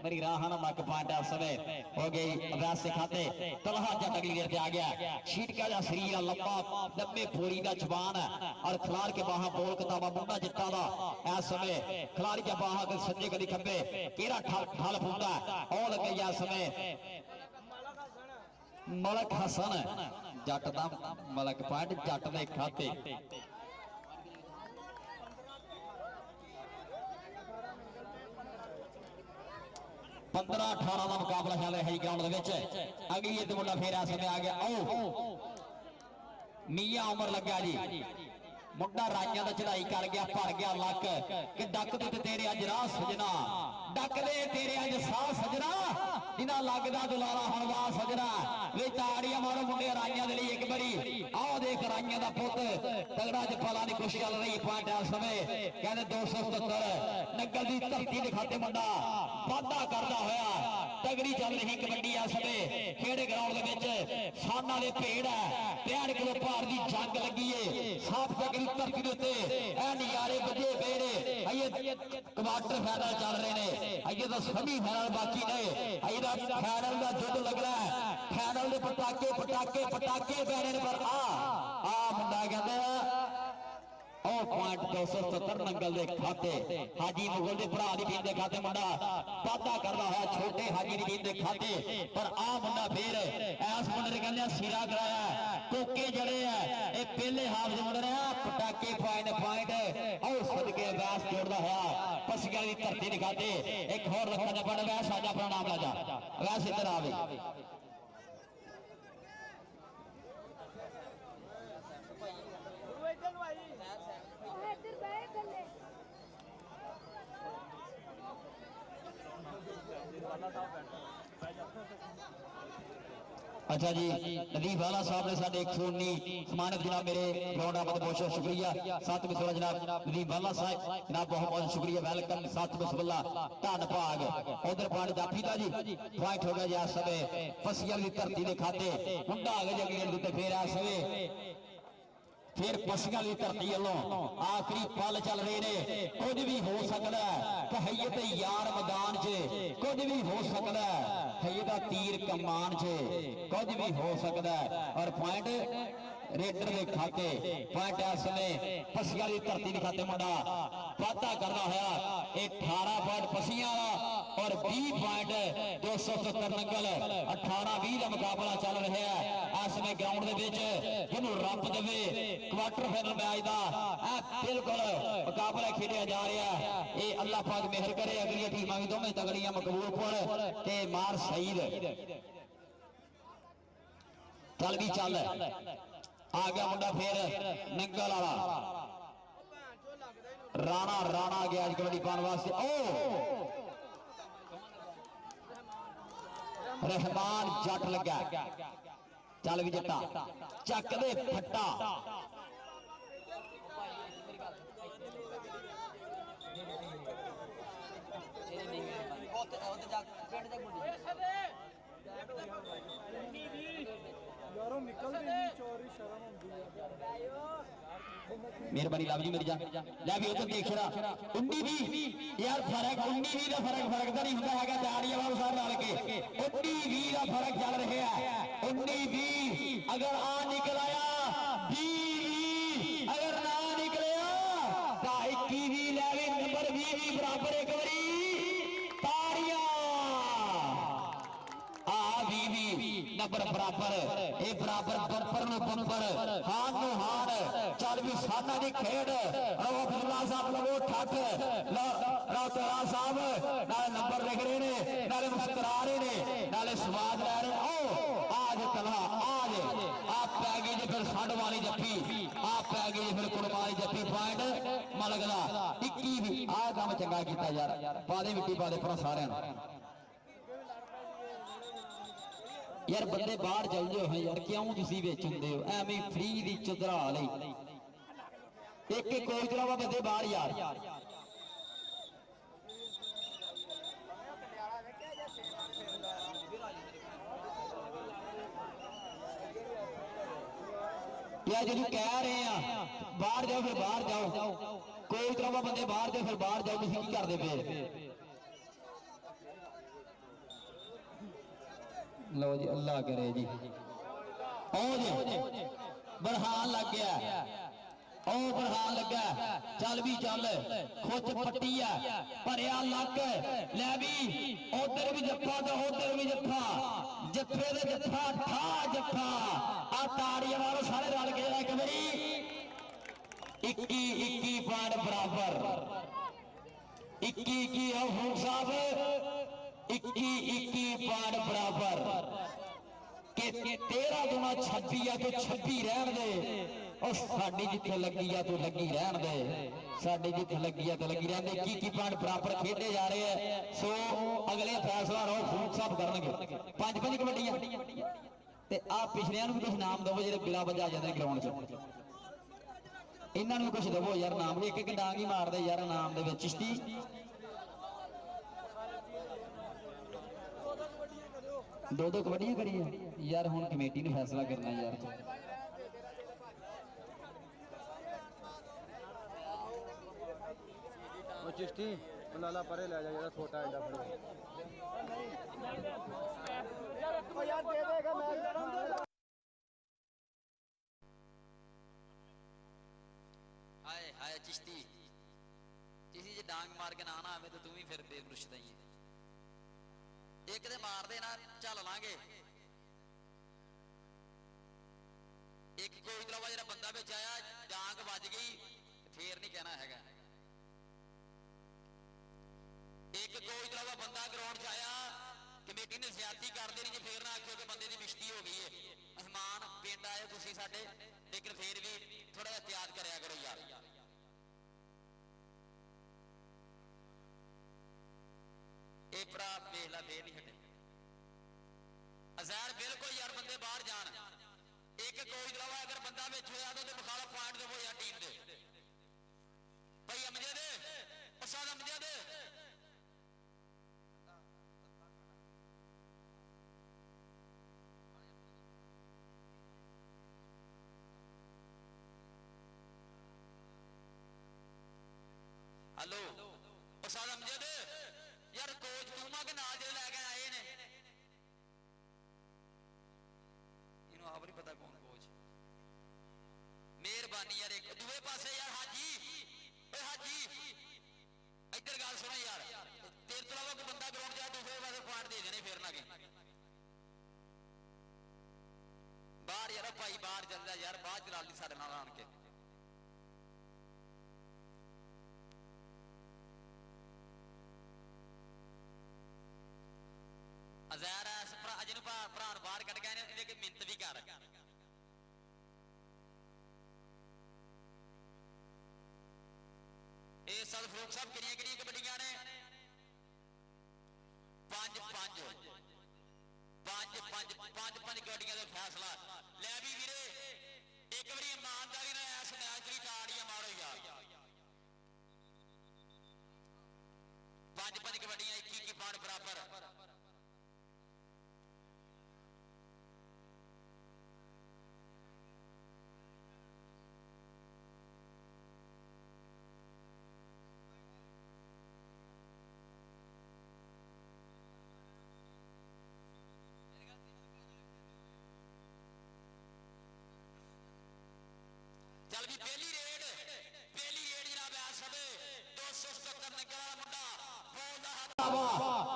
मेरी राहना मक पॉइंट समय हो गई अवैस से खाते तलहा जट अगली गेट पे आ गया। शीट का जा शरीर लंबा लंबे फोड़ी का जवान है और खिलाड़ के बाहा बोल किताबा मुंडा जिट्टा दा इस समय खिलाड़ी के बाहा के सज्जे कदी खब्बे केड़ा ठल फुंदा और लगे या समय मलक हसन जट दा मलक पॉइंट जट दे खाते। 15-18 का मुकाबला चल रहा है ग्राउंड अगली ये मुंडा फिर इस समय आ गया। मियां उमर लगा जी मुंडा राइया का चढ़ाई कर गया भर गया लक कि डक दे तेरे अज राह सजना डक दे तेरे अज साह सजना जिन्ना लगदा दुलारा हलवा सजना वे ताड़ियां मारो मुंडे राइया दे एक बारी आओ देख राइया दा पुत तगड़ा जफला दी कोशिश चल रही पॉइंट इस समय कहते 277 नंगल दी धरती दिखाते मुंडा वाधा करदा होया तगड़ी चल रही कबड्डी इस समय खेड़े ग्राउंड दे विच साना दे भेड़ है 63 किलो भार दी जंग लगी है साफ तगड़ी धरती दे उत्ते ए नजारे बजे पे ने अये क्वार्टर फाइनल चल रहे ने अये तो सभी फाइनल बाकी ने अये दा फाइनल दा जुद्ध लग रहा है फाइनल दे पटाके पटाके पटाके पैने पर आ मुंडा कहंदा पॉइंट 277 नंगल दे खाते हाजी मुगल दे भरा दी टीम दे खाते मुंडा वादा करदा होया छोटे हाजी दी टीम दे खाते पर आ मुंडा फिर इस मुंडे ने कहंदे सिरा कराया कोके जड़े है ए पहले हाफ दे मुंडे ने पटाके पॉइंट और सदके अवैस जोड़दा होया पसिया दी धरती दिखाते एक और रखा जा बड़ा अवैस आजा अपना नाम ला जा अवैस इधर आवे अच्छा जी नदीफ वाला साहब ने साढ़े 119 समानत जनाब मेरे ग्राउंड आमद बहुत बहुत शुक्रिया साथ में सोला जनाब नदीफ वाला साहब जनाब बहुत बहुत शुक्रिया वेलकम साथ में सुबल्ला धन भाग उधर पानी जाफीदा जी पॉइंट हो गया जी इस समय फसिया की धरती के खाते मुंडा आ गया जगह फिर इस समय फिर पसिया की धरती वालों आखिरी पल चल रहे ने कुछ भी हो सकता है कहैयत यार मैदान च कुछ भी हो सकता है हैयदा तीर कमान च कुछ भी हो सकता है और पॉइंट रेडर के खाते पॉइंट इस समय पसिया की धरती के खाते मुंडा वादा करना होया 18 पॉइंट पसिया और 20 पॉइंट 270 नंगल 18-20 का मुकाबला चल रहा है इस समय ग्राउंड के जिन्होंने रब दे क्वार्टर फाइनल मैच का बिल्कुल मुकाबला खेलिया जा रहा है ये अल्लाह पाक मेहर करे अगली टीमां भी दोवें तगड़ियां मकबूलपुर ते मार सईद चल भी चल आ गया मुंडा फिर नंगल वाला राणा राणा गया आज कबड्डी पाने वास्ते रहमान जट लगा चल भी जट्टा चक दे फट्टा मेहरबानी लाभ जी मेरी जान लै भी उधर देख रहा 19-20 यार फर्क 19-20 का फर्क तो नहीं होता है दाड़िया वाला साहब डाल के 19-20 का फर्क चल रहा है 19-20 अगर आ निकल आया 20 अगर ना निकलिया तो 21 लै नंबर 20 बराबर एक बारी नंबर बराबर ये बराबर बंपर नु बंपर हाथ नु हाथ चल भी साना दी खेड रो अब्दुल्ला साहब लगो ठठ रो तेरा साहब नाले नंबर लिख रहे ने नाले मुस्कुरा रहे ने नाले स्वाद ले रहे ओ आज कुड़माली जफ्फी आ पै गई फिर कुड़माली जफ्फी पॉइंट मलक दा 21 भी आ काम चंगा कीता यार पादे मिट्टी पादे पर सारे यार बंदे बाहर चल जाओ हैं यार क्यों तुसी विच हुंदे हो एवें फ्री दी चुदरा लई एक एक कोई तरह बंदे बाहर यार यार जी कह रहे हैं बाहर जाओ फिर बाहर जाओ कोई तरह बंदे बाहर जाओ फिर बाहर जाओ तुसीं की करदे पे लो जी अल्लाह करे जी ओ जी बरहान लग गया ओ बरहान लगा चल भी चल खुच पट्टी है भरिया लक लै भी उधर भी जफ्फा तो उधर भी जफ्फा जफ्फे दे जफ्फा ठा जफ्फा आ ताड़ियां मारो सारे रल के एक बारी 21 पॉइंट बराबर 21 फूक साहब 21 पॉइंट बराबर कि 13 दूना 26 है तो 26 रहन दे और साडी जिथे लगी है तो लगी रहन दे साडी जिथे लगी है तो लगी रहन दे 21 पॉइंट बराबर खेले जा रहे हैं सो अगले फैसला रो फूक साहब करनगे 5-5 कबड्डियां ते आ पिछलियां नूं भी कुछ नाम दवो जेडे बिला बजा जांदे ग्राउंड च इन्हां नूं कुछ दवो यार नाम एक एक डांग ही मार दे यार नाम दे विच चिश्ती दो कबड्डियां करी है यार हुण कमेटी ने फैसला करना यार वो चिश्ती लाला परे ले जा जरा छोटा एडा फड़ो यार दे देगा मैं हाय हाय चिश्ती किसी जे डांग मार के ना आवे तो तू भी फिर बेमुर्शद ही है एक दे मार दे ना चल लांगे एक कोई तरह जरा बंदा विच आया डांग बज गई फिर नहीं कहना हैगा एक कोई तरह बंदा ग्राउंड च आया कमेटी ने ज्यादती कर देनी जे फिर ना आखियो कि बंदे की मिश्ती हो गई है मेहमान पिंड आए तुसीं साडे लेकिन फिर भी थोड़ा एहतियात करया करो यार ये भरा वेख ला फिर नहीं हटे अजहर बिल्कुल यार बंदे बाहर जान एक कोई दवा अगर बंदा विच होया तो मुखालफ पॉइंट देवो यार टीम दे भाई अमजे दे उस्ताद अमजे दे हेलो उस्ताद अमजद यार कोच तूमा के नाल जेड़े लेके आए ने इन्हों आप नहीं पता कौन कोच मेहरबानी यार एक दूसरे पासे यार हाजी ओए हाजी इधर गल सुनो यार तेरे तो अलावा कोई बंदा ग्राउंड जा दूसरे पासे पॉइंट दे देने फिर ना के बाहर यार भाई बाहर चल जा यार बाहर चला ली साडे नाल आन के अजहर इस अज नूं भरा बाहर कट गए ने कि मिन्नत भी कर साल फरूक साहब किनियां किनियां कबड्डियां ने 5-5 कबड्डियां का फैसला लै भी वीरे एक बारी ईमानदारी नाल इस मैच दी ताड़ियां मारो यार 5-5 कबड्डियां 21 पॉइंट बराबर चल भी पहली रेड जनाब आ सबे 277 निकला मुंडा बोलदा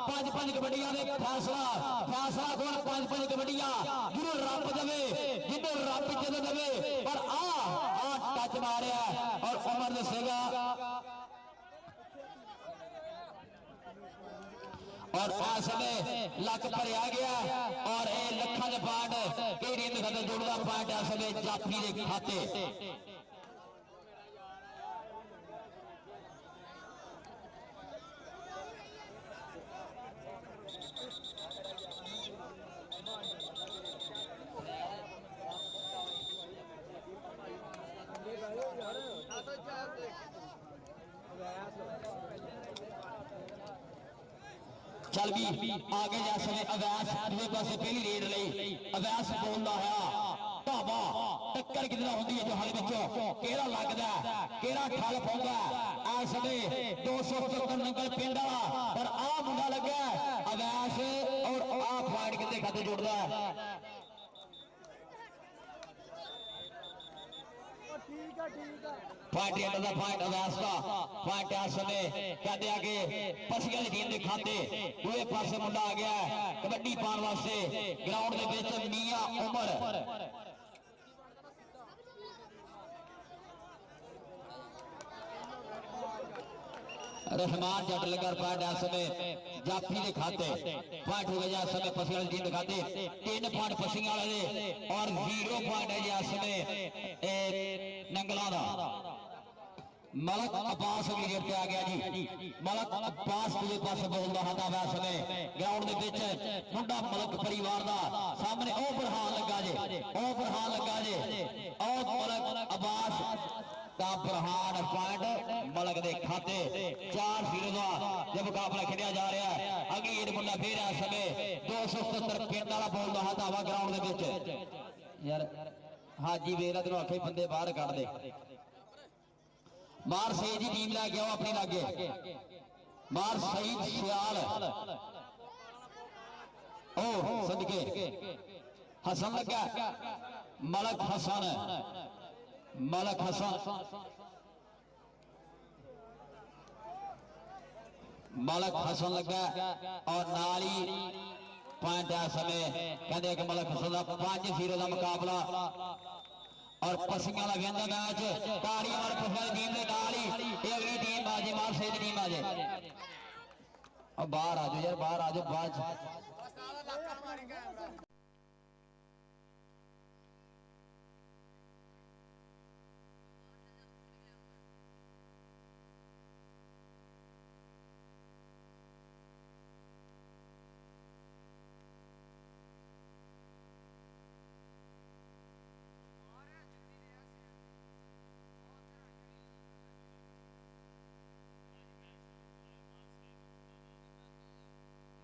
5-5 कबड्डियां दे फैसला कौन 5-5 कबड्डियां जिन्हों रब देवे जिन्हों रब जद देवे पर आ टच मारिया और उमर दसेगा और समय लक भरिया गया और ये लखा के पार्ट कई रिंद खत जुड़ता पॉइंट इस समय जाफी के खाते। चल भी आगे जा समय अवैस दूसरे पास पहली रेड ली अवैस बोलता है ढाबा टक्कर कितना होती है जो हल विचों केड़ा लगदा केड़ा ठल पाउंदा इस समय 270 नंगल पिंड वाला पर आ मुंडा लगा अवैस और आ पॉइंट कितने खाते जुड़दा है। पॉइंट एंड दा पॉइंट अवैस का पॉइंट इस समय कहते हैं कि पसिया की टीम के खाते दूसरे पासे मुंडा आ गया कबड्डी पाने वास्ते ग्राउंड के विच मियां उमर रहमान जट लगा पॉइंट इस समय जाफी के खाते पॉइंट हो गया इस समय पसिया की टीम के खाते 3 पॉइंट पसिया वाले और 0 पॉइंट है जी इस समय नंगला का मलक अब्बास अगली गेट पे आ गया जी मलक अब्बास दूसरे पास बोलता है इस समय ग्राउंड के विच मुंडा मलक परिवार का सामने ओ बरहान लगा जे ओ बरहान लगा जे ओ मलक अब्बास का बरहान पॉइंट मलक के खाते 4-0 का जब मुकाबला खेलिया जा रहा है। अगली गेट मुंडा फिर इस समय 270 पिंड वाला बोलता है धावा ग्राउंड के विच यार हाजी वेला तेन आखे बंदे बाहर कढ़ दे मार सईद की टीम लैके आओ अपनी लागे मार सईद सियाल ओ सदके हसन लगा मलक हसन मलक हसन मलक हसन लगा और नाली पॉइंट इस समय कहते कि मलक हसन का 5-0 का मुकाबला और पसियां का वेंदा मैच ताड़ी मार पसियां टीम के नाल ही अगली टीम आ जाए मार सईद टीम आ जाए अब बाहर आ जाओ यार बाहर आ जाओ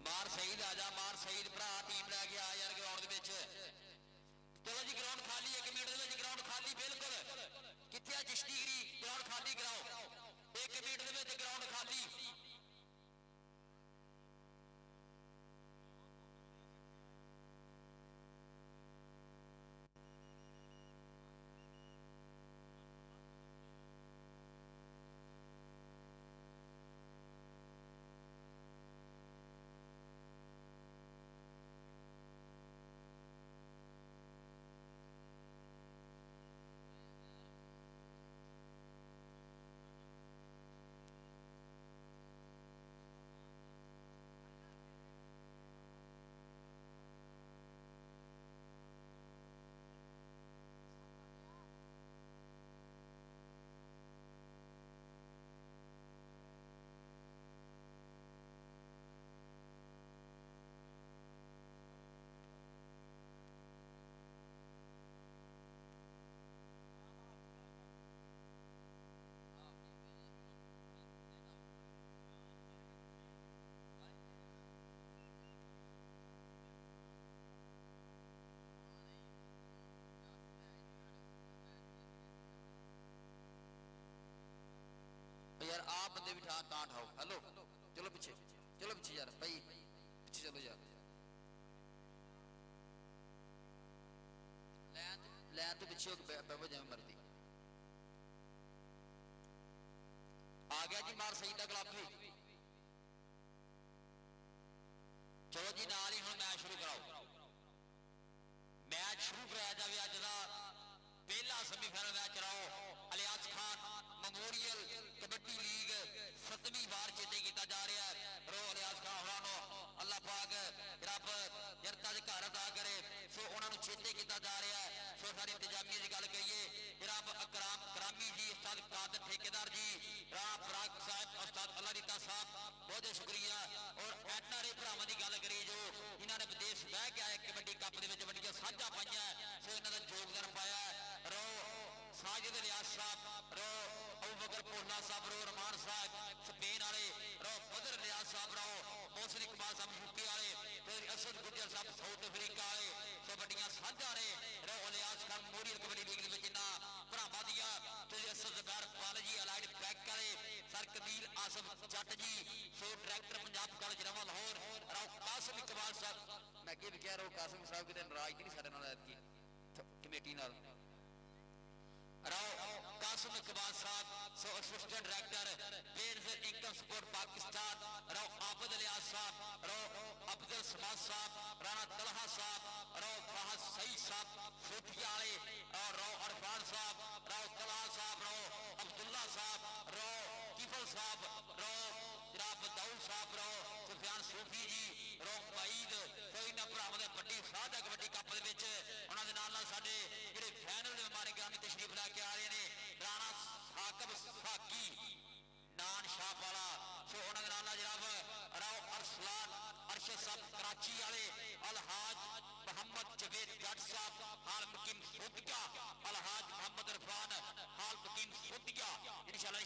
बाद सईद आजा मार सईद भरा टीम लैके आ यार ग्राउंड के चलो जी ग्राउंड खाली 1 मिनट ग्राउंड खाली बिल्कुल कितने चिश्ती गिरी ग्राउंड खाली कराओ 1 मिनट ग्राउंड खाली यार आप बंदे भी ठां ठाओ हेलो चलो पीछे यार भाई पीछे चलो यार लैन तो पीछे बैठो जिवें मर्जी आ गया जी मार सईद दा गुलाबी चलो जी नाल ही हुण मैच शुरू कराओ मैच शुरू कराया जाए अज दा पहला सेमीफाइनल मैच कराओ अलियास खान मेमोरियल कबड्डी लीग 7वीं बार चेते किया जा रहा है रो अलियास खान होरां अल्लाह पाक रब जरता दे घर अदा करे सो उन्होंने चेते किया जा रहा है सो सारी इंतजामिया की गल करिए जनाब करामी जी उस्ताद कादर ठेकेदार जी राम फराग साहब उस्ताद अल्लाह रिता साहब बहुत बहुत शुक्रिया। और एनआरए भरावां की गल करिए जो इन्होंने विदेश बह के आए कबड्डी कप के वड्डियां साझा पाइया सो इन्हों का योगदान पाया रो साजिद रियाज साहब रो अबू बकर पोला साहब रो रमान साहब स्पेन वाले रो बदर रियाज साहब रो मोहसिन इकबाल साहब यूके वाले फिर असद गुजर साहब साउथ अफ्रीका वाले सो वड्डियां साझा ने रो इलियास खान मोरियल कबड्डी लीग भरावां दिया असद जबैर पाल जी अलाइड बैक वाले सर कबीर आसफ जट जी सो डायरेक्टर पंजाब कॉलेज रवा लाहौर रो कासिम इकबाल साहब मैं अगे भी कह रहा कासिम साहब कितने नाराज नहीं सारे नाल ऐतकी कमेटी नाल राव कासिम इकबाल साहब सो assistant director Benazir income support Pakistan Rao आबद इलियास साहब राव अब्दुल समाद साहब राणा तलहा साहब राव फहद सईद साहब सूफिया वाले और राव अरफान साहब राव तलहा साहब राव अब्दुल्ला साहब राव किफल साहब राव जनाब दाऊद साहब राव सुफियान सूफी जी राव मईद तो इन्होंने भरावां दे वड्डी साझा कबड्डी कप दे विच उन्हां दे नाल साडे जिहड़े फाइनल दे मारे ग्रामी तशरीफ ला के आ रहे ने राणा साकब साकी नान शाह वाला सो उन्हां दे नाल जनाब राव अरसलान अरशद साहब कराची वाले अलहाज मोहम्मद जवेद जट साहब हाल मुकीम सोदिया अलहाज मोहम्मद इरफान हाल मुकीम सोदिया इंशाअल्लाह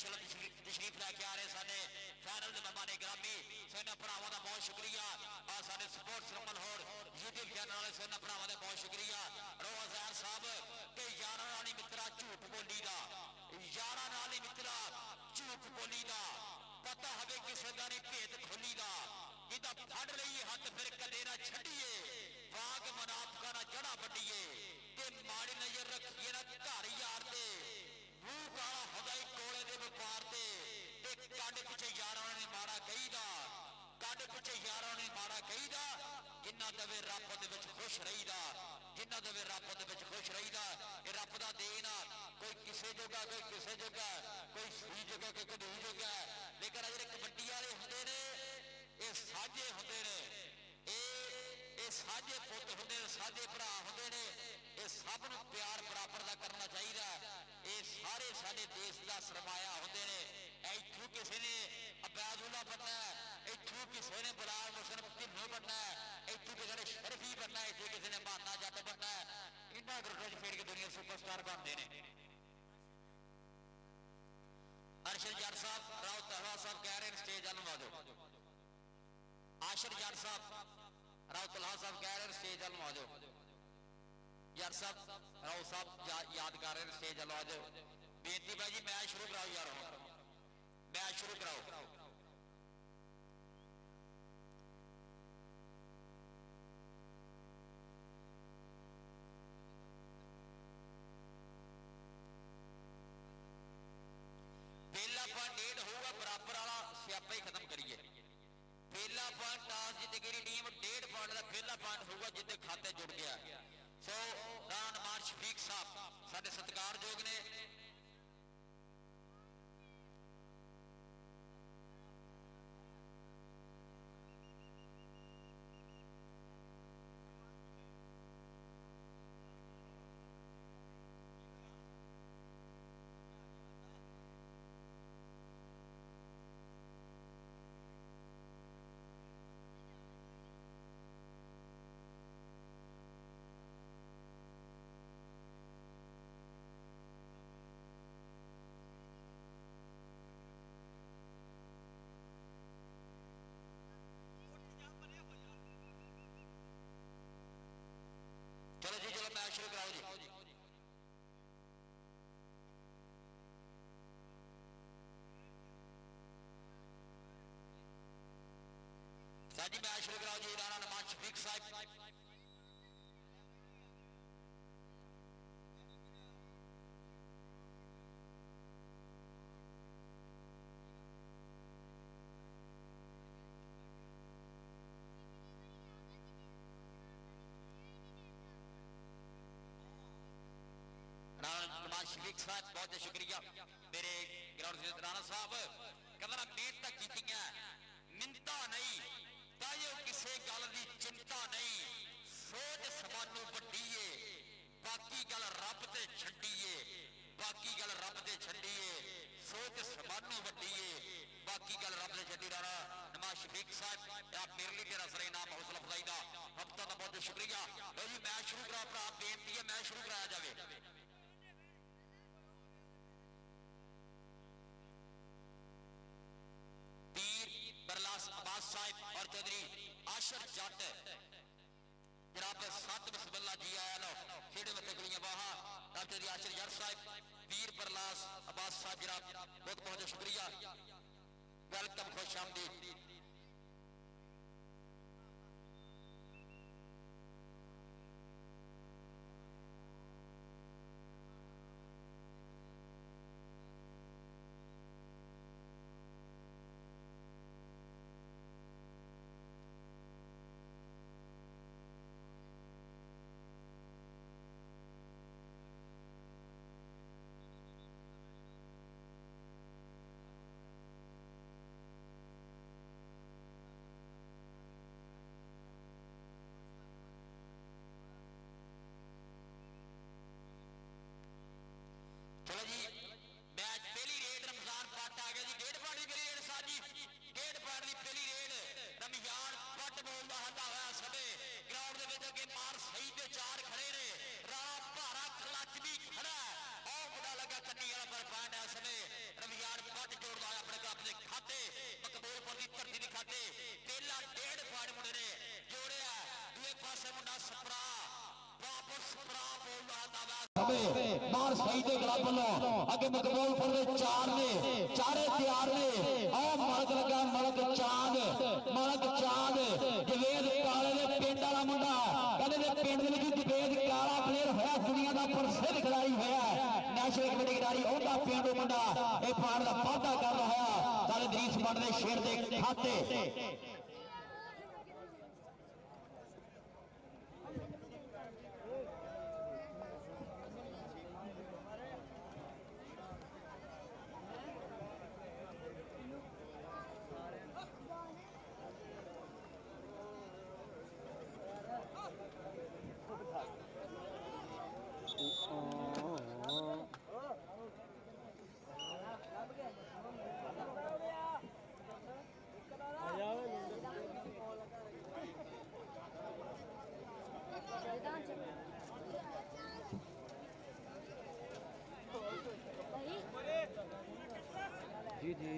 तशरीफ लैके आ रहे साडे फाइनल दे मेहमाने ग्रामी सो इन्हां भरावां दा बहुत शुक्रिया और साडे स्पोर्ट्स रमन होर यूट्यूब चैनल वाले सो इन्हां भरावां दा बहुत शुक्रिया रोज़ ज़हर साहब के यारां नाल मित्रा झूठ बोली दा यारां नाल मित्रा झूठ बोली दा पता हवे किसे दा नहीं भेद खोली दा जिदा फड़ लईए हथ फिर कदे ना छड्डीए बाग मुनाफका ना जड़ा वड्डीए ते माड़ी नजर रखीए ना घर यार ते मूंह काला हुंदा कोले दे व्यापार ते कंड पिछे यारां ने माड़ा कहीदा कंड पिछे यारां ने माड़ा कहीदा जिन्ना दवे रब दे विच खुश रहीदा जिन्ना दवे रब दे विच खुश रहीदा ये रब दा देन आ कोई किसे जोगा कोई किसे जोगा कोई सूई जोगा कोई कदूई जोगा लेकिन जेहड़े कबड्डी वाले हुंदे ने ये साझे हुंदे ने ये साझे पुत हुंदे ने साझे भरा हुंदे ने ये सब नूं प्यार बराबर दा करना चाहिए ये सारे साडे देश दा सरमाया हुंदे ने इत्थों किसी ने अबैदुल्ला बनना है इत्थों किसी ने बिलाल मुहसिन ढिल्लों बनना है इत्थों किसी ने शरफी बनना है इत्थों किसी ने माना जट बनना है इन्हां ग्रुपां च खेड के दुनिया सुपरस्टार बनते हैं अरशद जट साहब राव तलहा साहब कह रहे हैं स्टेज वाल नवा दो आशिर जट साहब राव तलहा साहब कह रहे हैं स्टेज वाल नवा दो जट साहब राव साहब याद कर रहे हैं स्टेज वाल आ जाओ बेनती भाई जी मैच शुरू कराओ यार मैच शुरू कराओ पहला पॉइंट 1.5 होगा बराबर वाला स्यापा ही खत्म करिए पहला पॉइंट टॉस जीत गई टीम 1.5 पॉइंट का पहला पॉइंट होगा जिसके खाते जुड़ गया सो रान मान शफीक साहब साडे सत्कारयोग ने चलो जी चलो मैच शुरू कराओ जी साजी मैच शुरू कराओ जी राणा नमान शफीक साहब शफीक साहब बहुत बहुत शुक्रिया मेरे ग्राउंड से राणा साहब कहना मेहनत की मिन्नता नहीं तायो किसी गल की चिंता नहीं सोच समानों वड्डी है बाकी गल रब बाकी गल रब ते छड्डीए सोच समानों वड्डीए बाकी गल रब ते छड्डी राणा नमाज शफीक साहब मेरे लिए तेरा सरे नाम हौसला अफजाई का हफ्ता का बहुत शुक्रिया। लो जी मैच शुरू करा भरा बेनती है मैच शुरू कराया जाए। पीर बरलास अब्बास साहब और चौधरी आशर जट जनाब 7 बिस्मिल्ला जी आया लो खेड़े मथे गुलियां बाहा डॉक्टर आशर जट साहब पीर बरलास अब्बास साहब जनाब बहुत बहुत शुक्रिया वेलकम खुश आमदीद। चलो जी मैच पहली रेड रमजान पट आ गया जी डेढ़ पॉइंट की पहली रेड साजी डेढ़ पॉइंट की पहली रेड रमजान पट बोलता हंदा होया सभे ग्राउंड दे विच अगे मार सही ते चार खड़े ने राणा भारा क्लच भी खड़ा है ओ मुंडा लगा कन्नी वाला पर पॉइंट है सभे रमजान पट जोड़दा है अपने कप दे खाते मकबूलपुर दी धरती दे खाते पहला डेढ़ पॉइंट मुंडे ने जोड़िया दूए पासे मुंडा सपरा वापस सपरा बोलदा हंदा मार सही दे गलब लो अगे मकबूलपुर दे चार ने चारे तैयार ने आ मलक लगा मलक चांद जवेद काले दे पिंड वाला मुंडा कहंदे दे पिंड दे विच जवेद काला प्लेयर होया दुनिया दा प्रसिद्ध खिडारी होया नेशनल कबड्डी खिडारी ओदा पिंडू मुंडा ए पार दा वादा कर होया सारे दरीस मंड दे शेर दे खाते जी जी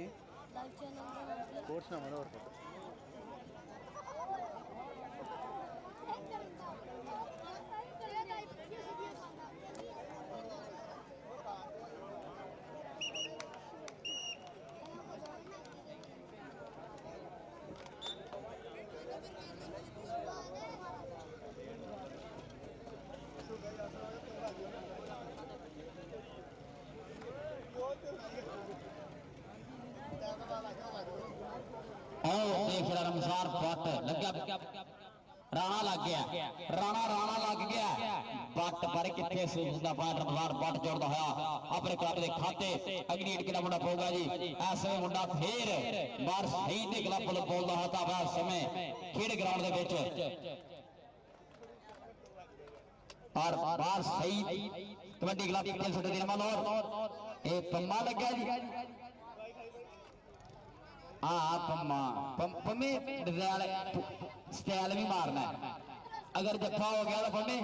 कोर्स ना और रमजान पट लगा राणा लग गया राणा लग गया पट पर कितने सूझदा पॉइंट रमजान पट जोड़दा होया अपने क्लब दे खाते अगली हिट किना मुंडा पऊगा जी ऐसे मुंडा फिर बार सही दे क्लब वाल बोलदा होता है समय खेड ग्राउंड दे विच और बार सही कबड्डी क्लब खेल सकते दिन मानोर ए पम्मा लगा जी पम्मे स्टाइल भी मारना है अगर जफा हो गया तो पम्मे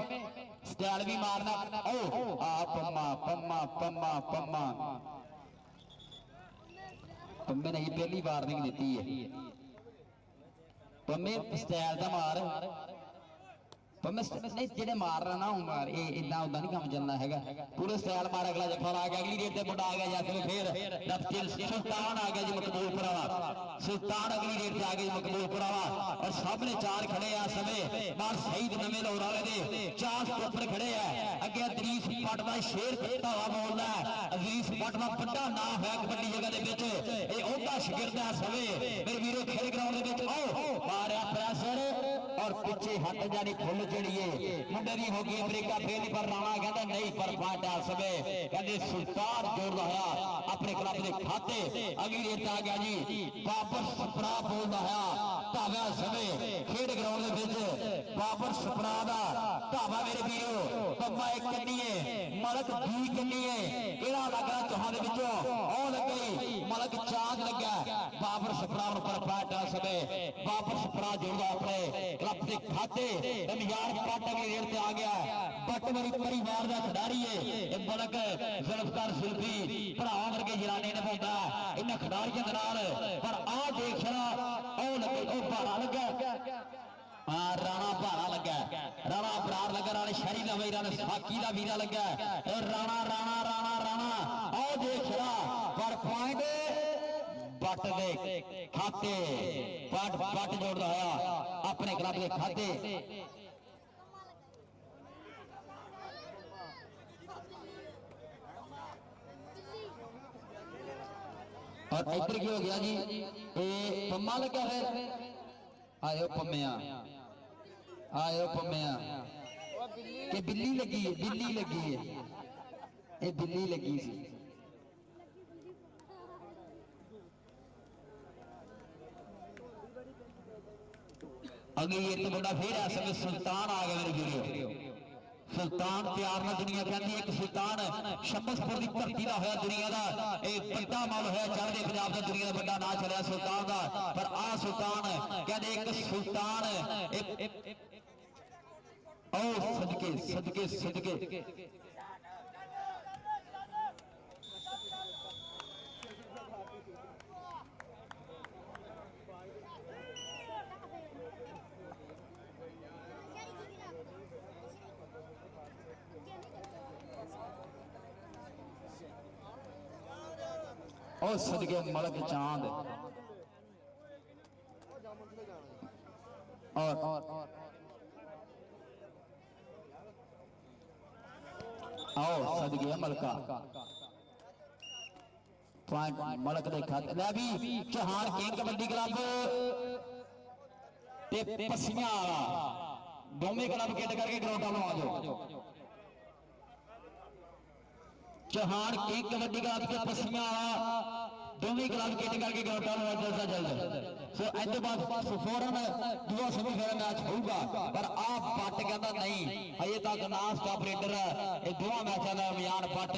स्टाइल भी मारना ओ पम्मा पम्मा पम्मा पम्मा पम्मे नहीं पहली वार्निंग दी है पम्मे स्टाइल का मार नहीं जेडे मार रहा ना मार इदा उदा नहीं काम चलना है पूरे स्टाइल मार अगला जफा आ गया अगली रेट से मुंडा आ गया जैसे फिर सुल्तान आ गया जी मकबूलपुरा सुल्तान अगली रेट से आ गई मकबूलपुरा और सामने चार खड़े हैं समय बार शहीद नवे लाहौर वाले दे चार ऊपर खड़े हैं अगे अजीज पट का शेर धावा बोलता है अजीज पट का बड़ा नाम है कबड्डी जगह के विच ये ओहदा शागिर्द है समय मेरे वीरो खेल ग्राउंड के विच आओ मारिया प्रेशर और पिछे हट जानी फुल चढ़िए मुंडे दी हो गई अमरीका फिर नहीं पर राणा कहता नहीं पर पॉइंट आ सके कहते सुल्तान जोड़दा होया अपने क्लब के खाते अगली रेट आ गया जी बाबर सपरा बोलदा होया ढाबा सवे खेड ग्राउंड दे विच बाबर सपरा दा ढाबा मेरे वीरो पम्मा एक कन्नीए मलक दी कन्नीए केड़ा लगा चौहान दे विचों ओ लगे मलक चांद लगा बाबर सपरा पर पॉइंट आ सके बाबर सपरा जोड़दा अपने क्लब के खाते रमजान पट अगली रेट ते आ गया बट मेरी परिवार का खिडारी है मलक जुल्फकार सुल्फी भरावां वर्गे जराने निभाउंदा इन्हां खिडारियां दे नाल पर आ देख ओ लगे ओ भारा लगा राणा भारा लगा राणा बरार लगा राणे शहरी का वीरा साकी का वीरा लगा राणा राणा राणा राणा आओ देख पर पॉइंट बट दे खाते बट जोड़दा होया अपने क्लब के खाते और इधर की हो गया जी ये पम्मा लगा है आयो पम्मिया आयो पम्मिया ये बिल्ली लगी है ये बिल्ली लगी सी अगे ये तो बड़ा फिर ऐसा में सुल्तान आ गया मेरे वीडियो सुल्तान प्यार ना दुनिया कहती एक सुल्तान शमसपुर की धरती का होया दुनिया का एक बड़ा माल होया चढ़ते पंजाब का दुनिया का बड़ा ना चलिया सुल्तान का पर आ सुल्तान कहते एक सुल्तान ओ सदके सदके सदके और सदके मलक चांद और आओ सदके मलका पॉइंट मलक दे खाते ले भी चौहान किंग कबड्डी क्लब ते पसियां वाला दोवें क्लब किट करके ग्राउंड में आ जाओ चौहान किंग कबड्डी क्लब के पसियां वाला दोवें क्लब किट करके ग्राउंड में जल्द जल्द सो इस बाद फौरन दूसरा सेमीफाइनल मैच होगा पर आप पट कहता नहीं अजे तक नास्ट ऑपरेटर ये दोवां मैचों का मियान पट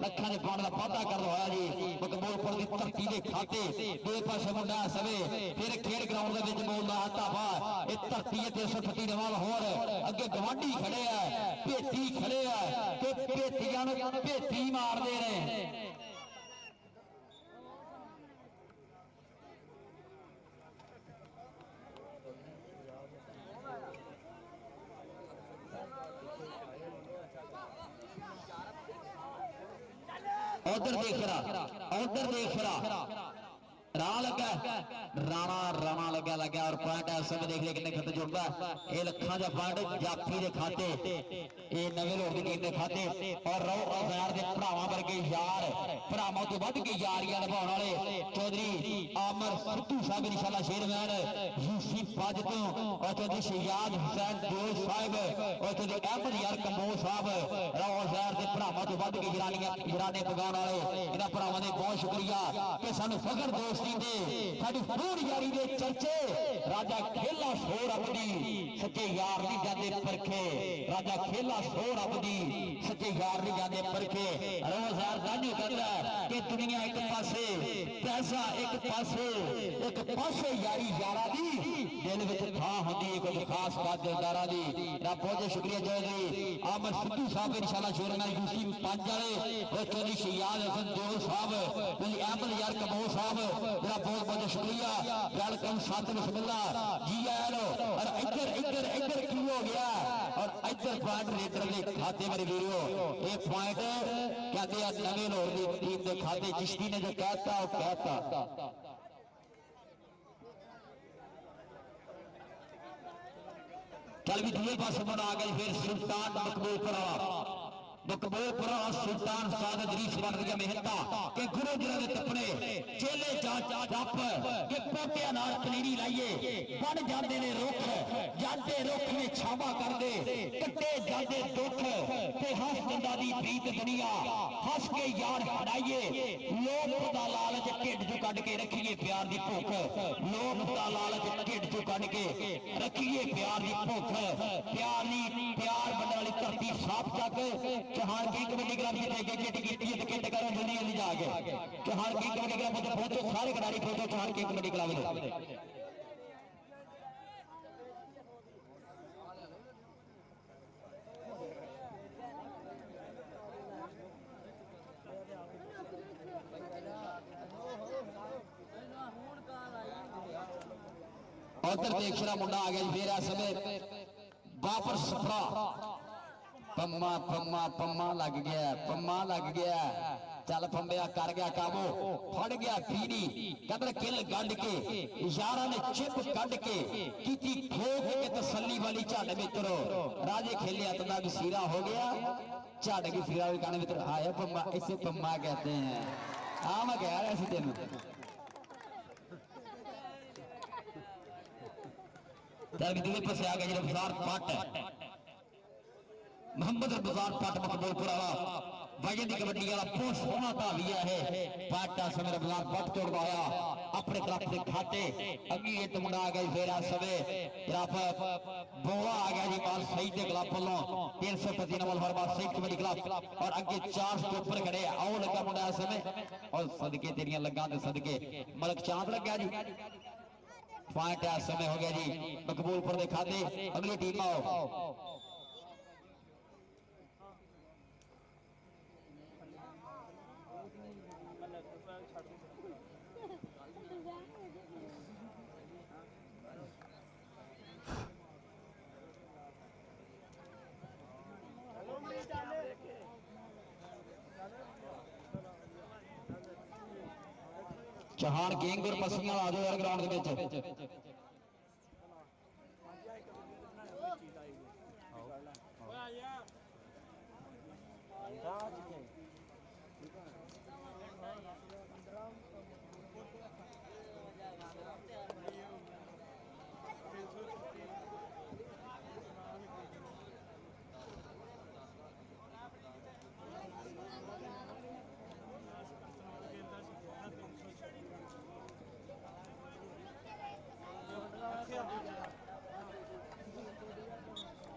लखां दे पाउंड का वादा कर होया जी मकबूलपुर की धरती के खाते दो पासे मुंडा सवे फिर खेड ग्राउंड के विच बोलदा ढाबा ये धरती 338 नवां होर अगे गवांढी खड़े है भेती खड़े है ते भेतियां नूं भेती मारदे ने उधर देख रहा राणा लगा राणा राणा लगा और पॉइंट समय देख लिया कितने खत जुड़ता ये लखा जा पॉइंट जाफी के खाते ये नवे लोग की टीम के खाते और रो अजहर के भरावां वर्गे यार भरावां तो वध के यारियां निभाउण वाले चौधरी आमर सिद्धू साहब इंशाअल्लाह शेरमैन यूसुफ फज तो और चौधरी शहजाद हुसैन दोस्त साहब और चौधरी अहमद यार कंबोज साहब रो अजहर के भरावां तो वध के जराने पगाउण वाले इन्हां भरावां दे बहुत शुक्रिया कि सानू फखर दोस्त साड़ी यारी दे चर्चे राजा खेला सोर अपनी सच्चे यार नहीं जाते परखे राजा खेला सोर अपनी सच्चे यार नहीं जाते परखे रोज़ार दानी कहता है कि दुनिया एक पासे पैसा एक पासे यारी यारा दी दिल में थां होंदी कुछ खास बात दिलदारा दी रब बहुत शुक्रिया चौधरी आमर सिद्धू साहब इंशाअल्लाह शेरमैन यूसी पंज वाले और चौधरी शहजाद हसन दो साहब चौधरी अहमद यार कबो साहब मेरा बहुत बहुत शुक्रिया वेलकम साथ बिस्मिल्लाह जी आया लो और इधर क्यों हो गया और इधर पॉइंट रेडर के खाते मेरे वीडियो ये पॉइंट कहते हैं नवे लोग की टीम के खाते चिश्ती ने जो कहता वो कहता चल भी दूसरे पास बना गए फिर सुल्तान मकबूलपुर मकबूलपुरा सुल्तान साद दरीस बन रही मेहनता के गुरु जिला के टपने चेले टप के पोटिया नाल पनीरी लाइए बन जाते ने रुख जाते रुख में छावा कर दे कट्टे जाते दुख ते हंस दंदा दी प्रीत दुनिया हंस के यार हटाइए लोक दा लालच ढिड चो कढ के रखिए प्यार दी भुख लोक दा लालच ढिड चो कढ के रखिए प्यार दी भुख प्यार बनने वाली धरती साफ चक चौहान की कबड्डी क्लब की किट की किट करो जल्दी जल्दी जाके चौहान की कबड्डी क्लब में पहुंचो सारे खिलाड़ी पहुंचो चौहान की कबड्डी क्लब में उधर देखना मुंडा आ गया फिर इस समय बापर सफरा पम्मा पम्मा पम्मा लग गया चल पंबिया कर गया काबू फड़ गया पीनी कदर किल गंढ के इशारा ने चिप कढ़ के की ठोक के तसल्ली वाली झड़ मित्रो राजे खेलिया तदा वसीरा हो गया झड़ की फिरा कहने मित्र आया पम्मा इसे पम्मा कहते हैं हाँ मैं कह रहा सी तेन दूसरे पासे आ गया रफ्तार पट मोहम्मद रफ्तार पट मकबूलपुरा वजन की कबड्डी वाला बहुत सोहना धाविया है पाटा समय रफ्तार पट तोड़वाया अपने तरफ से खाते अगी एक मुंडा आ गया फिर इस समय तरफ बोला आ गया जी बाल सही के क्लब वालों 325 नंबर हर बार सही कबड्डी क्लब और अगे 4 के ऊपर खड़े आओ लगा मुंडा इस समय और सदके तेरियां लगा तो सदके मलक चांद लग गया जी पॉइंट इस समय हो गया जी मकबूलपुर के खाते अगली टीम आओ चौहान गेंग और पसियां आ जाओ यार ग्राउंड के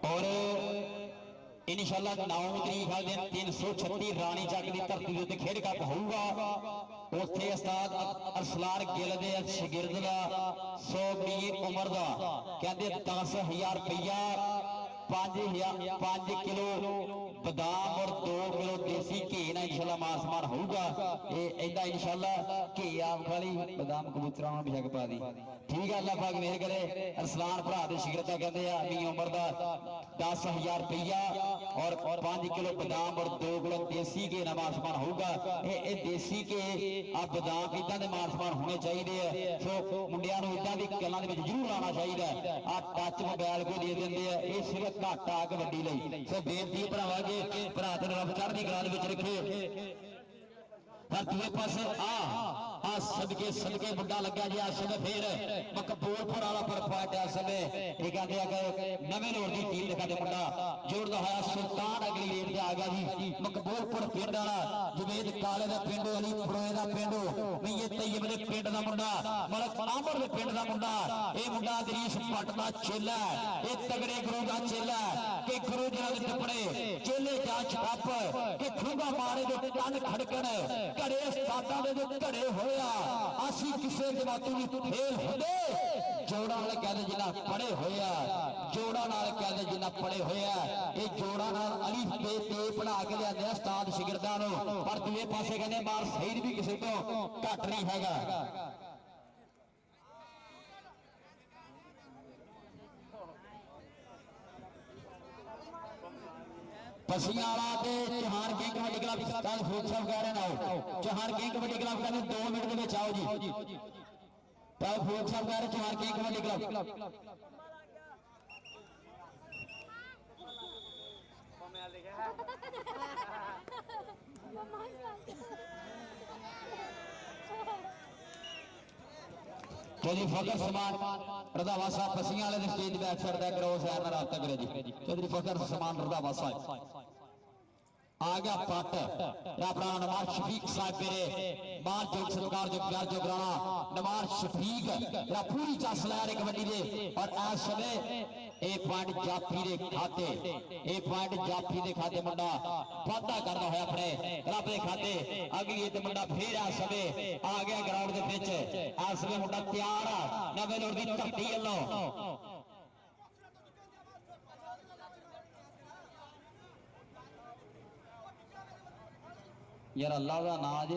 और इंशाअल्लाह 9 तरीक वाले दिन 336 रानी चक की धरती के उत्ते खेड कप होगा उत्थे उस्ताद अरसलान गिल दे शागिर्द दा 100 मीर उम्र दा कहंदे 10,000 रुपया 5 किलो बादाम और 2 किलो देसी घी ना इंशाअल्लाह मान सम्मान होगा ऐदा इंशाअल्लाह घी आप खाली बादाम कबूतरां भी जग पा दी ठीक है अल्लाह पाक मेहर करे अरसलान भरा दे शागिर्द कहंदे आ मी उम्र दा 10,000 रुपया और 5 किलो बादाम और 2 किलो देसी घी ना मान सम्मान होगा ये देसी घी आ बादाम इदां दे मान सम्मान होने चाहिए सो मुंडियां नूं इदां दी गल्लां दे विच जरूर आना चाहिए आ टच मोबाइल को दे दिंदे आ ये सिर्फ घाटा कबड्डी लई सो बेनती भरावा जी भरा ते रब चढ़दी कला दे विच रखे पर दूसरे पासे आ सदके सदके मुंडा लग्या जी इस समय फिर मकबूलपुर वाला पर फाट इस समय ये कहते हैं नवे लोर की टीम दिखा दे मुंडा जोड़दा होया सुल्तान अगली रेड ते आ गया जी मकबूलपुर पिंड वाला जवेद काले दा पिंड अली फड़ोए दा पिंड मईए तैयब दे पिंड दा मुंडा मलक आमर दे पिंड दा मुंडा ये मुंडा दरीस पट दा चेला ये तगड़े गुरु दा चेला के गुरु जी दे टपड़े चेले जा छप के खुंगा मारे दे तन खड़कण घड़े उस्तादां दे घड़े होया असी किसे जमातों भी फेल होंदे जोड़ा नाल कहदे जिन्ना पढ़े होया जोड़ा नाल कहदे जिन्ना पढ़े होया ये जोड़ा नाल अलिफ बे ते पढ़ा के लिआंदे उस्ताद शागिर्दां नूं पर दूजे पासे कहंदे मार सईद भी किसे तो घट नहीं हैगा पसियाला ते चौहान गेंग कबड्डी क्लब उस्ताद फरूक साहब कह रहे हैं चौहान गेंग कबड्डी क्लब का 2 मिनट में आओ जी तो फरूक साहब कह रहे चौहान गेंग कबड्डी क्लब चौधरी फखर समान रंधावा साहब पसियां वाले स्टेज बैक साइड का क्रॉस है ना रास्ता करे जी चौधरी फखर समान रंधावा साहब आ गया पट अपना नवाज शफीक साहब मेरे मान जोग सत्कार जो प्यार जो कराना नवाज शफीक पूरी चस लै रहे कबड्डी दे और इस समय एक पॉइंट जाफी दे खाते एक पॉइंट जाफी दे खाते मुंडा वादा करता है अपने रब दे खाते अगली ते मुंडा फिर इस समय आ गया ग्राउंड दे विच इस समय मुंडा तैयार आ नवे लोड़ दी धरती वल्लों यार अल्लाह का ना जे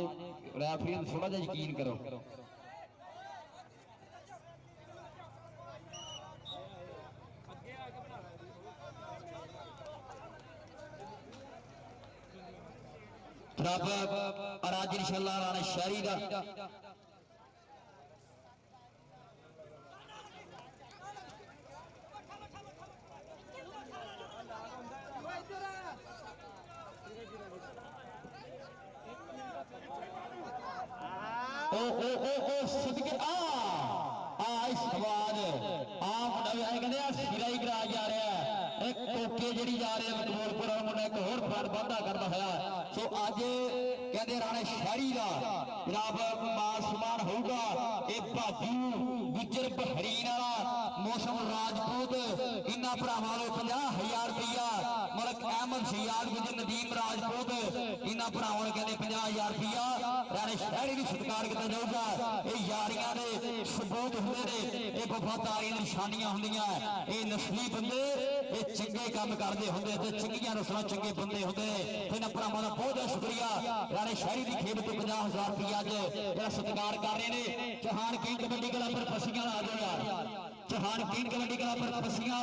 रेफरी थोड़ा जा यकीन करो रब और आज इंशाअल्लाह राणा शहरी का सिद्दके सिरा ही करा जा रहा है कोके जी जा रहे मकबूलपुर मुंडा एक होर फड़ वाधा करता है सो अज कहते राणे शहरी का जनाब मान सम्मान होगा ये भाजू गुजर बहरीन वाला मौसम राजपूत इन्होंने भरावां को 50,000 रुपया मलक अहमद सियाद गुजर नदीम राजपूत इन्होंने भरावां को कहते 50,000 रुपया राणे शहरी भी सत्कार किया जाऊगा ये यारियां दे सबूत होंगे ने ये वफादारी निशानियां होंदियां ये नस्ली बंदे ये चंगे काम करते होंगे ते चंगियां नस्लां चंगे बंदे होंगे इन्हां भरावां दा बहुत बहुत शुक्रिया राणे शहरी की खेड तो 50,000 रुपया अज जिहड़ा सत्कार कर रहे हैं चौहान किंग कबड्डी क्लब पर पसियां आ जाओ यार चौहान किंग कबड्डी क्लब पर पसियां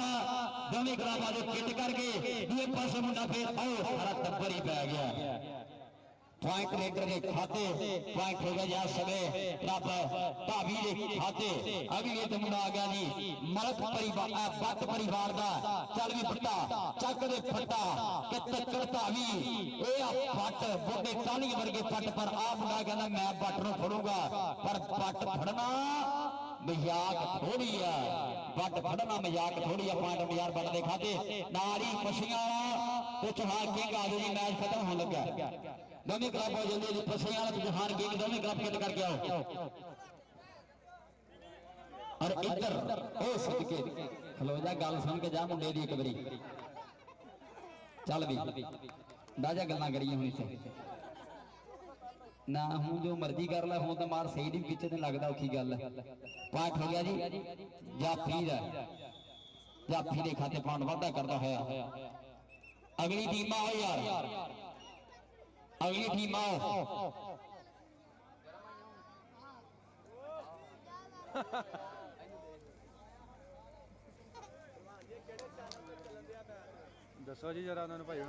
दोवें क्लब आज किट करके दूसरे पासे मुंडा फिर आओ सारा टब्बर ही पै गया पॉइंट लेकर के खाते पॉइंट हो गया समय रब भाभी के खाते अगली तो मुंडा आ गया जी मलक परिवार बट परिवार का चल भी फट्टा चक दे फट्टा कि तक्कड़ भाभी ये पट बोटे टाणी वर्गे पट पर आ मुंडा कहना मैं बट नूं फड़ूंगा पर पट फड़ना मजाक थोड़ी है बट फड़ना मजाक थोड़ी है पॉइंट मजार बट दे खाते नारी पसियां तो चौहान किंग आ जी मैच खत्म होने लगा दोनों क्लब हो जल्दी पसियां चौहान किंग दोनों क्लब किट करके आओ और इधर ओ सदके खलो जा गल सुन के जा मुंडे दी एक बारी चल भी दाजा गल्लां करिए हुण इत्थे ना हूं जो मर्जी कर ला हूं तो मार सही नहीं पिछे नहीं लगता औखी गल पॉइंट हो गया जी जाफी का जाफी के खाते पॉइंट वाधा करता है अगली टीम आओ यार अगली टीम आओ दसो जी जरा उन्होंने भाई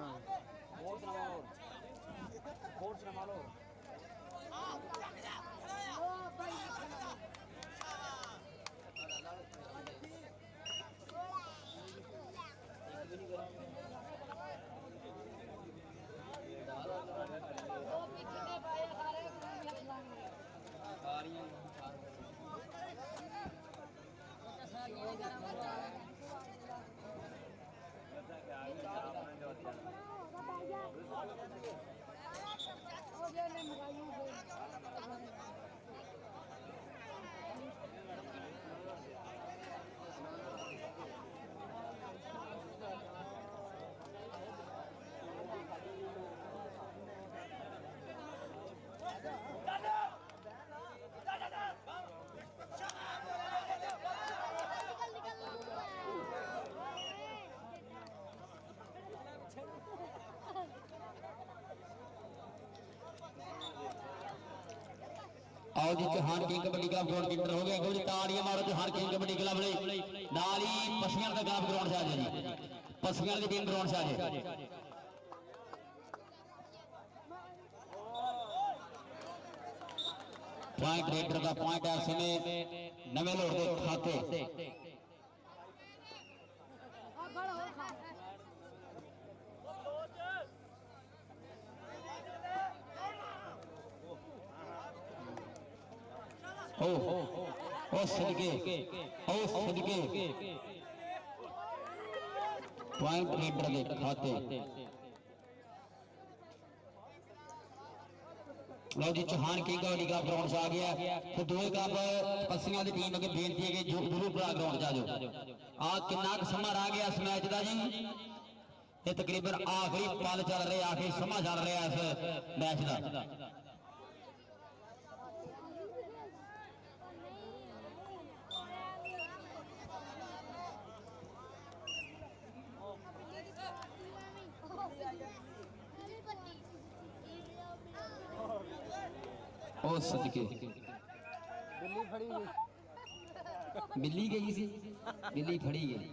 आओ जी Chauhan king kabaddi club ground किंटर हो गया जी ताड़ियां मारो चौहान किंग कबड्डी क्लब ने नाल ही पसियां का क्लब ग्राउंड से आ जाए जी पसियां की टीम ग्राउंड से आ जाए पॉइंट रेडर का पॉइंट है समय नवे लोग के खाते ओ ओ सदके पॉइंट लीडर के खाते लो जी Chauhan king kabaddi club ground से आ गया तो दो कप पस्सियां की टीम अगे बेनती है कि गुरुपुरा ग्राउंड जा जाओ आ कितना समा रह गया इस मैच का जी ये तकरीबन आखिरी पल चल रहे आखिरी समा चल रहा इस मैच का ओ सदके बिल्ली गई सी बिल्ली फड़ी गई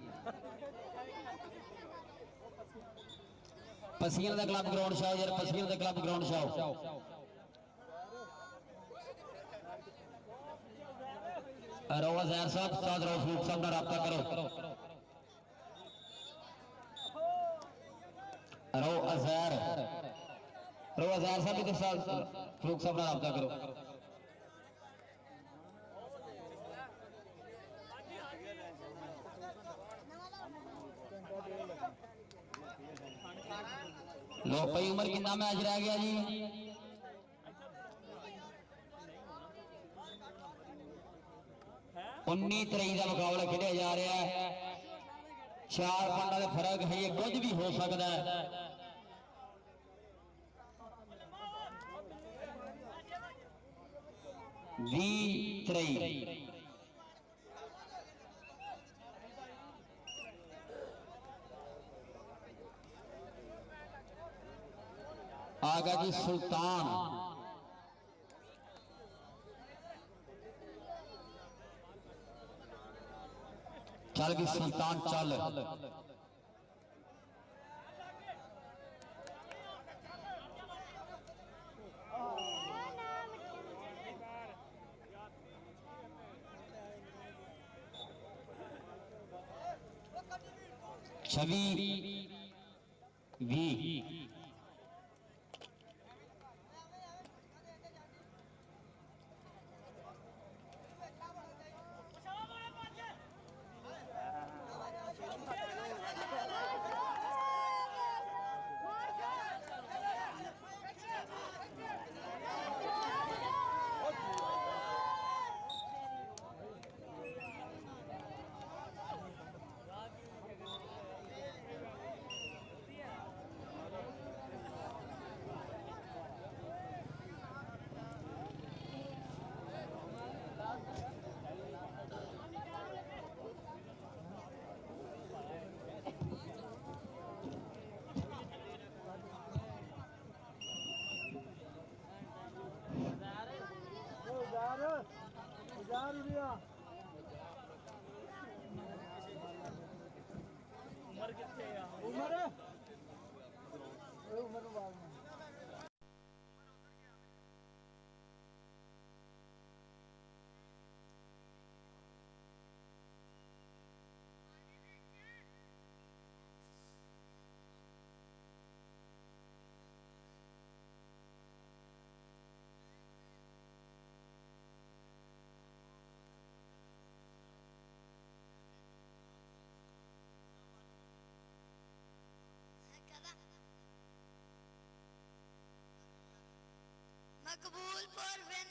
पस्सियां दा क्लब ग्राउंड छाओ यार पस्सियां दा क्लब ग्राउंड छाओ रोवा जहर साहब उस्ताद रऊफ साहब का रब्ता करो रो अजहर साहब भी फरूक साहब का रब्ता करो लो भाई उम्र कितना मैच रह गया जी 19-23 का मुकाबला खेलिया जा रहा है 4 पॉइंट का फर्क है ये कुछ भी हो सकता है आ गया जी सुल्तान चल गई सुल्तान चल छवि भी मकबूलपुर विन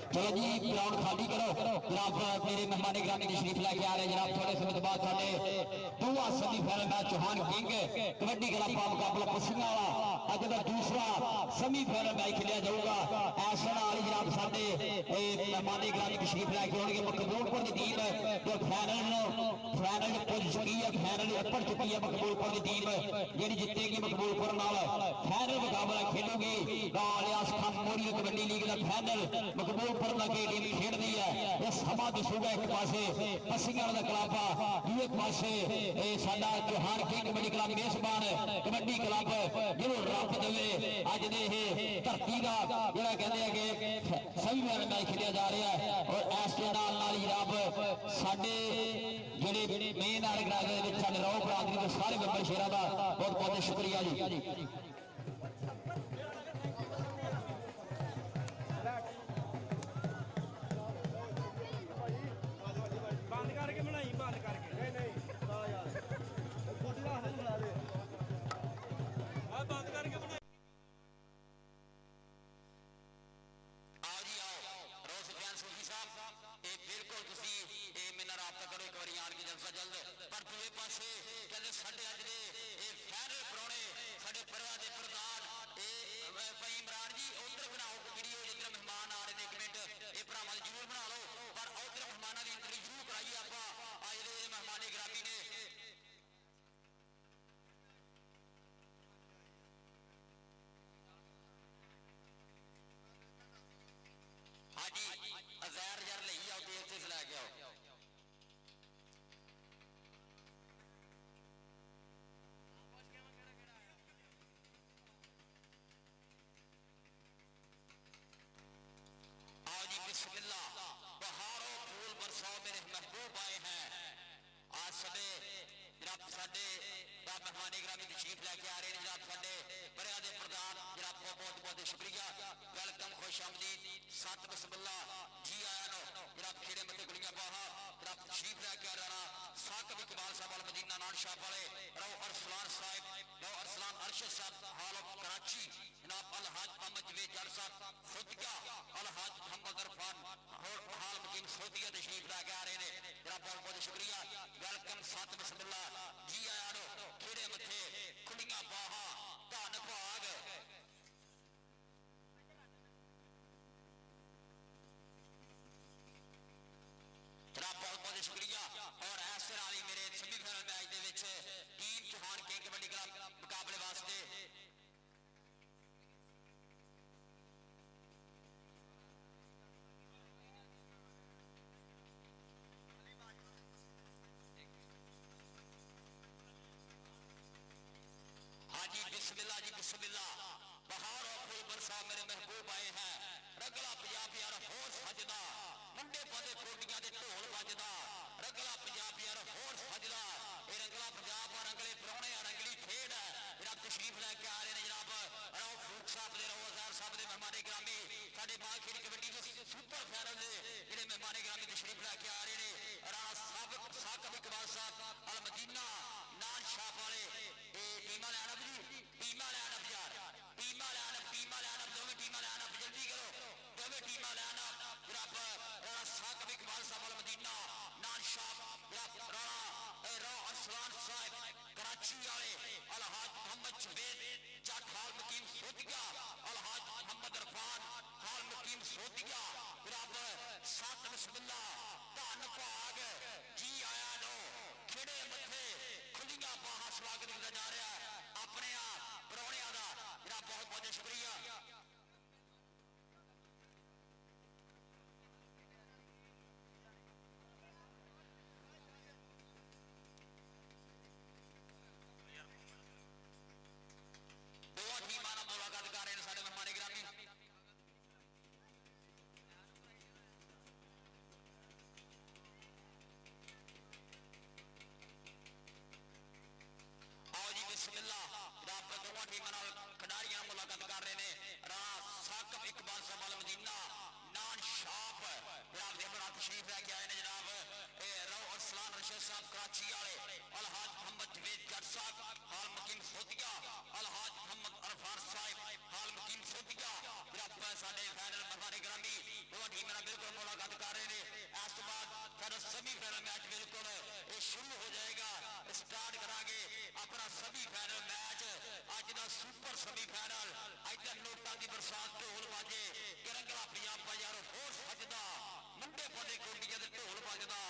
चलो जी ग्राउंड खाली करो जनाब। मेरे मेहमान ग्रामी तशरीफ लेके आ रहे हैं जनाब। थोड़े समय बाद साढ़े दूसरा semifinal match Chauhan king kabaddi club का मुकाबला पसियां वाला अज का दूसरा सेमीफाइनल मैच खेलिया जाऊगा। इस नाल जनाब साडे मेहमान ग्रामी तशरीफ लेके आउणगे मकबूलपुर की टीम जो फाइनल पुज चुकी है, फाइनल उपर चुकी है मकबूलपुर की टीम जी जितेगी मकबूलपुर नाल फाइनल मुकाबला खेलूगी। इलियास खान मोरियल कबड्डी लीग का फाइनल मकबूलपुर लगे टीम खेलती है। यह समा दसूगा एक पासे पसियां का क्लब एक पासे साडा चौहान किंग कबड्डी क्लब मेजबान कबड्डी क्लब जिन्होंने रब देवे अज दे धरती का जोड़ा कहते हैं कि सेमीफाइनल मैच खेलिया जा रहा है। और इस नाल जनाब साडे ਜਿਹੜੇ ਮੇਨ ਆਰਗਨਾਈਜ਼ਰ ਦੇ ਵਿੱਚ ਸਾਡੇ ਰੌ ਬਰਾਦਰੀ ਦੇ ਸਾਰੇ ਮੈਂਬਰ ਸ਼ੇਰਾਂ ਦਾ ਬਹੁਤ ਬਹੁਤ ਸ਼ੁਕਰੀਆ ਜੀ। ਬੰਦ ਕਰਕੇ ਬਣਾਈ ਬੰਦ ਕਰਕੇ ਨਹੀਂ ਨਹੀਂ ਆ ਯਾਰ ਫੋਟੋ ਦਾ ਹੱਲ ਬਣਾ ਦੇ ਆ ਬੰਦ ਕਰਕੇ ਬਣਾਈ। आओ जी आओ रोज सुफियान सूफी साहब ये बिल्कुल तुसी ये मेरे नाल राबता करो एक बार आन के जलसा जल्द। पर दूसरे पासे कहते साडे अज दे ये फाइनल परौणे साडे परवा दे प्रधान ये भाई इमरान जी उधर बनाओ वीडियो जिधर मेहमान आ रहे हैं। एक मिनट ये भरावां दी जरूर बना लो पर उधर मेहमानां दी एंट्री जरूर कराइए आपां। अज दे मेहमान गिरामी ने हाँ जी अजैर यार ले आओ देर से लैके आओ। आओ जी बिस्मिल्लाह बहारों फूल बरसाओ मेरे महबूब आए हैं। आज सबे जनाब साडे मेहमान ग्रामी तशरीफ लैके आ रहे हैं जनाब साडे परिया दे प्रधान जनाब को बहुत बहुत शुक्रिया वेलकम खुश आमदीद सत बिस्मिल्लाह जी आया नो जनाब खेड़े मते गुलियां बाहा जनाब तशरीफ लैके आ रहा साकब इकबाल साहब अल मदीना नान शाह वाले रौ अरसलान साहिब रौ अरसलान अरशद साहब हाल ऑफ कराची जनाब अलहाज मोहम्मद जवेद जट साहब खुदिया अलहाज मोहम्मद अरफान और हाल मुकीम खुदिया तशरीफ लैके आ रहे हैं जनाब बहुत बहुत शुक्रिया वेलकम सत बिस्मिल्लाह जी आया नो खेड़े मथे खुलियां बाहा धन भाग बहुत बहुत शुक्रिया। और इस तरह मेरे सेमीफाइनल मैच दे विच team Chauhan king kabaddi club मुकाबले वास्ते हाँ जी बिस्मिल्लाह जी बिस्मिल्लाह बहार और फूल बरसा मेरे महबूब आए हैं। रगला पंजाब यार होर सजदा मुंडे पादे कोटियां दे ढोल बजदा रगला पंजाब यार होर सजदा ये रंगला पंजाब और रंगले परौणे और रंगली खेड है जनाब तशरीफ लैके आ रहे हैं जनाब राव फरूक साहब दे रौ अज़हर साहब दे मेहमान गिरामी साडे बाखीरी कबड्डी दे सुपर फाइनल दे जेडे मेहमान गिरामी तशरीफ लैके आ रहे हैं राणा साकब इकबाल साहब अल मदीना नान शाह वाले ये टीमां लैन जी टीमां लैन यार टीमां लैन दोवें टीमां लैन जल्दी करो दोवें टीमां लैन जनाब राणा साकब इकबाल साहब अल मदीना नान शाह जनाब राणा रौ अरसलान साहब कराची वाले अलहाज मोहम्मद जवेद जट हाल मुकीम सोतिया अलहाज मोहम्मद अरफान हाल मुकीम सोतिया जनाब सत बिस्मिल्लाह धन भाग जी आया नो खेड़े मथे खुलियां बाहां स्वागत किया जा रहा है अपने परौणियां दा जनाब बहुत बहुत शुक्रिया। दोवां टीमां नाल मुलाकात कर रहे हैं साडे मेहमान गिरामी। आओ जी बिस्मिल्लाह जनाब दोवां टीमां नाल खिडारियां मुलाकात कर रहे हैं राणा साकब इकबाल साहब अल मदीना नान शाह जनाब दे बड़ा तशरीफ लैके आए हैं जनाब रौ अरसलान अरशद साहब कराची वाले अलहाज मोहम्मद जवेद जट साहब हाल मुकीम सोतिया अलहाज मोहम्मद अरफान साहब हाल मुकीम सोधिया साडे फाइनल मरवाने ग्रामी दो टीम बिल्कुल मुलाकात कर रहे हैं। इस तो बाद सभी फाइनल मैच बिल्कुल ये शुरू हो जाएगा। स्टार्ट करांगे अपना सभी फाइनल मैच अज का सुपर सभी फाइनल। इधर नोटा की बरसात ढोल बाजे रंगला पंजाब यार होर सजदा मुंडे पौधे कोटिया ढोल बजदा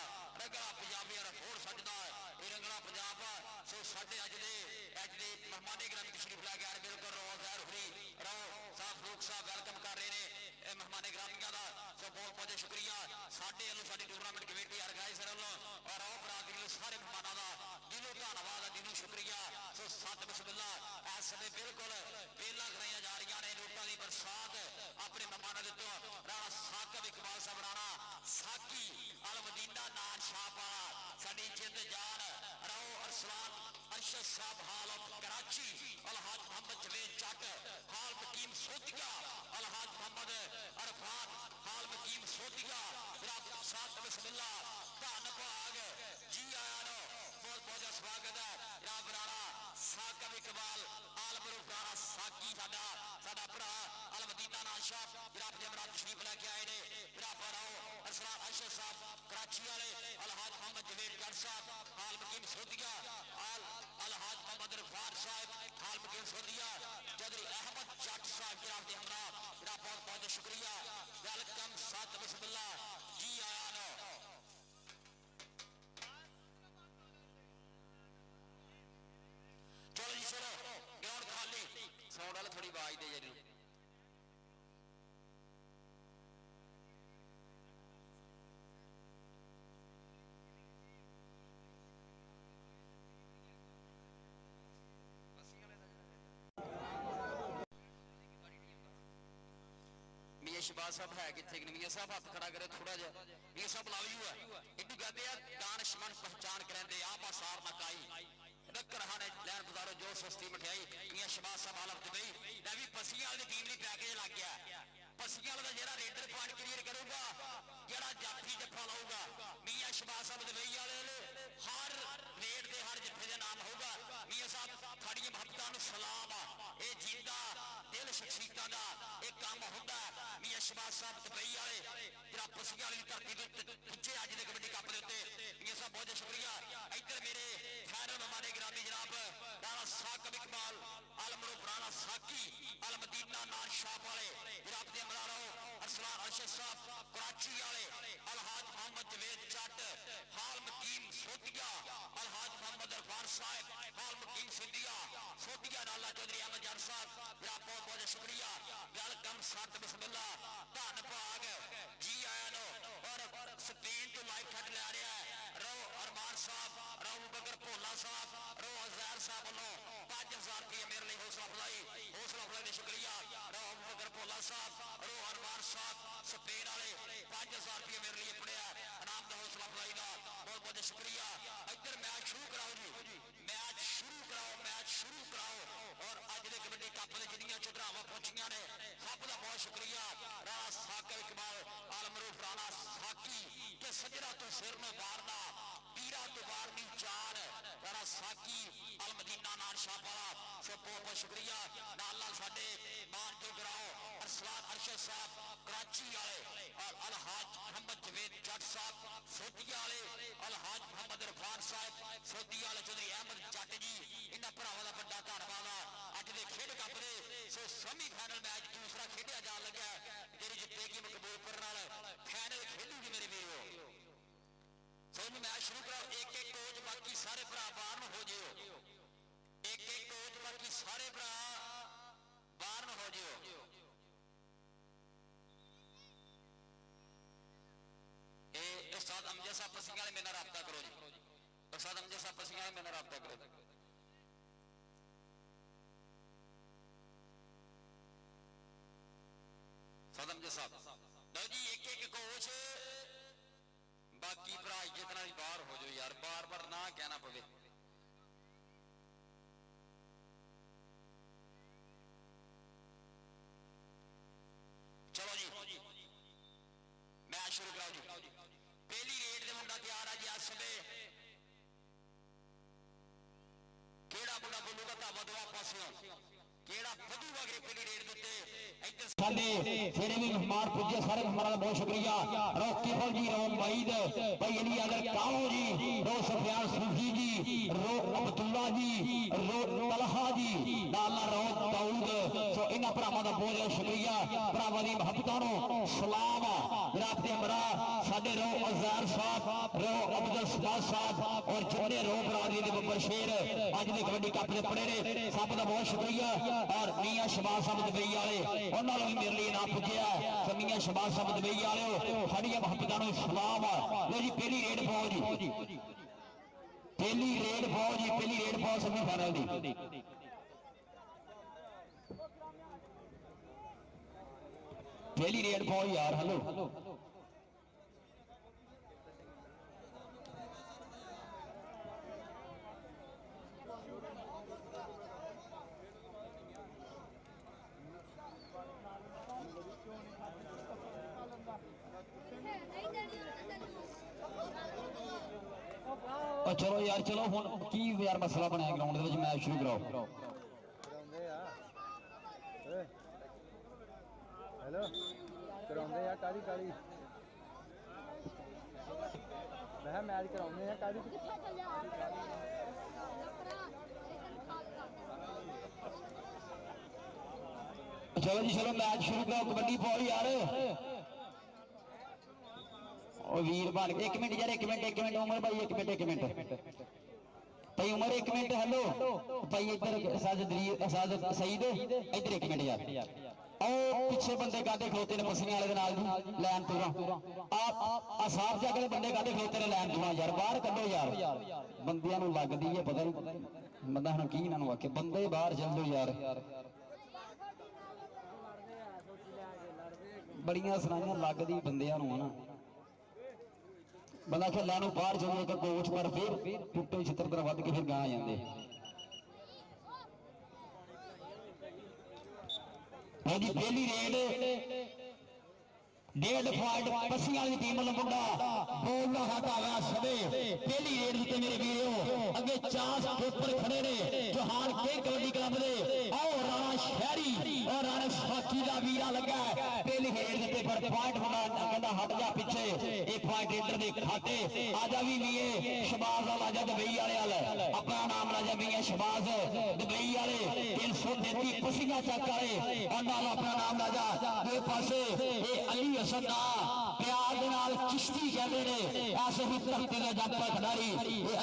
रंगला पंजाब यार होर सजदा ये रंगला पंजाब। सो साडे अज दे मेहमाने ग्रामी तशरीफ लै गए बिल्कुल रो जहर हुई रो साहब फरूक साहब वेलकम कर रहे हैं मेहमाने ग्रामीण का। सो बहुत बहुत शुक्रिया साडे वालों साडी टूरनामेंट कमेटी ऑर्गेनाइजर वालों और आओ बरादरी वालों सारे मेहमानों का दिलों धन्यवाद दिलों शुक्रिया। सो सत बिस्मिल्लाह इस समय बिल्कुल बेला कराई जा रही ने नोटा की बरसात अपने मेहमानों के तो राणा साकिब इकबाल साहब राणा साकी अल मदीना नान शाहपाड़ा साडी जिंद जान राओ अरसलान अरशद साहब हाल ऑफ कराची अलहाज मोहम्मद जवेद जट हाल मकीम सोधिया अलहाज मोहम्मद अरफान हाल मकीम सोधिया सात बिस्मिल्लाह धन भाग जी आया नो बहुत बहुत स्वागत है जनाब राणा साकिब इकबाल आलम राणा साकी साडा साडा भरा अल मदीना नान शाह जनाब जमरात तशरीफ लेके आए ने जनाब राओ अरसलान अरशद साहब कराची वाले अलहाज मोहम्मद जवेद जट साहब हाल मकीम सोधिया अलहाज मोहम्मद रफान साहब हाल मुकीम सोधिया चौधरी अहमद जट साहब जनाब के हमरा जनाब बहुत बहुत शुक्रिया वेलकम सत बिस्मिल्लाह जी आया नो। चलो जी चलो ग्राउंड खाली साउंड वाले थोड़ी आवाज दे जी। शहबाज साहब है कितने मियां साहब हाथ खड़ा करे थोड़ा जा मियां साहब लावी हुआ इनू कहते हैं दानशमंद पहचान करेंदे आपा सार ना काई रकर हाने लैन गुजारो जो सस्ती मठियाई मियां शहबाज साहब आलम दुबई मैं भी पसियां वाली टीम ली पैकेज लग गया पसियां वाला जेड़ा रेडर पॉइंट क्लियर करूंगा जेड़ा जाफी जफा लाऊगा मियां शहबाज साहब दुबई वाले हर रेड दे हर जफे दे नाम होगा। मियां साहब थोड़ी महबतां नूं सलाम ए जिंदा दिल शख्सियतां दा एक काम हुंदा मियां शहबाज साहब दुबई वाले जरा पसियां वाली धरती ते पुजे अज दे कबड्डी कप दे उत्ते मियां साहब बहुत शुक्रिया। इधर मेरे खैर मेहमाने गिरामी जनाब राणा साकिब इकबाल आलम राणा साकी अल मदीना नान शाह वाले जनाब दे अमरारो अरसलान अरशद साहब कराची वाले अलहाज मोहम्मद जवेद जट हाल मकीम सोधिया अलहाज मोहम्मद अरफान साहब हाल मकीम सिंधिया सोधिया नाला चौधरी अहमद जट साहब जनाब बहुत बहुत शुक्रिया वेलकम सत बिस्मिल्लाह धन भाग जी आया नो। और स्पेन तो लाइव खट लै रहा है रो अरमान साहब रो बकर भोला साहब रो अजैर साहब वालों 5000 रुपये मेरे लिए हौसला अफजाई का शुक्रिया रो बकर भोला साहब रो अरमान साहब स्पेन वाले 5000 रुपये मेरे लिए पड़े इनाम का हौसला अफजाई का बहुत बहुत शुक्रिया। इधर मैच शुरू कराओ जी मैच शुरू कराओ और अज के कबड्डी कप में जिन्नियां चुधरावां पहुंचियां ने सब का बहुत शुक्रिया। राणा साकिब इकबाल आलमरूफ राणा साकी के सजरा तो सिर में वारना पीरा तो वारनी चार राणा साकी अल मदीना नान शाहपाड़ा से बहुत बहुत शुक्रिया। नाल साडे मान जो गिराओ अरसलान अरशद साहब कराची वाले और अलहाज मोहम्मद जवेद जट साहब सोधिया वाले अलहाज मोहम्मद इरफान साहब सोधिया वाले चौधरी अहमद जट जी इन्होंने भरावां का बड़ा धन्यवाद अज के खेड कप दे सो सेमी फाइनल मैच दूसरा खेडिया जान लगा जी जितेगी मकबूलपुर नाल फाइनल खेलूगी मेरे वीरो। सो मैच शुरू कराओ एक एक कोच बाकी सारे भरा बाहर हो जियो एक एक कोच बाकी सारे भरा बाहर हो जियो। उस्ताद अमजद साहब पसियां वाले मेरे राबता करो जी उस्ताद अमजद साहब पसियां वाले मेरे राबता करो। सदम साहब लो जी एक एक कोच बाकी भरा जितना भी बाहर हो जाओ यार बार बार ना कहना पवे। चलो जी मैच शुरू कराओ जी पहली रेड के मुंडा तैयार है जी इस समय केड़ा मुंडा बोलूगा धावा दवा पासों ਕਿਹੜਾ ਵਧੂਗਾ ਅਗਲੇ ਪਹਿਲੀ ਰੇਡ ਦੇ ਉੱਤੇ ਇੱਧਰ ਸਾਡੇ ਜਿਹੜੇ ਵੀ ਮਹਿਮਾਨ ਪੁੱਜੇ ਸਾਰੇ ਮਹਿਮਾਨਾਂ ਦਾ ਬਹੁਤ ਸ਼ੁਕਰੀਆ ਰੋਕੀ ਫੌਜੀ ਰੋ ਮਈਦ ਭਾਈ ਅਲੀ ਅਗਰ ਕਾਓ ਜੀ ਰੋ ਸਫਿਆਨ ਸੂਫੀ ਜੀ ਰੋ ਅਬਦੁੱਲਾ ਜੀ ਰੋ ਤਲਹਾ ਜੀ ਨਾਲਾ ਰੋ ਦਾਊਦ ਸੋ ਇਹਨਾਂ ਭਰਾਵਾਂ ਦਾ ਬਹੁਤ ਬਹੁਤ ਸ਼ੁਕਰੀਆ ਭਰਾਵਾਂ ਦੀ ਮੁਹੱਬਤਾਂ ਨੂੰ ਸਲਾਮ ਜਨਾਬ ਦੇ ਹਮਰਾ ਸਾਡੇ ਰੋ ਅਜ਼ਾਰ ਸਾਹਿਬ ਰੋ ਅਬਦੁਲ ਸਬਾਦ ਸਾਹਿਬ ਔਰ ਜਿਹੜੇ ਰੋ ਬਰਾਦਰੀ ਦੇ ਬੱਬਰ ਸ਼ੇਰ ਅੱਜ ਦੇ ਕਬੱਡੀ ਕੱਪ ਦੇ ਪੜੇ ਨੇ ਸਭ ਦਾ ਬਹੁਤ ਸ਼ੁਕਰੀਆ ਔਰ ਮੀਆਂ ਸ਼ਬਾਜ਼ ਸਾਹਿਬ ਦੁਬਈ ਵਾਲੇ ਉਹਨਾਂ ਨੂੰ ਮੇਰੇ ਲਈ ਨਾ ਪੁੱਜਿਆ ਸਮੀਆਂ ਸ਼ਬਾਜ਼ ਸਾਹਿਬ ਦੁਬਈ ਵਾਲਿਓ ਸਾਡੀਆਂ ਮੁਹੱਬਤਾਂ ਨੂੰ ਸਲਾਮ ਲੋ ਜੀ ਪਹਿਲੀ ਰੇਡ ਪਾਓ ਜੀ ਪਹਿਲੀ ਰੇਡ ਪਾਓ ਜੀ ਪਹਿਲੀ ਰੇਡ ਪਾਓ ਸੈਮੀ ਫਾਈਨਲ ਦੀ ਪਹਿਲੀ ਰੇਡ ਪਾਓ ਯਾਰ ਹਲੋ चलो यार चलो हुण की यार मसला बनया ग्राउंड दे विच मैच शुरू कराओ हेलो कराउंदे आ काली काली मैं मैच कराउंदे आ काली चलो जी चलो मैच शुरू कराओ कबड्डी पाओ यार वीर बन एक मिनट यार एक मिनट उमर भाई एक मिनट भाई उमर एक मिनट हेलो भाई इधर साजिद सईद इधर एक मिनट यार पिछे बंदे काटे खलोते ने मसने वाले लैन तुरा साफ जगह बंदे काटे खलोते ने लैन तुरा यार बाहर कड्डो यार बंदियां नूं लगदी है पता नहीं बंदा हुण की इन्हां नूं आखे बंदे बाहर चल दो यार बड़ियां सुनाइयां लगदी बंदियां नूं ना बंदा खेल बाहर चलो तो कोच पर फिर टुटे छित्र तरह वध के फिर गां जाते पहली रेड 1.5 पॉइंट पस्सियां वाली टीम वाला मुंडा बोल ना हटावा सबे पहली रेड ते मेरे वीरो अगे चांस ऊपर खड़े ने जोहान के कबड्डी क्लब दे आओ राणा शहरी और राणा साकी दा वीरा लगा पहली रेड ते पर पॉइंट मुंडा कहंदा हट जा पीछे एक पॉइंट रेडर दे खाते आजा भी मिए शबाज वाला आजा दुबई वाले वाला अपना नाम राजा मिए शबाज दुबई वाले 333 पस्सियां चक वाले और नाल अपना नाम राजा दो पासे ए अली प्यार दे नाल चिश्ती कहते ने ऐसे ही धरती का जग पर खिडारी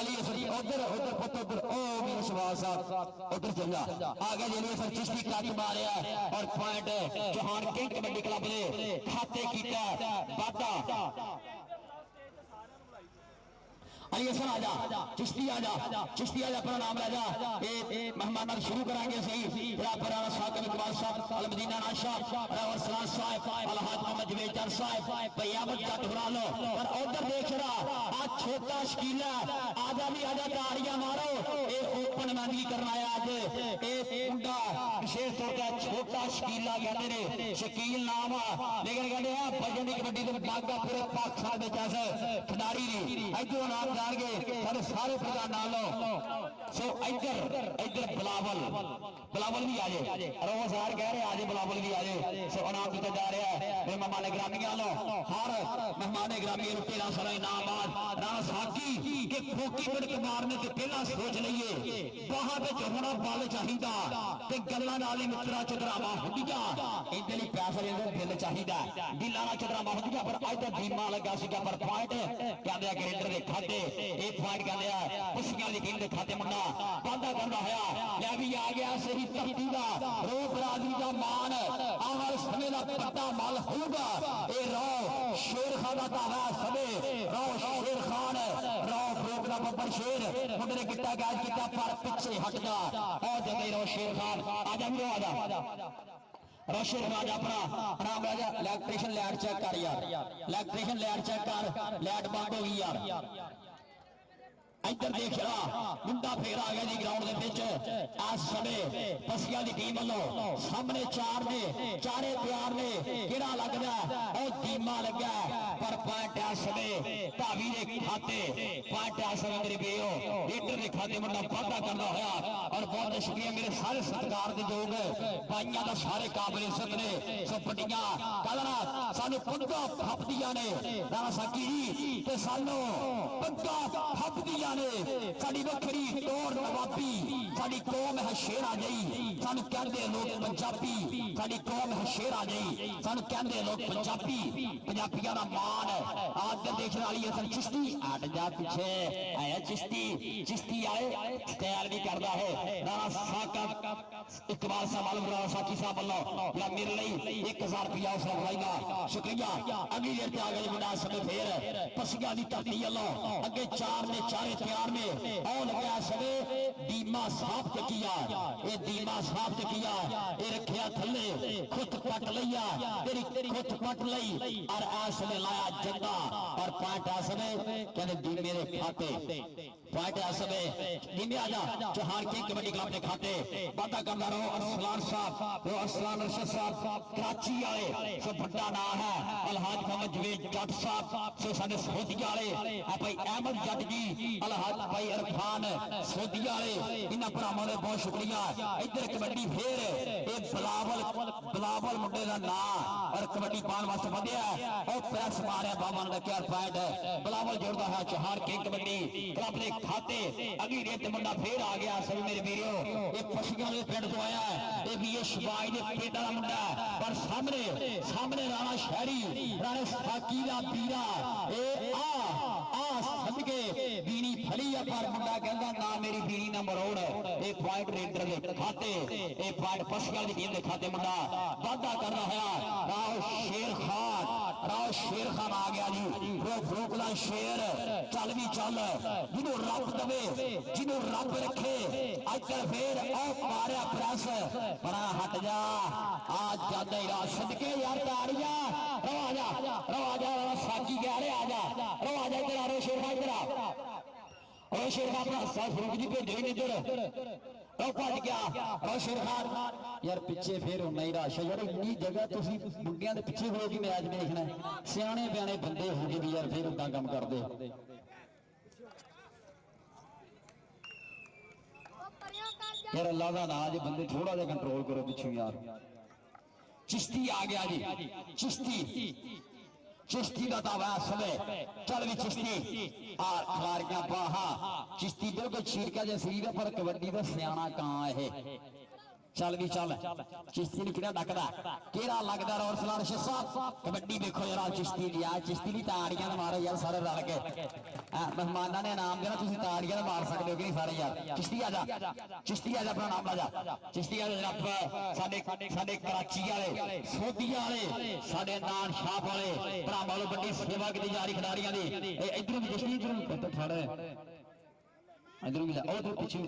अली हसन उधर उधर पुत उधर ओ मेरे शबाज साहब उधर चल जा आगे अली हसन चिश्ती कट मारिया और point Chauhan king kabaddi club ने खाते कीता वादा अली हसन आजा चिश्ती आजा अपना नाम राजा ये मेहमान शुरू करांगे सही पुराना साकिब इकबाल साहब अल मदीना नाशाह और सलाम साहब अलहाज मोहम्मद जवेदर साहब भैयामत जट भरा लो और उधर देख रहा आज छोटा शकीला आजा भी आजा ताड़ियां मारो ये ओपन मैच करना है आज ये मुंडा विशेष तौर पर छोटा शकीला कहते ने शकील नाम लेकिन कहते हैं भजन की कबड्डी के बागा पूरे पाकिस्तान में ऐसे खिडारी ने इधर नाम जाएंगे सारे सारे प्रधान नालो सो इधर बिलावल भी आ जाए रोज़ार कह रहे आज बिलावल भी आ जाए सो इनाम दिता जा रहा है मेरे मेहमान ग्रामी वालों हर मेहमान ग्रामी तेरा सारा इनाम राणा साकी के खोकी बड़क मारने से पहला सोच लीए बाहर में होना बल चाहिए ते गल्लां नाल ही मित्रा चतरावा हुंदियां इधर ही पैसा लेंदे दिल चाहिए दिलां नाल चतरावा हुंदियां पर अज तो धीमा लगा सीगा पर पॉइंट कहंदे ग्रेडर दे खाते एक पॉइंट कहंदे पुस्सियां दी टीम दे खाते मुंडा बांधा करदा होया ले भी आ गया सही धरती दा रो बरादरी दा मान आवर समय दा पत्ता माल होगा ए रो शेर खान दा तावा सबे रो शेर खान रो ब्रोक दा बब्बर शेर मुंडे ने गिट्टा गाज कीता पर पीछे हट जा और जदे रो शेर खान आजा भी आजा रोशन राजा अपना नाम राजा इलेक्ट्रिशियन लाइट चेक कर यार इलेक्ट्रिशियन लाइट चेक कर लाइट बंद हो गई यार ਇੱਧਰ ਦੇਖ ਲਾ ਮੁੰਡਾ ਫੇਰ ਆ ਗਿਆ ਜੀ ਗਰਾਊਂਡ ਦੇ ਵਿੱਚ ਇਸ ਸਮੇਂ ਪਸੀਆਂ ਦੀ ਟੀਮ ਵੱਲੋਂ ਸਾਹਮਣੇ ਚਾਰ ਨੇ ਚਾਰੇ ਪਿਆਰ ਨੇ ਕਿਹੜਾ ਲੱਗਦਾ ਉਹ ਦੀਮਾ ਲੱਗਾ ਪਰ ਪੁਆਇੰਟ ਇਸ ਸਮੇਂ ਧਾਵੀ ਦੇ ਖਾਤੇ ਪੁਆਇੰਟ ਇਸ ਸਮੇਂ ਮੇਰੇ ਵੀਰੋ ਲੀਡਰ ਦੇ ਖਾਤੇ ਮੁੰਡਾ ਵਾਧਾ ਕਰਦਾ ਹੋਇਆ ਔਰ ਬਹੁਤ ਸ਼ੁਕਰੀਆ ਮੇਰੇ ਸਾਰੇ ਸਤਿਕਾਰ ਦੇ ਯੋਗ ਭਾਈਆਂ ਦਾ ਸਾਰੇ ਕਾਬਿਲ ਇੱਜ਼ਤ ਨੇ ਸੋ ਵੱਡੀਆਂ ਕਦਰਾਂ ਸਾਨੂੰ ਪੱਗਾਂ ਫੱਬਦੀਆਂ ਨੇ ਰਾਣਾ ਸਾਕੀ ਜੀ ਤੇ ਸਾਨੂੰ ਪੱਗਾਂ ਫੱਬਦੀਆਂ ਨੇ ਸਾਡੀ ਵੱਖਰੀ ਤੋੜ ਨਵਾਬੀ ਸਾਡੀ ਕੌਮ ਹੈ ਸ਼ੇਰਾਂ ਜਈ ਸਾਨੂੰ ਕਹਿੰਦੇ ਲੋਕ ਪੰਜਾਬੀ ਸਾਡੀ ਕੌਮ ਹੈ ਸ਼ੇਰਾਂ ਜਈ ਸਾਨੂੰ ਕਹਿੰਦੇ ਲੋਕ ਪੰਜਾਬੀ ਪੰਜਾਬੀਆਂ ਦਾ ਮਾਣ ਆਜ ਦੇਖਣ ਵਾਲੀ ਅਸਲ ਚਿਸ਼ਤੀ ਹਟ ਜਾ ਪਿੱਛੇ ਆਇਆ ਚਿਸ਼ਤੀ ਆਏ ਸਟਾਈਲ ਵੀ ਕਰਦਾ ਹੈ ਰਾਣਾ ਸਾਕਾ ਇਕਬਾਲ ਸਾਹਿਬ ਆਲਮ ਰਾਣਾ ਸਾਕੀ ਸਾਹਿਬ ਵੱਲੋਂ ਜਿਹੜਾ ਮੇਰੇ ਲਈ 1000 ਰੁਪਇਆ ਉਸ ਦਾ ਸ਼ੁਕਰੀਆ ਅਗਲੀ ਦੇਰ ਤੇ ਆ ਗਏ ਮੁੰਡਾ ਸਮੇਂ ਫੇਰ ਪਸੀਆਂ ਦੀ ਧਰਤੀ ਵੱਲੋਂ ਅੱਗੇ ਚਾਰ ਨੇ ਚਾਰੇ ਤਿਆਰ ਨੇ ਆਉ ਲੱਗਿਆ ਸਮੇਂ ਦੀਮਾ ਸਾਫ ਚੱਕੀਆ ਇਹ ਦੀਮਾ ਸਾਫ ਚੱਕੀਆ ਇਹ ਰੱਖਿਆ ਥੱਲੇ ਖੁੱਤ ਪੱਟ ਲਈਆ ਤੇਰੀ ਖੁੱਤ ਪੱਟ ਲਈ ਔਰ ਇਸ ਸਮੇਂ ਲਾਇਆ ਜੱਗਾ ਔਰ ਪੁਆਇੰਟ ਇਸ ਸਮੇਂ ਕਹਿੰਦੇ ਦੀਮੇ ਦੇ ਖਾਤੇ ਪੁਆਇੰਟ ਇਸ ਸਮੇਂ ਦੀਮੇ ਆ ਜਾ ਚੌਹਾਨ ਕੀ ਕਬੱਡੀ ਕਲੱਬ ਦੇ ਖਾਤੇ ਵਾਧਾ ਕਰਦਾ ਰਹੋ ਅਰਸਲਾਨ ਸਾਹਿਬ ਅਰਸਲਾਨ ਅਰਸ਼ਦ ਸਾਹਿਬ ਕਰਾਚੀ ਵਾਲੇ ਸੋ ਵੱਡਾ ਨਾਮ ਹੈ ਅਲਹਾਜ ਮੁਹੰਮਦ ਜਵੇਦ ਜੱਟ ਸਾਹਿਬ ਸੋ ਸਾਡੇ ਸੋਧੀਆਂ ਵਾਲੇ ਆ ਭਾਈ ਅਹਿਮਦ ਜੱਟ ਜੀ ਅਲਹਾਜ ਭਾਈ ਇਰਫਾਨ ਸੋਧੀਆਂ ਵਾਲੇ ਇਹਨਾਂ ਭਰਾਵਾਂ ਦਾ ਬਹੁਤ ਸ਼ੁਕਰੀਆ ਇੱਧਰ ਕਬੱਡੀ ਫੇਰ ਇਹ ਬਲਾਵਲ ਮੁੰਡੇ ਦਾ ਨਾਮ ਔਰ ਕਬੱਡੀ ਪਾਉਣ ਵਾਸਤੇ ਵਧਿਆ ਉਹ ਪ੍ਰੈਸ ਮਾਰਿਆ ਬਾਬਾ ਨੇ ਕਿਹਾ ਪੁਆਇੰਟ ਬਲਾਵਲ ਜੋੜਦਾ ਹੈ ਚੌਹਾਨ ਕੀ ਕਬੱਡੀ ਕਲੱਬ ਦੇ ਖਾਤੇ ਅਗਲੀ ਰੇਤ ਤੇ ਮੁੰਡਾ ਫੇਰ ਆ ਗਿਆ ਸਭ ਮੇਰੇ ਵੀਰੋ ਇਹ ਪਸ਼ੀਆਂ ਦੇ ਪਿੰਡ ਤੋਂ ਆਇਆ ਇਹ ਵੀ ਇਹ ਸ਼ਬਾਈ ਦੇ ਪਿੰਡ ਦਾ ਮੁੰਡਾ ਪਰ ਸਾਹਮਣੇ ਰਾਣਾ ਸ਼ਹਿਰੀ ਰਾਣੇ ਸਾਕੀ ਦਾ ਵੀਰਾ ਇਹ ਆ ਸਦਕੇ ਬੀਣੀ ਫੜੀ ਆ ਪਰ ਮੁੰਡਾ ਕਹਿੰਦਾ ਨਾ ਮੇਰੀ ਬੀਣੀ ਨਾ ਮਰੋੜ ਇਹ ਪੁਆਇੰਟ ਰੇਡਰ ਦੇ ਖਾਤੇ ਇਹ ਪੁਆਇੰਟ ਪਸ਼ੀਆਂ ਦੀ ਟੀਮ ਦੇ ਖਾਤੇ ਮੁੰਡਾ ਵਾਧਾ ਕਰਦਾ ਹੋਇਆ ਰਾਓ ਸ਼ੇਰ ਖਾਨ ਆ ਗਿਆ ਜੀ ਫਰੂਕ ਦਾ ਸ਼ੇਰ ਚੱਲ ਵੀ ਚੱਲ ਜਿਹਨੂੰ ਰੱਬ ਦਵੇ ਜਿਹਨੂੰ ਰੱਬ ਰੱਖੇ ਇੱਧਰ ਫੇਰ ਉਹ ਮਾਰਿਆ ਪ੍ਰੈਸ ਬੜਾ ਹਟ ਜਾ ਆ ਜਾਂਦਾ ਹੀ ਰਾਹ ਸਦਕੇ ਯਾਰ ਤਾੜੀਆਂ ਰੋ ਆ ਜਾ ਸਾਕੀ ਕਹਿ ਰਿਹਾ ਆ ਜਾ ਇੱਧਰ ਆ ਰੋ ਸ਼ੇਰ ਖਾਨ ਇੱਧਰ ਆ ਉਹ ਸ਼ੇਰ ਖਾਨ ਆਪਣਾ ਫਰੂਕ ਜੀ ਭੇਜੋ ਹੀ ਇੱਧਰ ਉਹ ਭੱਜ ਗਿਆ ਉਹ ਸ਼ੇਰ ਖਾਨ ਯਾਰ ਪਿੱਛੇ ਫੇਰ ਉਨਾ ਹੀ ਰਸ਼ ਯਾਰ ਇੰਨੀ ਜਗ੍ਹਾ ਤੁਸੀਂ ਮੁੰਡਿਆਂ ਦੇ ਪਿੱਛੇ ਹੋ ਕੇ ਮੈਚ ਦੇਖਣਾ ਸਿਆਣੇ ਬਿਆਣੇ ਬੰਦੇ ਹੋ ਗਏ ਵੀ ਯਾਰ ਫੇਰ ਉਦਾਂ ਕੰਮ ਕਰਦੇ ਯਾਰ ਅੱਲਾ ਦਾ ਨਾਂ ਜੇ ਬੰਦੇ ਥੋੜਾ ਜਿਹਾ ਕੰਟਰੋਲ ਕਰੋ ਪਿੱਛੋਂ ਯਾਰ ਚਿਸ਼ਤੀ ਆ ਗਿਆ ਜੀ चिश्ती का दावा समय चल भी चिश्ती आ खिलाड़ियां बाहा चिश्ती बिल्कुल छीड़का जै शरीर पर कबड्डी का सियाना कहां है चल भी चल चिश्ती ने किहड़ा डकदा केड़ा लगदा और सलार साहब कबड्डी देखो यार चिश्ती दी आ चिश्ती दी ताड़ियां मारो यार सारे रल के मेहमानां ने इनाम देना तुसीं ताड़ियां मार सकदे हो कि नहीं सारे यार चिश्ती आ जा अपना नाम ला जा चिश्ती आ जनाब साडे कराची वाले सोधियां वाले साडे नान शाह वाले भरावां वालों बड़ी सेवा की जा रही खिडारियां दी इधरों भी चिश्ती इधरों फड़ इधर भी उधर पीछे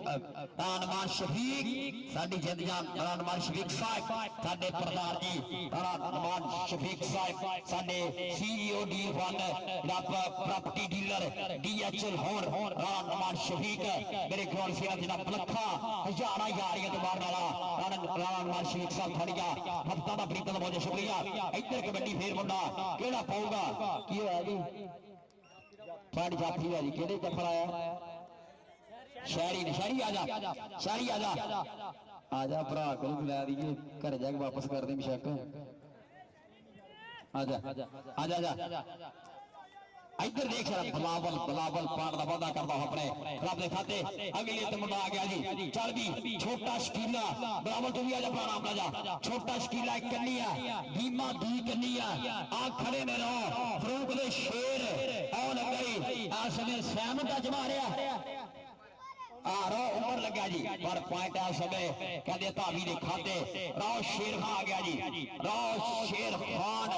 रानमान शफीक साडी जिंद जान रानमान शफीक साहब साडे प्रधान जी रानमान शफीक साहब साडे CEO D1 property dealer DHL होर रानमान शफीक मेरे ग्राउंड से जनाब लखा हजारां यारियां तो मारन वाला रानमान शफीक साहब खड़िया हफ्ता दा प्रीत दा बहुत शुक्रिया इधर कबड्डी फेर मुंडा केड़ा पाऊगा की होया जी साडी जाफी है जी केड़े चप्पल आया शहरी आजा भरा को बुला दीजिए घर जाके वापस कर दे बेशक आजा इधर देख बलावल पार का वादा करता अपने रब के खाते अगले तो मुंडा आ गया जी चल भी छोटा शकीला बलावल तू भी आजा अपना नाम जा छोटा शकीला एक कन्निया बीमा दी कन्निया आ खड़े ने रहो फरूक दे शेर आ लग गई आ समय सहमत अज मारिया रो उमर लग्या जी पर पॉइंट आ समय कहते धावी दे खाते राव शेर खान आ गया जी राव शेर खान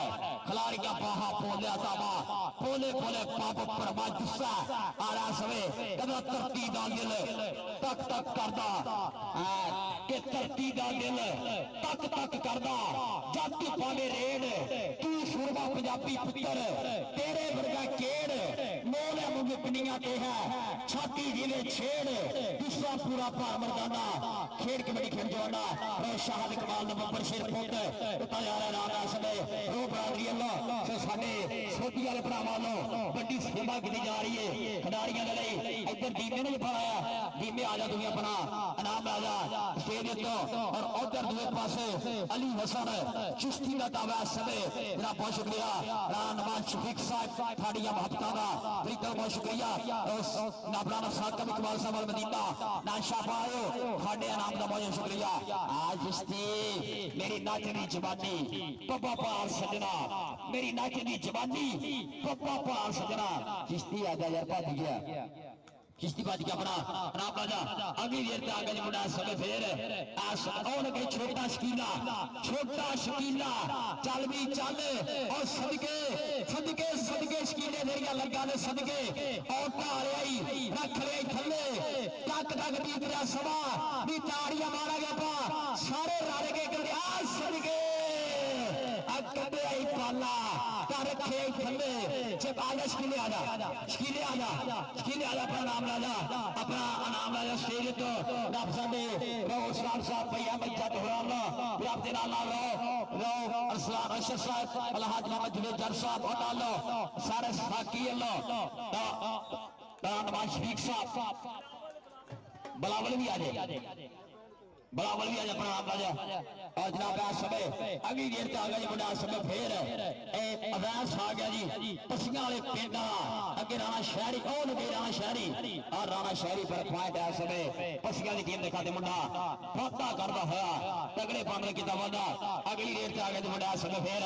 खिलाड़ियां बाहा पोलिया तावा पोले पाप परमा गुस्सा आ रहा समय कहता धरती दा दिल तक तक करदा के धरती दा दिल तक तक करदा जद तू पावे रेड तू सुरवा पंजाबी पुत्र तेरे वर्गा केड़ मोले मुंह पिंडियां ते है छाती जिले छेड़ दूसरा पूरा भार मर्दाना खेड कबड्डी खेल जवाना रो शाहद कमाल दा बब्बर शेर पुत उता जा रहा राम समय रो बरादरी अल्लाह सो साडे सोधी वाले भरावां नो बड़ी सेवा की जा रही है खिडारियों के लिए इधर दीमे ने फड़ाया दीमे आ जा तू अपना इनाम आ जा स्टेज तो और उधर दूसरे पासे अली हसन चिश्ती का दावा समय मेरा बहुत शुक्रिया नवाज शफीक साहब थाड़िया महबता का तरीका बहुत शुक्रिया नाबराना साहब का इकबाल साहब मदीना नाशा पायो खाड़े इनाम का बहुत शुक्रिया आज चिश्ती मेरी नाचनी जवानी पप्पा पार सजना मेरी नाचनी जवानी पप्पा पार सजना चिश्ती आजा यार भज गया किश्ती बाज के अपना राम राजा अगली देर तक आगे मुंडा समय फिर और लगे छोटा शकीला चल भी चल और सदके सदके सदके शकीले देरिया लगा ने सदके और ढालियाई रख ले थले टक टक बीत रहा सवा भी ताड़ियां मारा गया पा सारे रल के कर आ सदके कदे आई पाला रखे थले जब आजा शकीले आजा अपना नाम राजा अपना नाम राजा स्टेज तो रब साडे रोसलान साहब भैया बच्चा तोहराम रब दे नाल रो अरसलान अशर साहब अलहाज मोहम्मद जुबैर जर साहब और लो सारे साकी लो नवाज शफीक साहब बलावल भी आ जाए बराबर भी आज अपना नाम राजा और जनाब समय अगली देर तक आ गया मुंडा समय फिर अवैस आ गया जी पसियां वाले पिंड अगे राणा शहरी और लगे राणा शहरी और राणा शहरी पर पॉइंट है समय पसियां की टीम दिखा दे मुंडा फाता करता हुआ तगड़े पाने की वादा अगली देर तक आ गया मुंडा समय फिर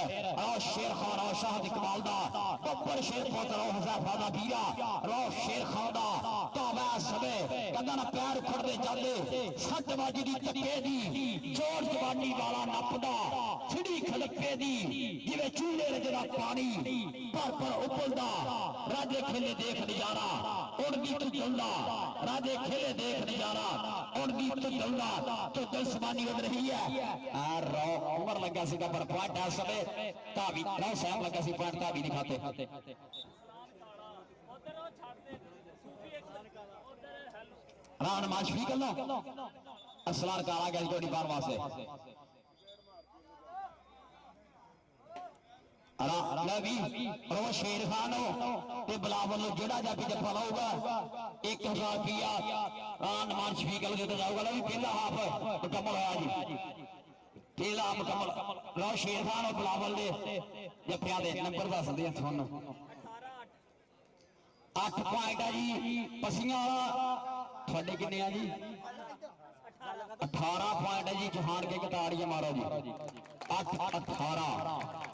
और शेर खान और शाहद इकबाल दा बब्बर शेर पुत्र और हुजैफा दा बीरा और शेर खान दा तो अवैस समय कंधा ना पैर उखड़ते जाते सट बाजी दी जोर जवानी वाला नपदा छिड़ी खड़के दी जिवे चूल्हे रजदा पानी पर उबलदा राजे खेले देख नजारा उड़दी तू चलदा राजे खेले देख नजारा उड़दी तू चलदा तो दिल सबानी उड़ रही है रो उमर लगा सीगा पर पॉइंट है समय तावी रो साहब लगा सी पॉइंट तावी नहीं खाते रान माशफी करना असलान काला गया जोड़ी बार वास्ते रो शेर खान ते बिलावल जेड़ा जाके जफा लाऊगा 1000 रुपया नमान शफीक देता जाऊगा भी पहला हाफ मुकम्मल होया जी पहला मुकम्मल रो शेर खान और बिलावल दे जफिया दे नंबर दस दे थानू 8 पॉइंट है जी पसियां वाला थोड़े किन्ने आ जी 18 पॉइंट है जी जहान के कटाड़ियां मारो जी 8-18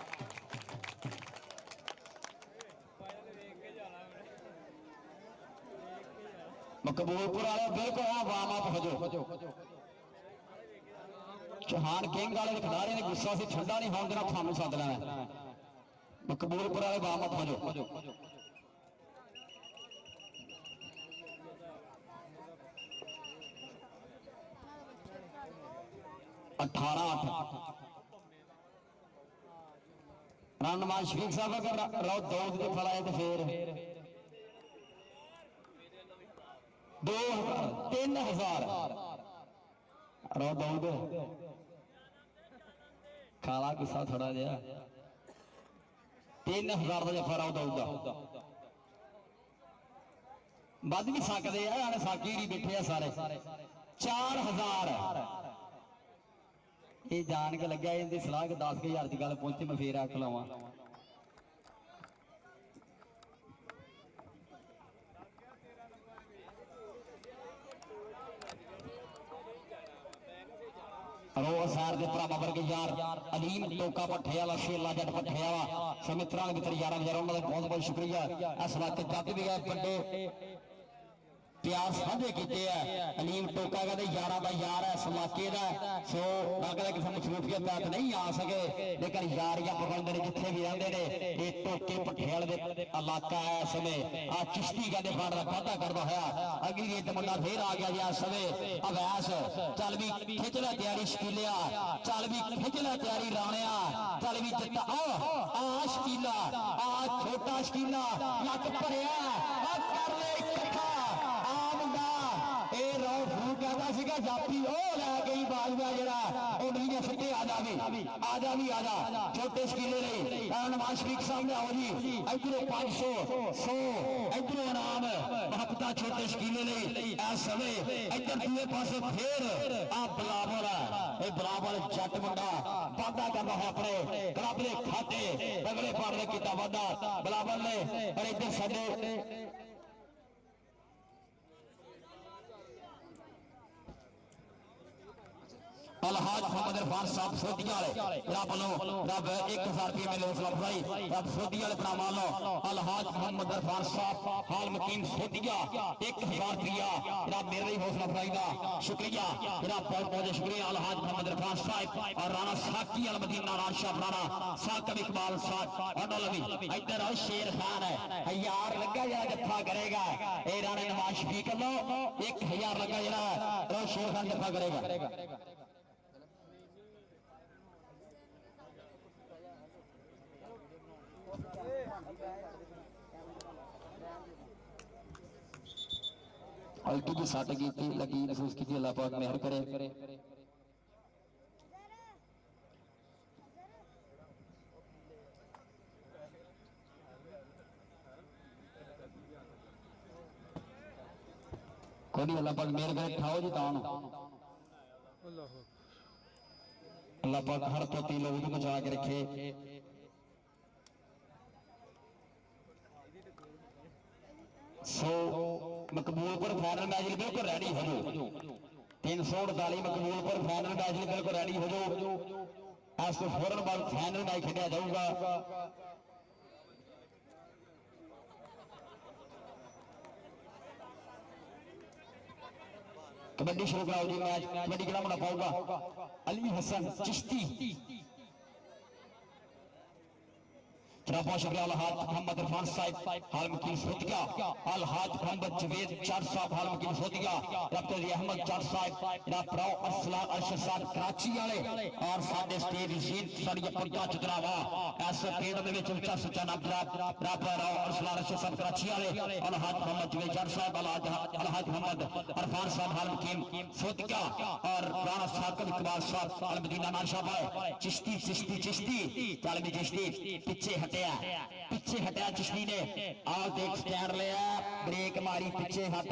मकबूलपुर वाले बिल्कुल वार्म अप हो जाओ चौहान किंग वाले खिडारी ने गुस्सा से ठंडा नहीं होने देना थानू सद लेना मकबूलपुर वाले वार्म अप हो जाओ 18-8 नवाज शफीक साहब अगर रो दौड़ के फलाए तो फिर 2000-3000 रो दौड़ खाला गुस्सा थोड़ा जहा 3000 का जफा रो दौड़ बद भी सकते हैं साकी ही बैठे हैं सारे 4000 ये जान के लग्या इनकी सलाह 10,000 की गल पहुंची मैं फिर आख लावा रोसार के भरावां वर्गे यार अलीम टोका भट्ठे वाला शेला जट भट्ठे वाला समित्रा के मित्र यार उन्होंने बहुत बहुत शुक्रिया इस वक्त जब भी बड़े प्यार साझे किए अलीम टोका कहते यार का यार है समाके का सो लगता किसी मसरूफियत तहत नहीं आ सके लेकिन यारियां पकड़ते हैं जिथे भी रहते हैं ये टोके भट्ठेल इलाका है समय आ चिश्ती कहते फंड का वाधा करता है अगली रेत मुंडा फिर आ गया जी समय अवैस चल भी खिंच ला तैयारी शकीलिया चल भी खिंच ला तैयारी राणिया चल भी जिता आ शकीला आ छोटा शकीला लक भरिया लगा जाफी ओ लै गई बाजवा जरा उडवी ने सट्टे आ जा भी आ जा छोटे स्कीले नहीं नवाज शरीफ सामने आओ जी इधरों 500 100 इधरों इनाम महत्ता छोटे स्कीले नहीं इस समय इधर दूसरे पासे फिर आ बिलावल है बिलावल जट मुंडा वादा करना है अपने क्लब के खाते अगले पार ने किया वादा बिलावल ने और इधर साडे अलहाज मोहम्मद इरफान साहब सोदिया वाले रब लो रब 1000 रुपये मिले हौसला अफजाई रब सोदिया वाले अपना मान लो अलहाज मोहम्मद इरफान साहब हाल मकीम सोदिया 1000 रुपया रब मेरे हौसला अफजाई का शुक्रिया रब बहुत बहुत शुक्रिया अलहाज मोहम्मद इरफान साहब और राणा साकी अल मदीना राशा राणा साकब इकबाल साहब अडलवी इधर और शेर खान है यार लगा जरा जत्था करेगा ए राणा नवाज शरीफ लो 1000 लगा जरा शेर खान जत्था करेगा हल्की की सट की लगी महसूस की अल्लाह पाक मेहर करे कोई नहीं अल्लाह पाक मेहर करे खाओ जी तान अल्लाह पाक हर पति लोगों को बचा के रखे सो मकबूल पर फाइनल मैच बिल्कुल रेडी हो जाओ 348 मकबूल पर फाइनल मैच बिल्कुल रेडी हो जाओ आज तो फौरन बाद फाइनल मैच खेला जाऊगा कबड्डी शुरू कराओ जी मैच कबड्डी किला बना पाऊंगा अली हसन चिश्ती शुक्रिया अलहाज मोहम्मद इरफान साहब हाल मकीन सोदिया अलहाज मोहम्मद जवेद चार साहब हाल मकीन सोदिया डॉक्टर अहमद चार साहब राव अरसलान अरशद साहब कराची वाले और साडे स्टेज रशीद साडी पंजा चतरावा इस पेड़ दे विच उच्चा सच्चा नाम राव अरसलान अरशद साहब कराची वाले अलहाज मोहम्मद जवेद चार साहब अलहाज मोहम्मद इरफान साहब हाल मकीन सोदिया और राणा साकब इकबाल साहब अल मदीना नाशाबाद चिश्ती चिश्ती चिश्ती तालिबी चिश्ती पीछे पीछे हटा चिश्ती ने आओ देख स्टैंड लिया ब्रेक मारी पीछे हट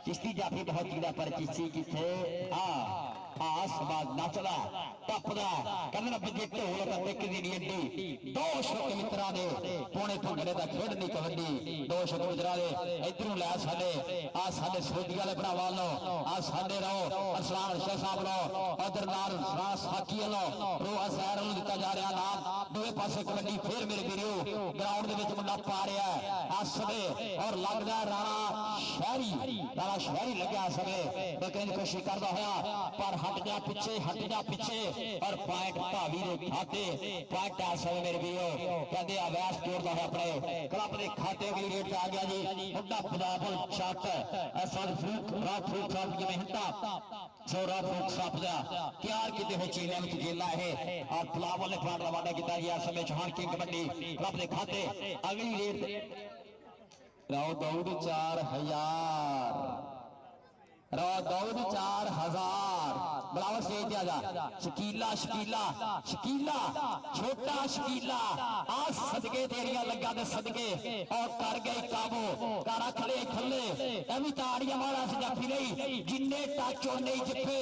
चिश्ती जाफी बहुत कीड़ा पर चिश्ती किथे नचदा टपदा कहंदा बजे ढोल ते किदी नी अड्डी दो शौक मित्रा दे पौने भंगड़े दा खेडनी कबड्डी दो शौक मित्रा दे इधरों लै साडे सोदी वाले भरावां लो साडे रहो अरसलान अरशद साहब लो उधर नाल रास हाकी लो रो असैर नु दित्ता जा रहा नाम दोवे पासे कबड्डी फिर मेरे वीरो ग्राउंड दे विच मुंडा पा रहा है असदे और लगदा राणा शहरी लग्या असदे देखने की कोशिश करदा होया पर हट जा पीछे और पॉइंट भावी दे खाते पॉइंट आ समय मेरे वीरो कहंदे अवैस जोड़दा है अपने क्लब दे खाते अगली रेट आ गया जी मुंडा बिलावल शॉट असद फरूक साहब की मेहनत सौरा फरूक साहब दा प्यार किते हो चीने विच जेला है और बिलावल ने फाड़ रवाना किया गया समय चौहान की कबड्डी क्लब दे खाते अगली रेट राव दौड़ 4000 दौड़ 4000 बिलावल स्टेज पे आजा शकीला छोटा शकीला आ सदके तेरिया लगा दे सदके और कर गई काबू कर खले एवी ताड़ियां मारा जाफी नहीं जिन्ने टच ओने जिपे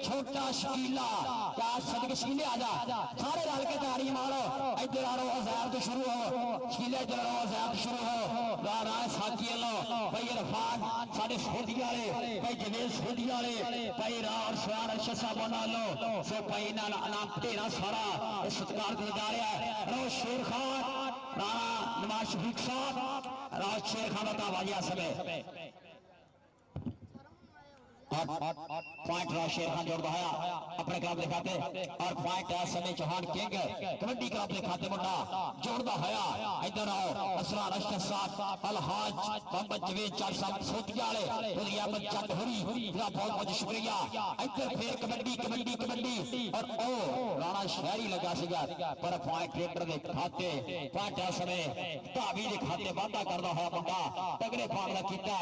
छोटा शकीला क्या सदके शकीले आजा सारे रल के ताड़ियां मारो इधर आ रो अज़ैर तो शुरू हो शकीले इधर आ रो अज़ैर तो शुरू हो राणा साकी लो भाई इरफान साडे सोदी वाले भाई जवेद सोदी वाले भाई राव अरसलान अरशद साहब बना लो सो भाई नाल नाम तेरा सारा सत्कार दिया रहा है रो शेर खान राणा नवाज शरीफ साहब राज शेर खान का वाजिया समय पॉइंट राज शेर खान जोड़ दहाया अपने क्लब दिखाते और पॉइंट समय चौहान किंग कबड्डी क्लब दिखाते मुंडा जोड़ दहाया इधर आओ असरार अरशद साहब अलहाज मोहम्मद जवेद चार साहब सोतिया वाले दुनिया में जट हुरी बहुत बहुत शुक्रिया इधर फिर कबड्डी और ओ राणा शहरी लगा सीगा पर पॉइंट रेडर दे खाते पॉइंट समय धावी दे खाते वादा करदा होया मुंडा तगड़े पाण दा कीता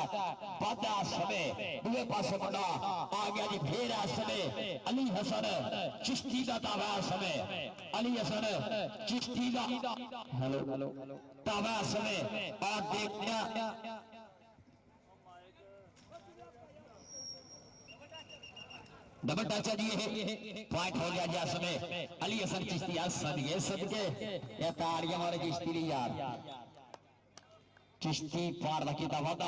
वादा समय दूसरे पासे मुंडा मुंडा आ गया जी फिर इस समय अली हसन चिश्ती का दावा इस समय अली हसन चिश्ती का हेलो दावा इस समय और देखते डबल टच है जी ये पॉइंट हो गया जी समय अली हसन चिश्ती सदके या ताड़ियां मारे चिश्ती यार चिश्ती पार का किया वादा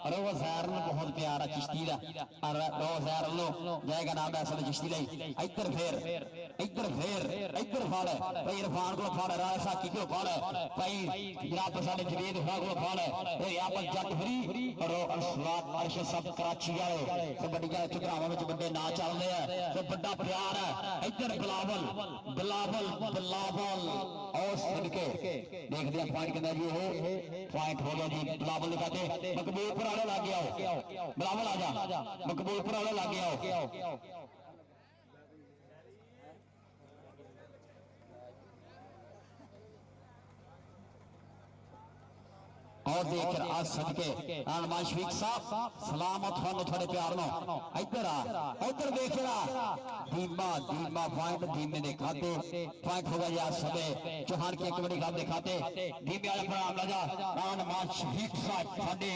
रोज़ैर बहुत प्यारा चिश्ती का और रोज़ैर लो जाएगा नाम है असल चिश्ती लाई इधर फेर फाड़ भाई इरफान को फाड़ रायसा की को फाड़ भाई जनाब साडे जवेद खान को फाड़ ते यहां पर जट फ्री और असलात अर्श सब कराची वाले ते बड़िया चुकरावां विच बड़े ना चल रहे हैं ते बड़ा प्यार है इधर बिलावल और सदके देखते हैं पॉइंट कहंदा जी ये पॉइंट हो गया जी बिलावल दिखाते मकबूलपुर वाले लागे आओ बिलावल आजा मकबूलपुर वाले लागे आओ और देख आज सदके अरमान शफीक साहब सलामत थानू थोड़े प्यार नो इधर देख रहा धीमा पॉइंट धीमे दे खाते पॉइंट होगा यार सबे चौहान की एक बड़ी काम दिखाते धीमे वाला प्रोग्राम लगा अरमान शफीक साहब साडे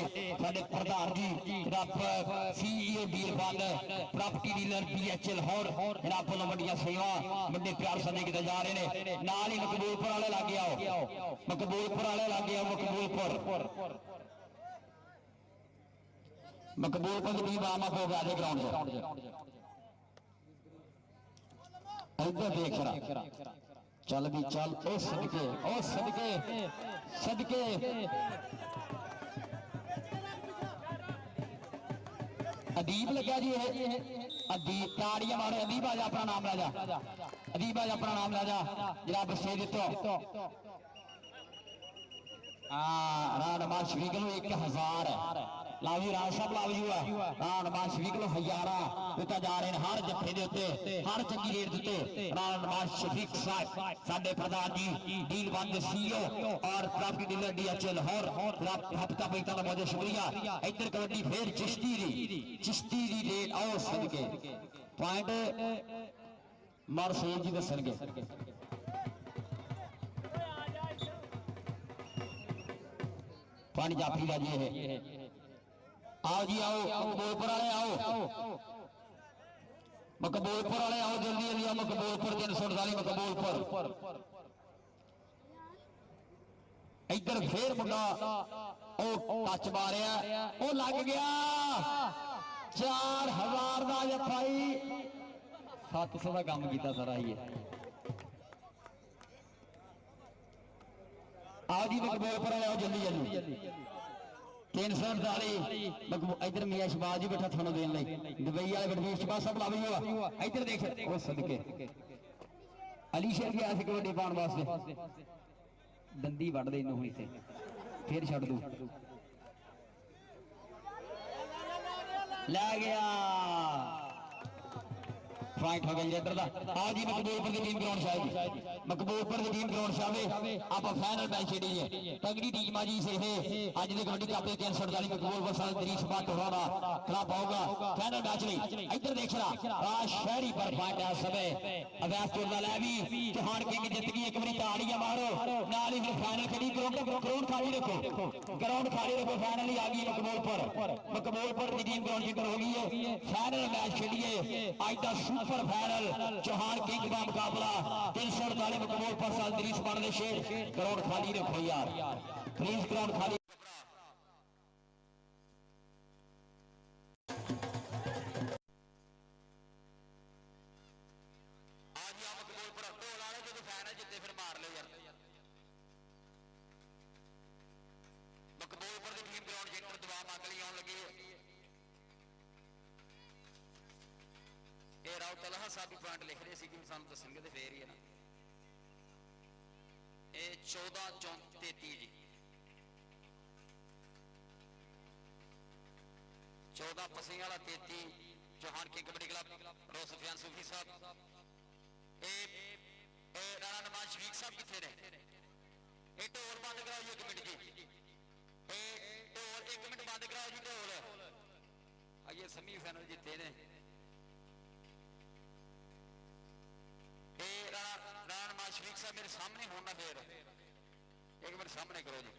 प्रधान जी रब CEO Birbal property dealer BHEL और जनाब वालों बड़िया सेवा बड़े प्यार सदे किते जा रहे ने नाल ही मकबूलपुर वाले लागे आओ मकबूलपुर की टीम आम हो गया ग्राउंड इधर देख रहा चल भी चल ओ सदके अदीब लगा जी अदीब ताड़ियां मारो अदीब आजा अपना नाम राजा जनाब से दितो अरमान शफीक 1000 लावी राज साहब लावी हुआ अरमान शफीक 1000 दिता जा रहे हैं हर जत्थे दे उत्ते हर चंगी रेट दिते अरमान शफीक साहब साडे प्रधान जी डील बंद सीईओ और प्रॉपर्टी डीलर डीएचएल और हफ्ता पैसा का बहुत शुक्रिया इधर कबड्डी फिर चिश्ती दी रेट आओ सदके पॉइंट मरसूल जी दसणगे पानी जाफरी का जी है आओ जी आओ मकबूलपुर वाले आओ जल्दी आओ मकबूलपुर 348 मकबूलपुर इधर फिर मुंडा टच मारिया वो लग गया 4000 का जफाई 700 का काम किया सारा ही आओ जी मकबूलपुर आओ जल्दी 348 इधर मियां शबाज जी बैठा थानू देन लई दुबई वाले बड़वीर शबाज सब लावी हुआ इधर देख ओ सदके अली शेर गया सी कबड्डी पाउण वास्ते दंदी वड़ दे इनू हुई से फिर छड़ दू ले गया पॉइंट हो गया इधर दा आओ जी मकबूलपुर की टीम ग्राउंड शायद मकबूलपुर की टीम ग्राउंड शायद आप फाइनल मैच खेडी है तगड़ी टीम आ जी से है आज दे कबड्डी कप 348 मकबूलपुर साल दरीश बाट होना खिलाफ होगा फाइनल मैच में इधर देख रहा शहरी पर पॉइंट है समय अवैस टोला लेवी चौहान किंग जीत गई एक बारी ताड़ियां मारो नाल ही फाइनल खेडी ग्राउंड खाली रखो फाइनल ही आ गई मकबूलपुर की टीम ग्राउंड जीत हो गई है फाइनल मैच खेडिए आज दा सुपर फाइनल चौहान किंग का मुकाबला 348 मकबूलपुर साल दरीश बाट दे शेर ग्राउंड खाली रखो यार प्लीज ग्राउंड खाली पॉइंट लिख रहे कि सानू दसणगे ते फिर ही है ना ये 14-33 जी 14 पसी वाला 33 चौहान किंग कबड्डी क्लब रो सुफियान सूफी साहब राणा नवाज शफीक साहब किथे ने ये ढोल बंद कराओ जी 1 मिनट जी ढोल 1 मिनट बंद कराओ जी ढोल अगे सेमीफाइनल जीते ने। राणा नवाज शरीफ साहब मेरे सामने होना, फिर एक मिनट सामने करो जी।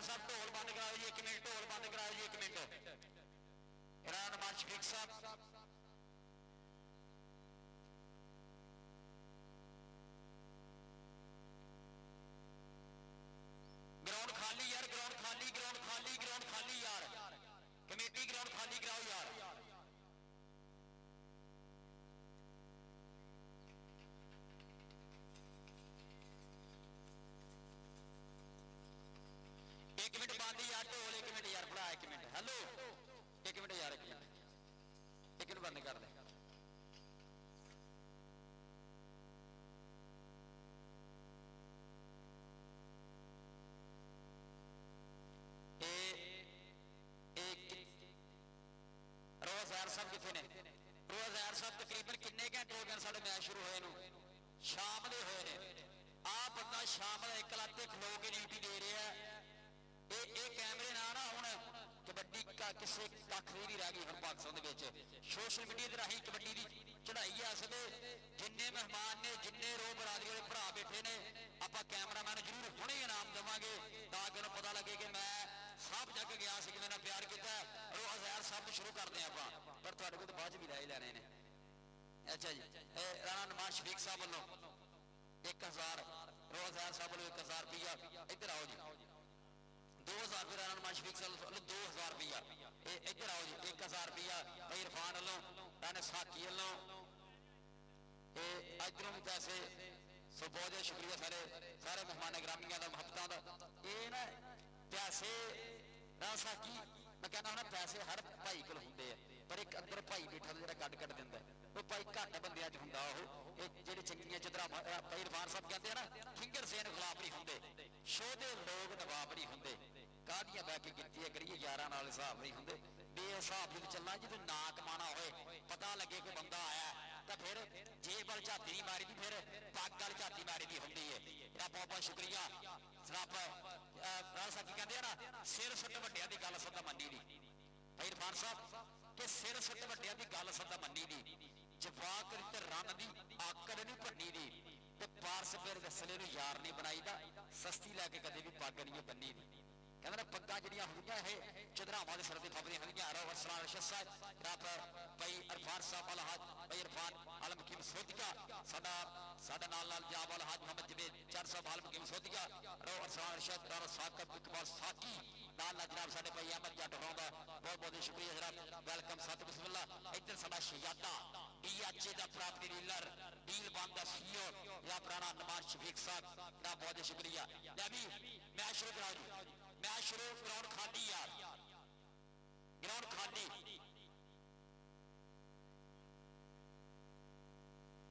साहब ढोल बंद कराओ जी, 1 मिनट ढोल बंद कराओ जी, 1 मिनट। राणा नवाज शरीफ साहब ग्राउंड खाली यार, ग्राउंड खाली, ग्राउंड खाली, ग्राउंड खाली यार, कमेटी ग्राउंड खाली कराओ यार। एक मिनट बंद यार ढोल, 1 मिनट यार भरा, 1 मिनट। हेलो 1 मिनट यार, 1 मिनट, 1 मिनट बंद कर दे। साहब कितने ने? रोज़ साहब तकरीबन किन्ने घंटे हो गए साढ़े मैच शुरू होए नूं? शाम दे होए ने। आ बंदा शाम का 1 लाते खलो के ड्यूटी दे रहा है। ये कैमरे ना ना हुण कबड्डी का किसी कख भी नहीं रह गई हुण पाकिस्तान दे विच। सोशल मीडिया दे राही कबड्डी दी चढ़ाई है। अस जिन्ने मेहमान ने, जिन्ने रो बरादरी वाले भरा बैठे ने, आपां कैमरामैन जरूर हुणे इनाम देवांगे ताकि उन्हें पता लगे कि मैं सब जग गया सी, कि मैंने प्यार किया। रोज़ सब शुरू करते हैं आप, पर तुहाडे कोल बाद भी लै लैने ने। अच्छा जी, राणा नवाज शरीफ साहब वालों 1000, रोज़ साहब वालों 1000 रुपया। इधर आओ जी, 2000 रुपये राणा नवाज शरीफ साहब वालों, 2000 रुपया। इधर आओ जी, 1000 रुपया भाई इरफान वालों, राणा साकी वालों। इधरों भी पैसे। सो बहुत बहुत शुक्रिया सारे सारे मेहमान ग्रामीण का, मुहब्बतां दा। ये ना पैसे राणा साकी, मैं कहना हूँ ना, पैसे हर भाई कोल हुंदे आ, पर एक अंदर भाई बैठा जो कट कट दिंदा। वो भाई घट बंदियां च हुंदा। वो जेह्ड़े चंगियां चदरा भाई इरफान साहब कहते हैं ना, फिंगर सेन खिलाफ नहीं हुंदे, शोधे लोग नवाब नहीं हुंदे। काहदियां बह के गिनतियां करिए, यारां नाल हिसाब नहीं हुंदे। बेहिसाब भी चलना, जो ना कमाना होए, पता लगे कोई बंदा आया तो फिर जेब वाल झाती नहीं मारी दी, फिर पग वाल झाती मारी दी होंदी है। बहुत बहुत शुक्रिया। रब राणा साकी कहते हैं ना, सिर सुट वड्डियां दी गल सदा मन्नी दी। भाई इरफान साहब कि सिर सुट वड्डियां दी गल सदा मन्नी दी, जवाक ते रन दी आकड़ नहीं भन्नी दी, ते पारस फिर दसले नूं यार नहीं बनाईदा, सस्ती लैके कदे भी पग नहीं बन्नी दी। कहते ना पग्गां जिहड़ियां हुंदियां ये चदरावां दे सिर ते फबदियां हुंदियां। रो असलाम अरशद साहब, रब भाई इरफान साहब अलहाज भाई इरफान आलम हकीम सोदिया, साडा नाल जाब अलहाज मोहम्मद जवेद चार साहब आलम हकीम सोदिया। रो असलाम अरशद राणा साकब इकबाल साकी नाल जनाब साडे भाई अहमद जट होंदा। बहुत बहुत शुक्रिया जनाब, वेलकम सत बिस्मिल्लाह। इधर साडा शहजादा DHA दा प्राप्ति डीलर डील बंद दा CEO जनाब राणा नवाज शरीफ साहब, बहुत बहुत शुक्रिया। ले भी मैच शुरू कराओ जी, मैच शुरू। ग्राउंड खाली यार, ग्राउंड खाली।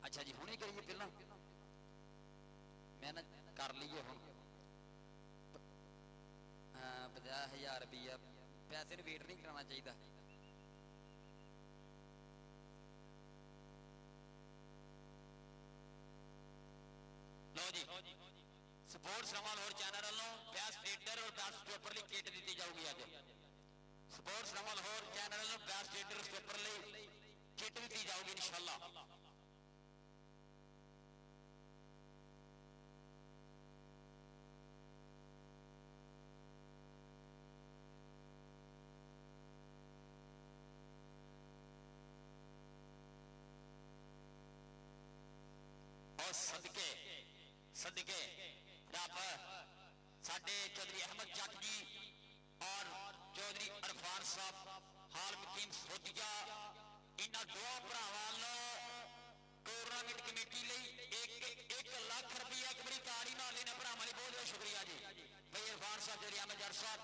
अच्छा जी, हुणे करिए पहला मेहनत कर लीए। हुण 50,000 रुपया पैसे नूं वेट नहीं कराना चाहिए। लो जी, स्पोर्ट्स रमाल चैनल वालों बेस्ट लीडर और बेस्ट स्टॉपर लिए किट दी जाऊगी। अज स्पोर्ट्स रमाल चैनल वालों बेस्ट लीडर स्टॉपर लिए किट दी जाऊगी इंशाअल्लाह। और सदके सदके रब साडे चौधरी अहमद जट जी और चौधरी इरफान साहब हाल मकीम सोदिया, इन्हां दोवां भरावां टूरनामेंट कमेटी लई 1 लाख रुपया एक बड़ी ताड़ी नाल लेना भरावां लई बहुत बहुत शुक्रिया जी। भाई इरफान साहब चौधरी अहमद जट साहब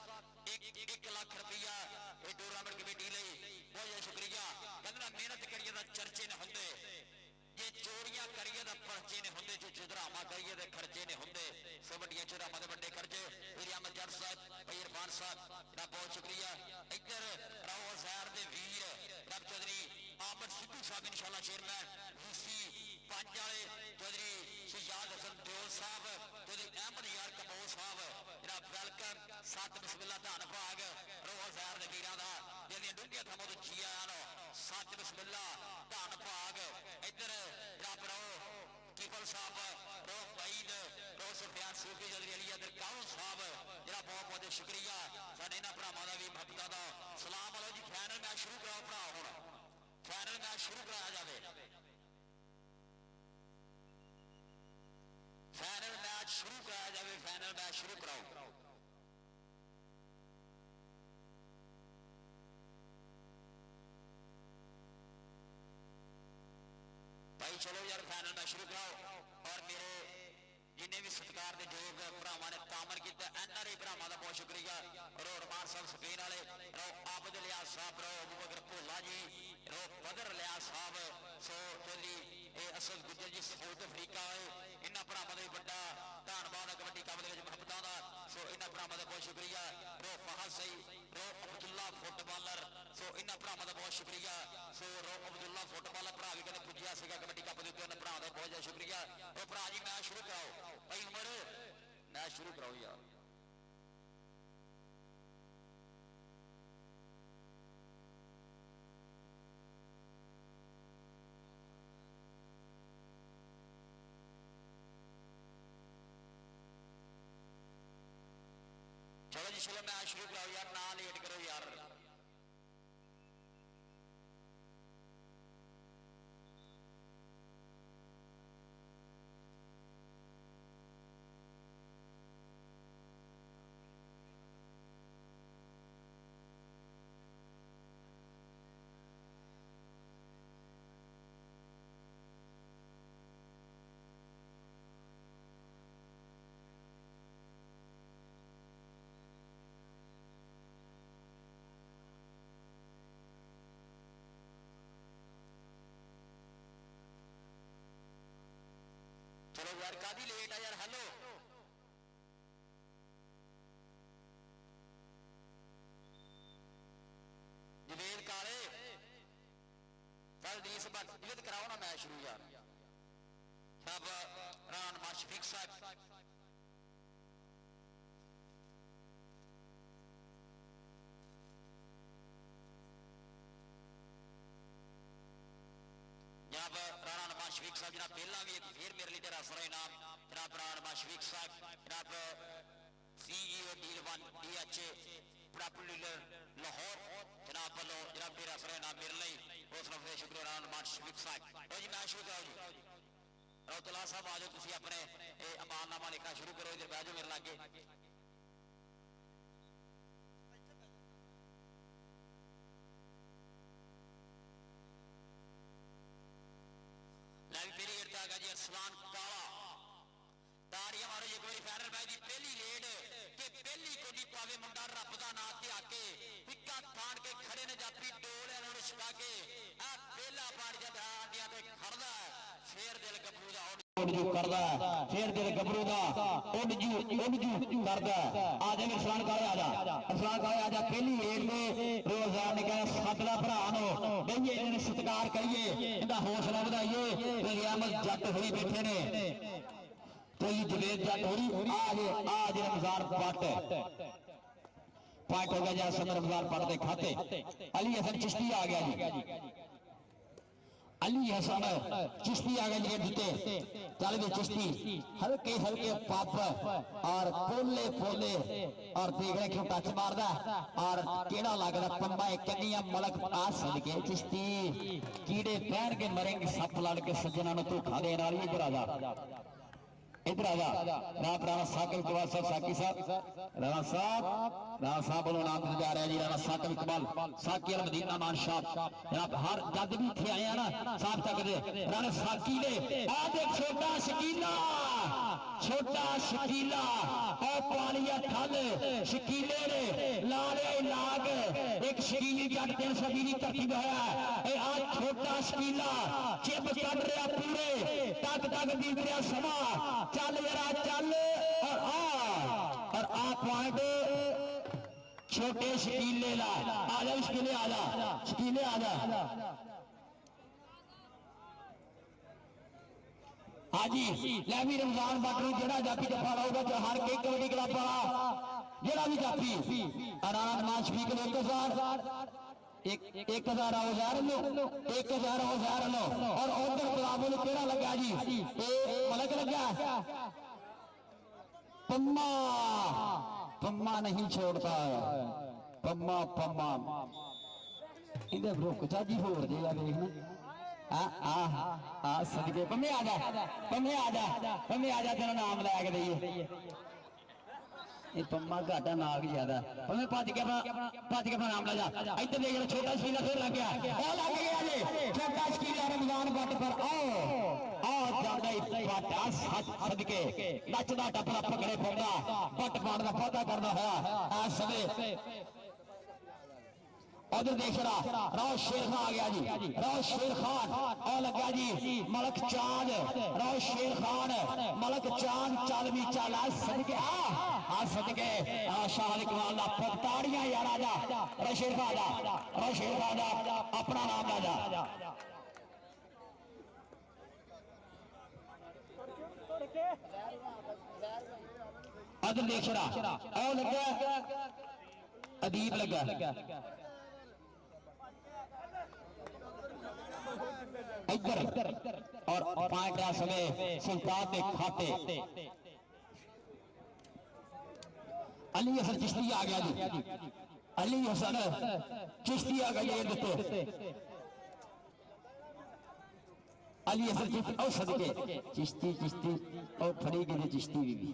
1 लाख रुपया ये टूरनामेंट कमेटी लई बहुत बहुत शुक्रिया। कहंदे ना मेहनत करिए तां चर्चे ने हुंदे, जे चोरियां करिए तां पर्चे ने हुंदे, जे चुधरामा करिए तां खर्चे ने हुंदे। सो वड्डियां चुधरामा दे वड्डे खर्चे मेरी अहमद जट साहब भाई इरफान साहब दा बहुत शुक्रिया। इधर राओ शहर दे वीर रब चौधरी आमद सिद्धू साहब इंशाअल्लाह चेयरमैन VC पंज वाले, चौधरी शहजाद हसन दियोल साहब, चौधरी अहमद यार कबोर साहब जनाब वेलकम सत ਦੀਆਂ ਡੂੰਘੀਆਂ ਥਾਵਾਂ ਤੋਂ ਜੀ ਆਇਆਂ ਨੂੰ ਸੱਚ ਬਿਸਮਿਲ੍ਲਾ ਧੰਨ ਭਾਗ ਇੱਧਰ ਰੱਬ ਰੋ ਕੀਫਲ ਸਾਹਿਬ ਰੋ ਵਈਦ ਰੋ ਸੁਫਿਆਨ ਸੂਫੀ ਜਲਦੀ ਅਲੀ ਇੱਧਰ ਕਾਹੂ ਸਾਹਿਬ ਜਿਹੜਾ ਬਹੁਤ ਬਹੁਤ ਸ਼ੁਕਰੀਆ ਸਾਡੇ ਇਹਨਾਂ ਭਰਾਵਾਂ ਦਾ ਵੀ ਮੁਹੱਬਤਾਂ ਦਾ ਸਲਾਮ ਅਲੋ ਜੀ। ਫਾਈਨਲ ਮੈਚ ਸ਼ੁਰੂ ਕਰਾਓ ਭਰਾ, ਹੁਣ ਫਾਈਨਲ ਮੈਚ ਸ਼ੁਰੂ ਕਰਾਇਆ ਜਾਵੇ। फाइनल मैच शुरू कराया जाए, फाइनल मैच शुरू कराओ। भाई चलो यार फाइनल मैच शुरू कराओ। और मेरे जिन्हें भी सत्कार के योग भरावां ने तामन किया NRA भरावां का बहुत शुक्रिया। रो रमान साहब स्पेन वाले, रो आबद लियाज साहब, रो अबू बकर भोला जी, रो बदर लियाज साहब, सो चली असद गुजर जी साउथ अफ्रीका है। इन्होंने भरावां का भी बड़ा धन्यवाद है कबड्डी कप के मुहब्बतां दा। सो इन्होंने भरावां का बहुत शुक्रिया। रो फहद सही, रो अब्दुल्ला फुटबॉलर, सो इन्होंने भरावां का बहुत शुक्रिया। सो रो अब्दुल्ला फुटबॉलर भरा भी कहते पुजिया सीगा कबड्डी कप के उत्ते, उन्होंने भरा का बहुत ज्यादा शुक्रिया। और भरा जी मैच शुरू कराओ भाई, उमर मैच शुरू कराओ यार। चलो जी चलो मैच शुरू कराओ यार, ना लेट करो यार। चलो यार कादी लेट है यार। हेलो जवेद काले दीस भट्ट कराओ ना मैच शुरू यार। सब रान माशफिक साहब, जनाब राणा नवाज शफीक साहब, जनाब पहला भी एक फिर मेरे लिए असरा इनाम जनाब राणा नवाज शफीक साहब, जनाब CEO deal 1 DH property dealer Lahore जनाब वालों जनाब मेरा असरा इनाम मेरे लिए बहुत बहुत शुक्रिया राणा नवाज शफीक साहब। और जी मैच शुरू कराओ जी। रौतला साहब आ जाओ, तुम अपने अमाननामा लिखना शुरू करो, इधर बह जाओ मेरे लागे। पहली गेट आ गया जी अरसलान काला, ताड़ियां मारो जी एक बार। फाइनल मैच की पहली लेड के पहली कोडी पावे मुंडा रब दा नाम ते आके पिक्का थान के खड़े ने जापी डोले उन्होंने छुड़ा के आ पहला पाड़ जब आंडियां ते खड़दा फिर दिल गबरू दा उड़जू करदा, फिर दिल गबरू दा उड़जू करदा। आ जा अरसलान काले, आ जा अरसलान काले, आ जा। पहली लेड में रोजान ने कहा सदला भरा नो बइए इन्हें सत्कार करिए, इनका हौसला बढ़ाइए। रियामत जट हुई बैठे ने तो ये जवेद जट हुई आज रमजान पट हो गया जी। सदर रमजान पट के खाते अली हसन चिश्ती आ गया जी, अली हसन चिश्ती आ गया जी जीते। चल भी चिश्ती हल्के हल्के पप और पोले पोले और देख रहे क्यों टच मारदा और केड़ा लगदा पंबा कन्निया मलक पास सदके चिश्ती कीड़े पहन के मरेंगे सप लड़ के सज्जना नु धोखा देने वाली। इधर आजा, इधर आजा। राणा साकिब इकबाल साहब, साकी साहब, राणा साहब बोलो नाम जा रहा है जी। राणा साकिब इकबाल, साकी अल मदीना मान साहब, जनाब हर जद भी इत्थे आए ना साहब तक दे राणा साकी ने आ देख छोटा शकीला और पालिया ठल शकीले ने लाले लाग एक शकीली जट 320 की धरती होया ए आज छोटा शकीला चिप कट रहा पूरे तक बीत रहा समा। चल जरा चल और आ पॉइंट छोटे शकीले ला। आ जा शकीले, आ जा शकीले, आ जा। हाँ जी लै भी रमजान बट जरा जापी जफा लाऊगा जो हर के कबड्डी क्लब वाला जरा भी जापी आराम माश भी के एक हजार औजार लो, 1000 औजार लो। और उधर गुलाबों केड़ा लगा जी, मलक लगा पम्मा, पम्मा नहीं छोड़ता, पम्मा पम्मा इधर रुक जा जी, होर देगा देखना सदके पम्मे आ जा, पम्मे आ जा, पम्मे आ जा, तेरा नाम लैके दईए। पम्मा घाटा नाग ज्यादा, पम्मे भज के अपना नाम ला जा। इधर देख छोटा शकीला फिर लग गया, लग गया जी छोटा शकीला रमजान बट पर सदके नचदा टपदा पकड़े पाਉਂਦਾ बट पाण का पौधा करता है इस समय। उधर देख रहा राव शेर खान आ गया जी, राव शेर खान और लगा जी मलक चांद, राव शेर खान मलक चांद चल भी चल सदके सदके शाह इकबाल दा पगताड़ियां यार आ जा, राव शेर खान दा, राव शेर खान दा अपना नाम ला जा। उधर देख रहा और लगा अदीब लगा इधर और पॉइंट समय सुल्तान के खाते। अली हसन चिश्ती आ गया जी, अली हसन चिश्ती आ गया ये देखो, अली हसन चिश्ती और सदके चिश्ती चिश्ती और फड़ी गई चिश्ती भी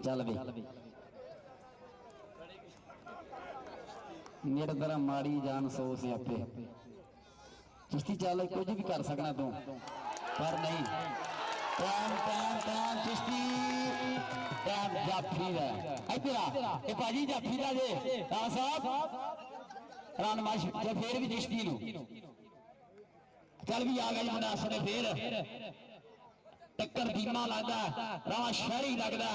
चल भी मेरे तरह माड़ी जान सो से आपे चिश्ती चल कुछ भी कर सकना तू पर नहीं। Time time time Chishti time जाफी का इधर ये भाजी जाफी का जे राणा साहब रानमाश फिर भी चिश्ती नू चल भी आ गया जी मुंडा असने फिर टक्कर धीमा लगता राणा शहरी लगता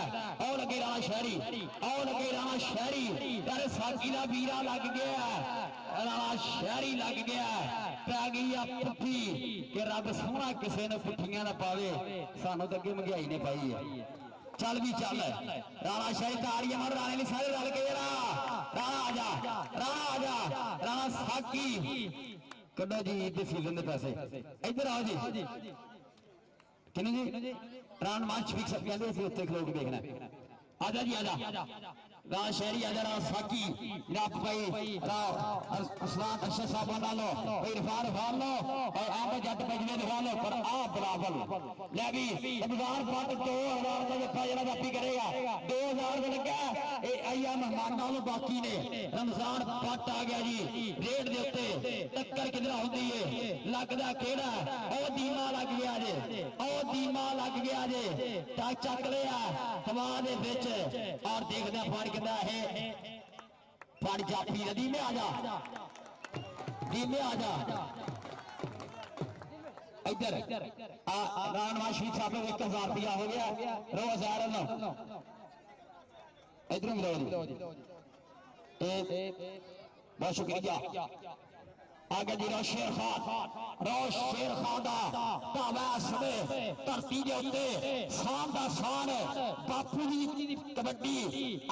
और लगे राणा शहरी और लगे राणा शहरी यार साकी का वीरा लग गया राणा शहरी लग गया पै गई आ पुट्ठी कि रब सोहना किसी ने पुट्ठियां ना पावे सानू तो अगे महंगाई ने पाई है। चल भी चल राणा शहरी ताड़ियां मारो राणे ने सारे रल के राणा आ जा राणा आ जा राणा साकी कड्डो जी इधर सीजन के पैसे इधर आओ जी किन्ने जी राण मांच भी सब कहते थे उत्ते खलो के देखना आजा जी आजा राणा शहरी आजा राणा साकी जनाब भाई राव असलान अशर साहब बना लो भाई इरफान लो और आम जट बजने दिखा लो पर आ बराबर ले भी रमजान पट 2000 का जत्था जरा वापी करेगा 2000 का लगा ए आया मेहमानां नु बाकी ने रमजान पट आ गया जी रेड दे उत्ते टक्कर किधर होंदी है लगदा केड़ा ओ दीमा लग गया जे ओ दीमा लग गया जे चक लिया हवा दे विच और देखदा फड़ कहता है फड़ जाफी नदी में आ जा दी में आ जा इधर रानवाज शहीद साहब 1000 रुपया हो गया रोज आ रहा इधर मिलो बहुत शुक्रिया आगे जी रोशेर खान दा भावे समय धरती के उत्ते शान दा शान बापू जी कबड्डी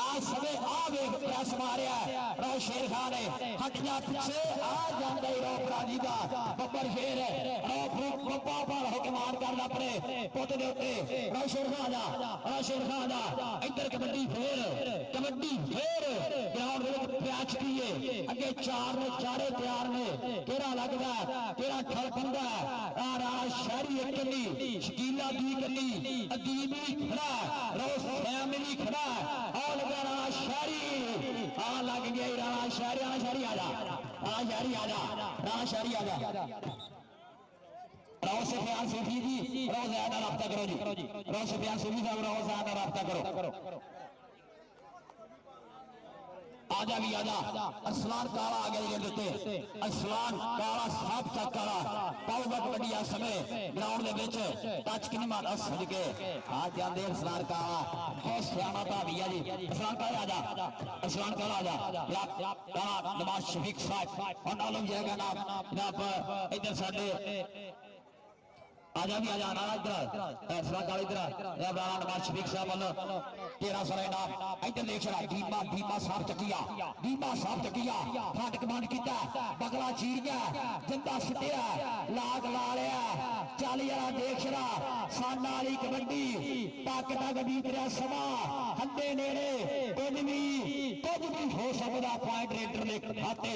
आज समय आ वेख प्रेस मारिया रोशेर खान ने हटिया पिछे आ जांदा रोपरा जी दा बब्बर शेर बब्बा पर हुकमान करदा अपने पुत दे उत्ते रोशेर खान दा इधर कबड्डी फेर ग्राउंड दे विच प्याच कीए अगे चार ने चारे तैयार ने केड़ा लगदा केड़ा ठड़कंदा राणा शहरी एक कन्नी शकीला दी कन्नी अदीब भी खड़ा रोस सैम भी खड़ा और लगा राणा शहरी लग गया राणा शहरी आ जा राव सुफियान सूफी जी रोज ज्यादा रब्ता करो जी राव सुफियान सूफी साहब रोज ज्यादा रब्ता करो आजा भी आजा अरसलान काला आ गया देते अरसलान काला साफ तक काला पाऊगा कबड्डी आ समय ग्राउंड दे विच टच कि नहीं मारदा सदके आ जांदे अरसलान काला बहुत सियाना भाभी है जी अरसलान काला आ जा काला नवाज शफीक साहब और नालों जाएगा नाम जनाब इधर साडे आजा भी आजा नारा इधर सलाकाल इधर राणा नवाज शफीक साहब वाला 1300 इनाम इधर देख रहा बीमा बीमा साहब चकिया बीमा साहब चकिया फट कमांड किया बगला चीर गया जंदा सुटिया लाग ला लिया चल यार देख रहा साना वाली कबड्डी ताकता गड्डी तेरा समा हंदे नेड़े कुछ भी हो सकता पॉइंट रेडर ने खाते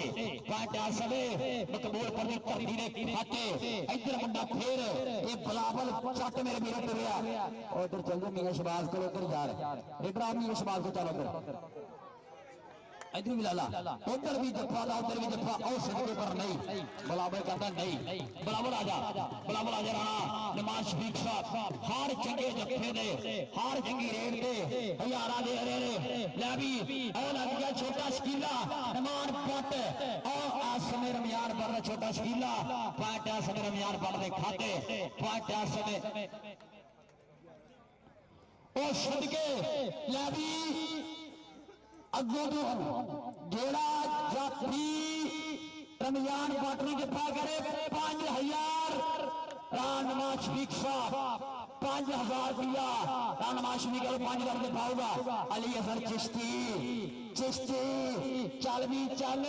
पॉइंट आ सके मकबूल पर धरती ने खाते इधर मुंडा फिर ये बलावल चट मेरे वीर टुरिया उधर चल जाओ मियां शहबाज को उधर जा रहे इधर मियां शहबाज को चलो उधर इधर भी लाला उधर भी जफा ला उधर भी जफा और सदके पर नहीं बलावल कहता नहीं बलावल आजा राणा नवाज शफीक साहब हार चंगे जफे दे हार चंगी रेड दे हजारा दे रहे ले भी और लग गया छोटा शकीला नमान पट और आसमे रमयान पर छोटा शकीला पाट आसमे रमयान पर दे खाते पाट आसमे ओ सदके ले भी अगों तो जेड़ा जाफी रमजान पाटनी जफा करे 5000 राणा शफीक साहब 5000 रुपया राणा शफीक 5000 जफा होगा अली असर चिश्ती चल भी चल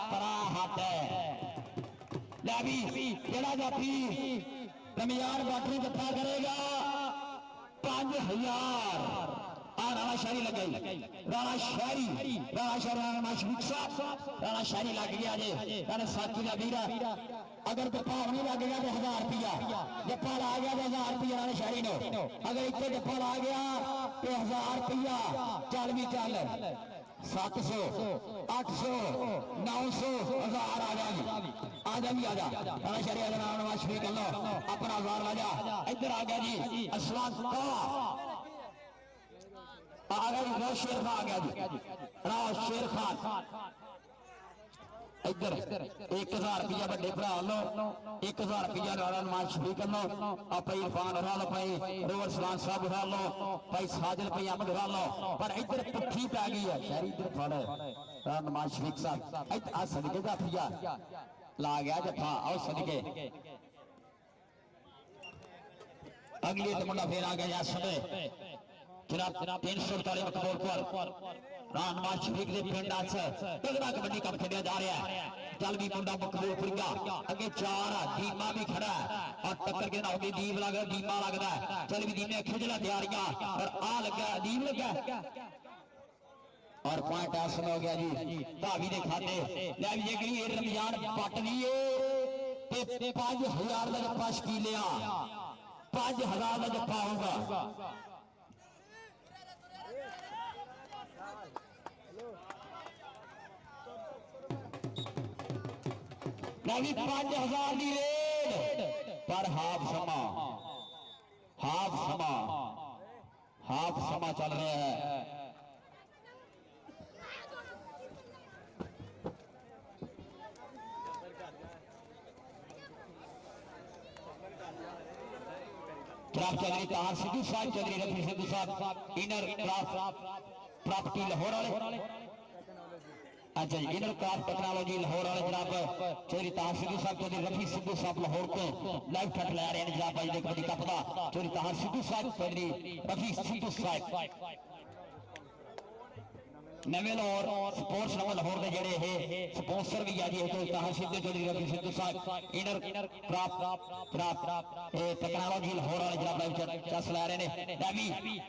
परा हाथ ले भी जेड़ा जाफी रमजान पाटनी जफा करेगा 5000 राणा शारी लग गई राणा शारी राणा शफीक साहब राणा शारी लग गया जे राणा साथी का वीरा अगर जफा नहीं लगेगा तो 1000 रुपया जफा ला गया तो 1000 रुपया राणा शारी नो अगर इतने जफा ला गया तो 1000 रुपया चल भी चल 700 800 900 1000 आ जा भी आजा राणा शारी राणा नवाज शफीक लो अपना 1000 ला जा इधर आ गया जी असलाम आ गया शेर खान आ गया जी शेर खान इधर 1000 रुपया बड़े भरा लो 1000 रुपया राणा नवाज शफीक लो आप इरफान उठा लो भाई रोवर सलाम साहब उठा लो भाई साजिल भाई अहमद उठा लो पर इधर पुट्ठी पै गई है शहरी इधर फड़ राणा नवाज शफीक साहब आ सदके का पिया ला गया जफा आओ सदके अगली तो मुंडा फिर आ गया समय जनाब 348 मकबूल पर राणा नवाज शफीक के पिंड तगड़ा कबड्डी कप खेलिया जा रहा है चल भी मुंडा मकबूलपुरिया अगे 4 दीमा भी खड़ा है और टक्कर के नाम दीप लग दीमा लगता है चल भी दीमे खिजला तैयारियां और आ लगा दीप लगा और पॉइंट ऐसा हो गया जी धावी दे खाते ले भी अगली रमजान पट लिए ते 5000 का जफा शकीलिया 5000 का जफा होगा नहीं 5000 की रेड पर हाफ समा चल रहा है क्राफ्ट चौधरी तार सिद्धू साहब चौधरी रफी सिद्धू साहब इनर प्रॉपर्टी लाहौर वाले अच्छा जी इनर क्राफ्ट टेक्नोलॉजी लाहौर वाले जनाब चौधरी तार सिद्धू साहब चौधरी रफी सिद्धू साहब लाहौर को लाइव कट ला रहे हैं जनाब भाई कबड्डी कप का चौधरी तार सिद्धू साहब चौधरी रफी सिद्धू साहब नवे लाहौर स्पोर्ट्स नवा लाहौर के जड़े है स्पॉन्सर भी आ जी चौधरी तार सिद्धू चौधरी रफी सिद्धू साहब इनर क्राफ्ट टेक्नोलॉजी लाहौर वाले जनाब भाई चस ला रहे हैं रवि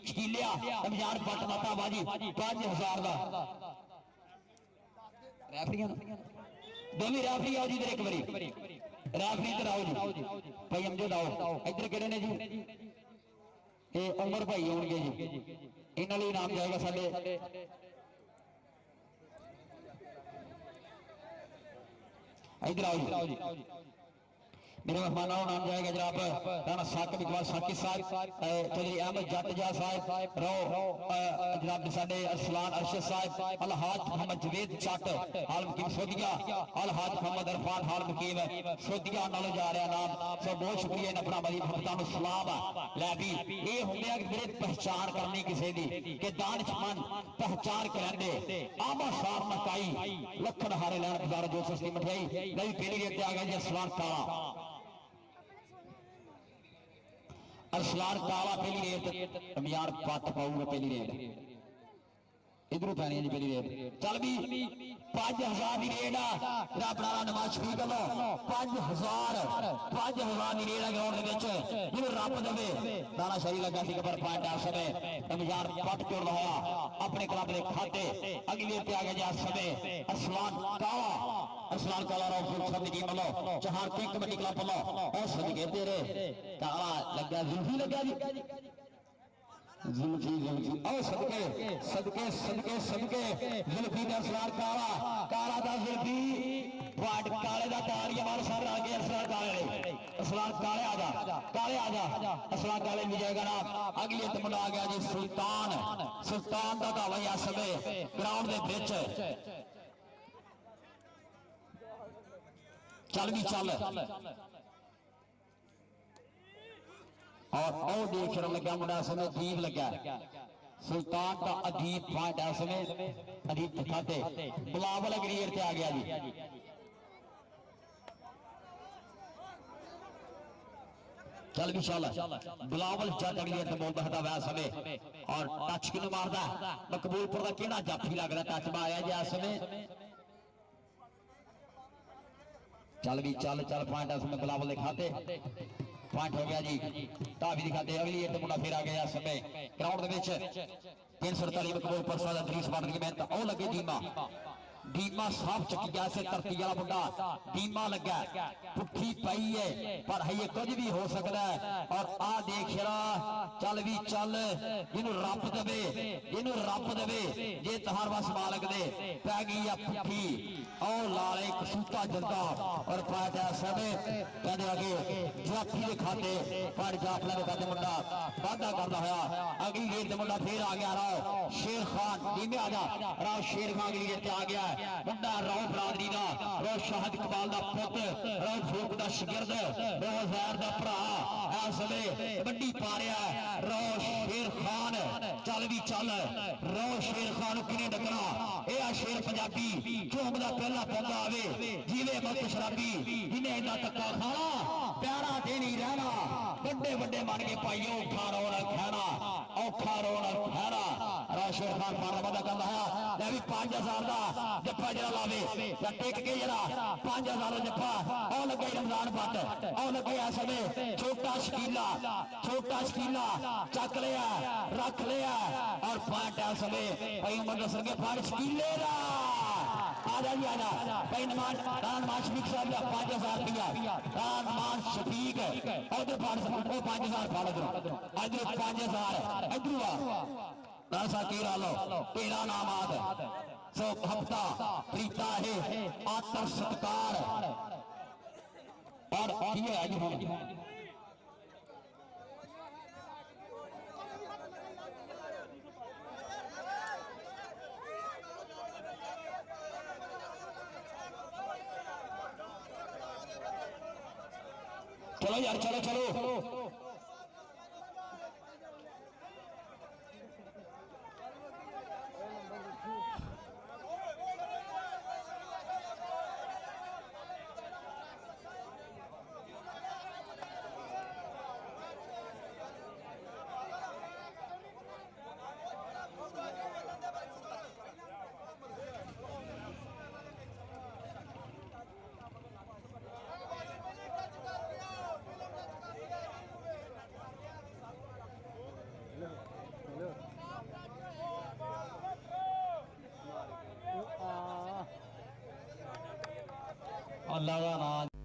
शकीलिया रमजान पट माता बाजी 5000 का दोनों रेफरी आओ जी इधर एक बारी रेफरी इधर आओ जी भाई अमजद आओ इधर केड़े ने जी ये उमर भाई आउणगे जी इन्हां लई इनाम जाएगा साडे इधर आओ जी मेरे मेहमानों नाम जाएगा जनाब राणा साकिब इकबाल साकिब साहब चौधरी अहमद जटजा साहब रो जनाब साडे अरसलान अरशद साहब अलहाज मोहम्मद जवेद चट हाल मुकीम सोदिया अलहाज मोहम्मद इरफान हाल मुकीम सोदिया नालों जा रहा नाम सब बहुत शुक्रिया इन अपना बड़ी भक्तां नूं सलाम लै भी ये हुंदे कि मेरे पहचान करनी किसी दी कि दानिशमंद पहचान करंदे आमा सार मकाई लखन हारे लैन बाजार जो सस्ती मठियाई नहीं पहली रेट आ गया जी अरसलान काला ਅਰਸਲਾਨ ਕਾਲਾ ਪਹਿਲੀ ਰੇਡ ਅਮਿਆਰ ਪੱਟ ਪਾਊਗਾ ਪਹਿਲੀ ਰੇਡ इधरों पैनी है जी पहली रेड चल भी 5000 की रेड आ अपना नवाज शफीक वालों 5000 की रेड ग्राउंड जिन्होंने रब देवे दाना शाही लगा सी पर पॉइंट इस समय अमजार पट जोड़ रहा अपने क्लब के खाते अगली पे आ गया जी इस समय असलान काला राव सब की टीम वालों जहान किंग कबड्डी क्लब वालों और सदके तेरे काला लगा जुल्फी लगा जी जुल्फी जुल्फी ओ सदके सदके सदके सदके जुल्फी दा असलान काला काला दा जुल्फी वाट काले दा तारिया मार साहब आ गए असलान काले आ जा असलान काले विजय का नाम अगली मुंडा आ गया जी सुल्तान दा धावा इस समय ग्राउंड दे विच चल भी चल और ओ देख रहा लगा मुंडा समय अदीब लगा सुल्तान का अदीब पॉइंट है समय अदीब खाते बिलावल अग्रीर पे आ गया जी चल भी चल बिलावल जट अग्रीर पे बोलता था वह समय और टच किन मारदा मकबूलपुर का केड़ा जाफी लगदा टच मारिया जी इस समय चल भी चल पॉइंट है समय बिलावल के खाते पॉइंट हो गया जी टावी दिखाते अगली एक मुंडा फिर आ गया इस समय ग्राउंड दे विच 347 मकबूल परसा दा 30 बार की मेहनत ओ लगे डीमा साफ चकी गया से धरती वाला मुंडा डीमा लगा पुट्ठी पई है पर है कुछ भी हो सकता है और आ देख रहा चल भी चल जिन्हों रब देवे जे तहार बस मालक दे पै गई है पुट्ठी ओ लाले कसूता जंदा और पाया समय कहते आगे जाफी के खाते पर जाफला के खाते मुंडा वादा करता होया अगली गेट से मुंडा फिर आ गया राव शेर खान डीमे आ जा राव शेर खान अगली गेट आ गया मुंडा राव बरादरी का राव शाहद इकबाल का पुत्र राव फरूक का शिगिरद राव ज़ैर का भरा इस समय कबड्डी पा रहा है राव शेर खान चल भी चल राव शेर खान किने डकना यह शेर पंजाबी चौंक का पहला पौधा आवे जीवे मत शराबी जिन्हें इन्ना धक्का खाना प्यारा दे नहीं रहना बड़े बड़े मन के पाइयो औखा रोना खैना राव शेर खान पाने वादा करता है मैं भी 5000 का जप्पा जरा लावे टेक के जरा 5000 जप्पा और लगे रमजान पट और लगे इस समय छोटा शकीला चक लिया रख लिया और पांच इस समय भाई उमर दसर के फाड़ शकीले का आजा जी आजा भाई नमान शफीक साहब का 5000 रुपया नमान शफीक उधर फाड़ 5000 फाड़ इधर 5000 इधर दरअसल तेरा लो तेरा नाम आद सो हफ्ता प्रीता है आत्म सत्कार और ये आज हम चलो यार चलो अल्लाह का नाम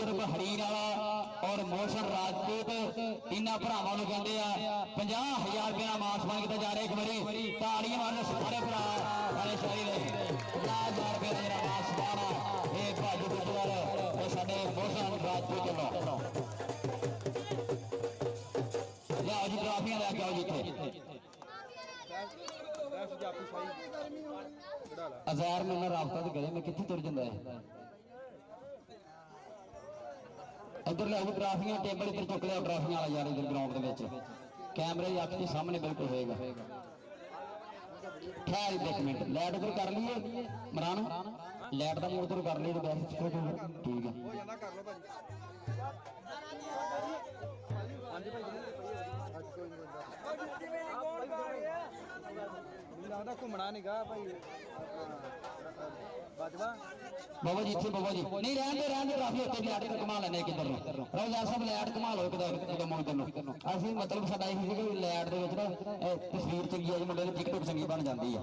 बुजुर्ग हरीर वाला और मोशन राजपूत इन्होंने भरावां नूं कहंदे आ 50,000 रुपये का मास बन किया जा रहा। एक बारी ताड़ियां मारने सारे भरा सारे शरीर 50,000 रुपये का जरा मास पाना ये भाजू गुजर और साडे मोशन राजपूत वालों लियाओ जी ट्राफियां लैके आओ जी इत्थे अज़हर में ना राबता तो करे मैं कितनी तुर जाता है इधर लिया ट्राफियां टेबल इधर चुक लिया ट्राफियां वाला यार इधर ग्राउंड के कैमरे की अख के सामने बिल्कुल होएगा। ठहर एक मिनट लाइट उधर कर लीए मरान लाइट का मूड उधर कर लीए ठीक है घूमना नहीं गा भाई बाबा जी इतने बाबा जी नहीं रहने काफी उत्ते लाइट को घुमा लेने किधर रौजार साहब लाइट घुमा लो किधर मोड़ दिन असं मतलब साडा यही कि लाइट के ना तस्वीर चंगी है जी मुंडे की टिकटॉक चंगी बन जाती है।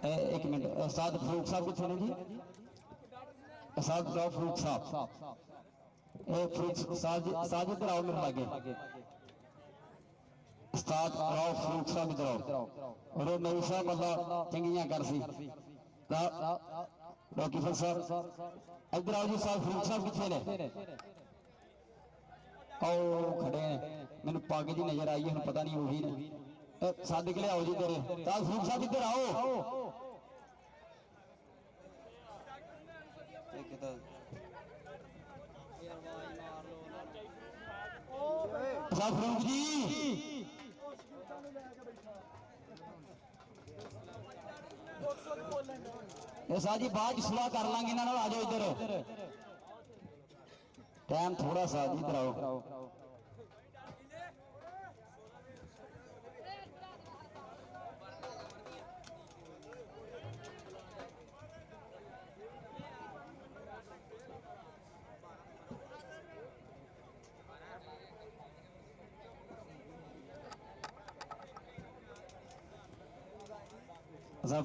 एक मिनट उस्ताद फरूक साहब कितने ने जी उस्ताद फरूक साहब उस्ताद इधर आओ मेरे लागे उस्ताद राव फरूक साहब इधर आओ और मेरी साहब अल्लाह चंगियां कर सी डॉक्टर साहब इधर आओ जी उस्ताद फरूक साहब कितने ने आओ खड़े हैं मैंने पग जी नजर आई है पता नहीं वही ने सादिक ले आओ जी तेरे ताज फरूक साहब इधर आओ फरूक जी साहब जी बाद सलाह कर लांगे इन्होंने आ जाओ इधर टाइम थोड़ा सा इधर आओ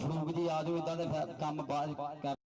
फरूक जी आ जाओ इदा काम बाद